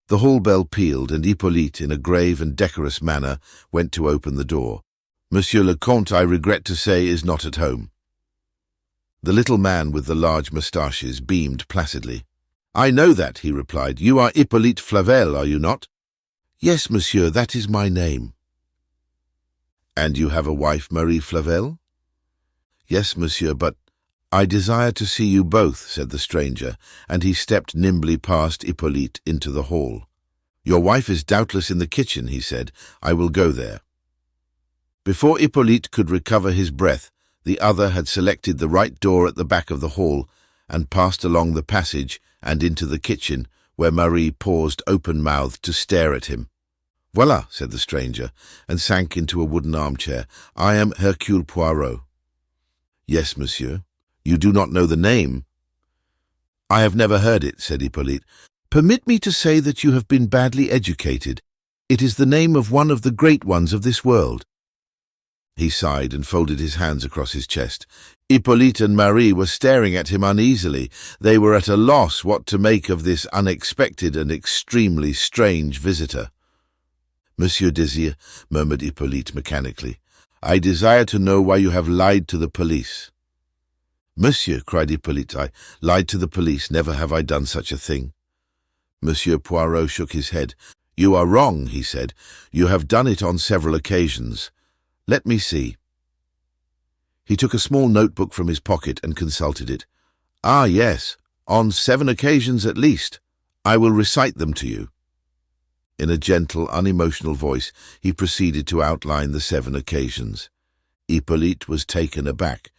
The hall bell pealed, and Hippolyte, in a grave and decorous manner, went to open the door. "Monsieur le Comte, I regret to say, is not at home." The little man with the large moustaches beamed placidly. "I know that," he replied. "You are Hippolyte Flavel, are you not?" "Yes, monsieur, that is my name." "And you have a wife, Marie Flavel?" "Yes, monsieur, but—" "I desire to see you both," said the stranger, and he stepped nimbly past Hippolyte into the hall. "Your wife is doubtless in the kitchen," he said. "I will go there." Before Hippolyte could recover his breath, the other had selected the right door at the back of the hall and passed along the passage and into the kitchen, where Marie paused open-mouthed to stare at him. "Voilà," said the stranger, and sank into a wooden armchair. "I am Hercule Poirot." "Yes, monsieur. You do not know the name?" "I have never heard it," said Hippolyte. "Permit me to say that you have been badly educated. It is the name of one of the great ones of this world." He sighed and folded his hands across his chest. Hippolyte and Marie were staring at him uneasily. They were at a loss what to make of this unexpected and extremely strange visitor. "Monsieur Désir," murmured Hippolyte mechanically, "I desire to know why you have lied to the police." "Monsieur," cried Hippolyte, "I lied to the police. Never have I done such a thing." Monsieur Poirot shook his head. "You are wrong," he said. "You have done it on several occasions. Let me see." He took a small notebook from his pocket and consulted it. "Ah, yes, on 7 occasions at least. I will recite them to you." In a gentle, unemotional voice, he proceeded to outline the 7 occasions. Hippolyte was taken aback.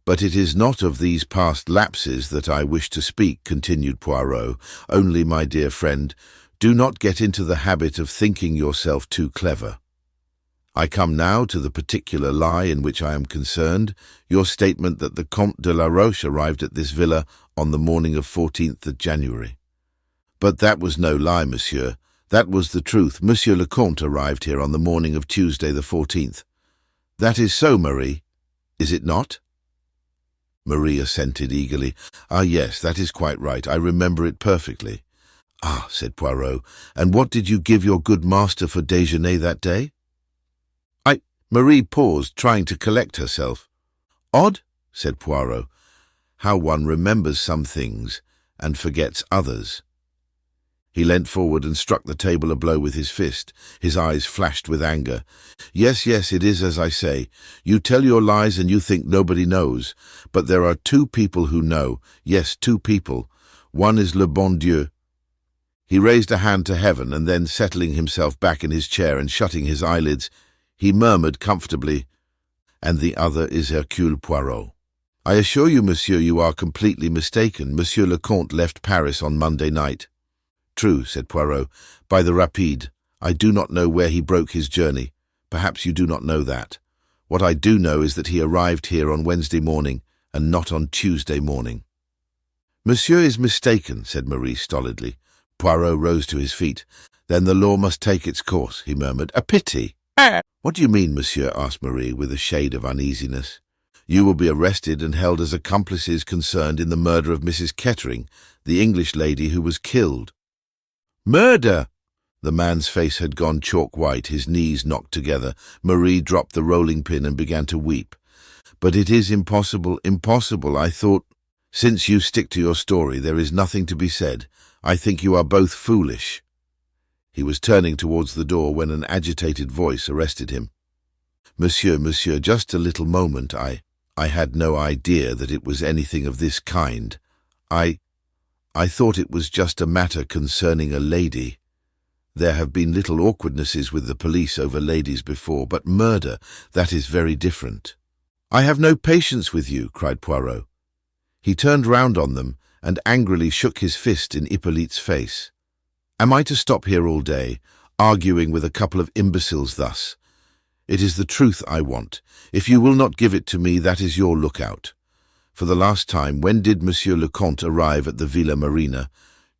"But it is not of these past lapses that I wish to speak," continued Poirot. "Only, my dear friend, do not get into the habit of thinking yourself too clever. I come now to the particular lie in which I am concerned, your statement that the Comte de la Roche arrived at this villa on the morning of 14th of January. But that was no lie, monsieur. That was the truth. Monsieur le Comte arrived here on the morning of Tuesday the 14th. That is so, Marie, is it not?" Marie assented eagerly. "Ah, yes, that is quite right. I remember it perfectly." "Ah," said Poirot, "and what did you give your good master for déjeuner that day?" Marie paused, trying to collect herself. "Odd," said Poirot, "how one remembers some things and forgets others." He leant forward and struck the table a blow with his fist. His eyes flashed with anger. Yes, it is as I say. You tell your lies and you think nobody knows. But there are 2 people who know. Yes, 2 people. One is le bon Dieu." He raised a hand to heaven, and then, settling himself back in his chair and shutting his eyelids, he murmured comfortably, "And the other is Hercule Poirot. I assure you, monsieur, you are completely mistaken. Monsieur le Comte left Paris on Monday night." "True," said Poirot, "by the Rapide. I do not know where he broke his journey. Perhaps you do not know that. What I do know is that he arrived here on Wednesday morning and not on Tuesday morning." "Monsieur is mistaken," said Marie stolidly. Poirot rose to his feet. "Then the law must take its course," he murmured. "A pity." "What do you mean, monsieur?" asked Marie, with a shade of uneasiness. "You will be arrested and held as accomplices concerned in the murder of Mrs. Kettering, the English lady who was killed." "Murder!" The man's face had gone chalk white, his knees knocked together. Marie dropped the rolling pin and began to weep. "But it is impossible, impossible. I thought—" "Since you stick to your story, there is nothing to be said. I think you are both foolish." He was turning towards the door when an agitated voice arrested him. Monsieur, just a little moment. I had no idea that it was anything of this kind. I thought it was just a matter concerning a lady. There have been little awkwardnesses with the police over ladies before, but murder, that is very different." "I have no patience with you," cried Poirot. He turned round on them and angrily shook his fist in Hippolyte's face. "Am I to stop here all day, arguing with a couple of imbeciles thus? It is the truth I want. If you will not give it to me, that is your lookout. For the last time, when did Monsieur le Comte arrive at the Villa Marina?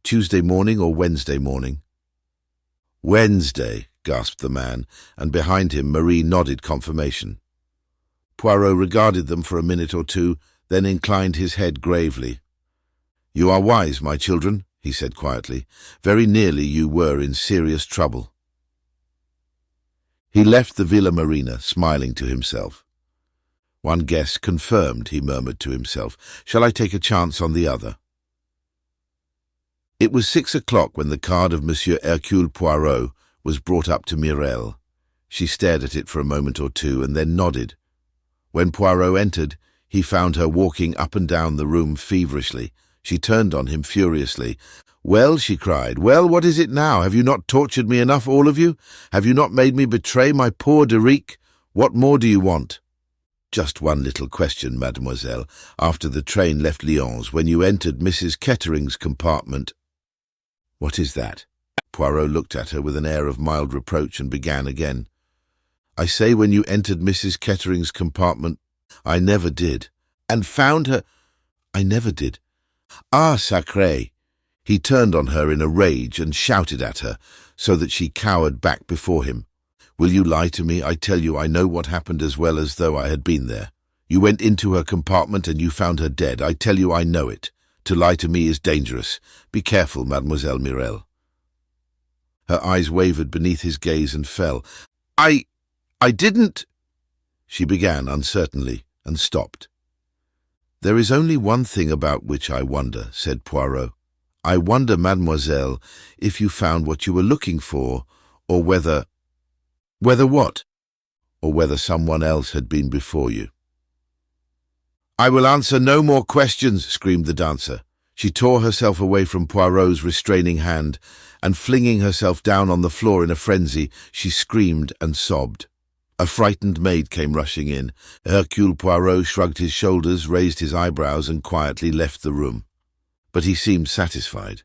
Tuesday morning or Wednesday morning?" "Wednesday," gasped the man, and behind him Marie nodded confirmation. Poirot regarded them for a minute or two, then inclined his head gravely. "You are wise, my children," he said quietly. "Very nearly you were in serious trouble." He left the Villa Marina, smiling to himself. "One guess confirmed," he murmured to himself. "Shall I take a chance on the other?" It was 6 o'clock when the card of Monsieur Hercule Poirot was brought up to Mireille. She stared at it for a moment or two and then nodded. When Poirot entered, he found her walking up and down the room feverishly. She turned on him furiously. "Well," she cried, "well, what is it now? Have you not tortured me enough, all of you? Have you not made me betray my poor Deric? What more do you want?" "Just one little question, mademoiselle. After the train left Lyons, when you entered Mrs. Kettering's compartment—" "What is that?" Poirot looked at her with an air of mild reproach and began again. "I say when you entered Mrs. Kettering's compartment—" "I never did." "And found her—" "I never did." "Ah, sacré!" He turned on her in a rage and shouted at her, so that she cowered back before him. "Will you lie to me? I tell you I know what happened as well as though I had been there. You went into her compartment and you found her dead. I tell you I know it. To lie to me is dangerous. Be careful, Mademoiselle Mireille." Her eyes wavered beneath his gaze and fell. I didn't—" she began uncertainly and stopped. "There is only one thing about which I wonder," said Poirot. "I wonder, mademoiselle, if you found what you were looking for, or whether—" "Whether what?" "Or whether someone else had been before you." "I will answer no more questions," screamed the dancer. She tore herself away from Poirot's restraining hand, and flinging herself down on the floor in a frenzy, she screamed and sobbed. A frightened maid came rushing in. Hercule Poirot shrugged his shoulders, raised his eyebrows, and quietly left the room. But he seemed satisfied.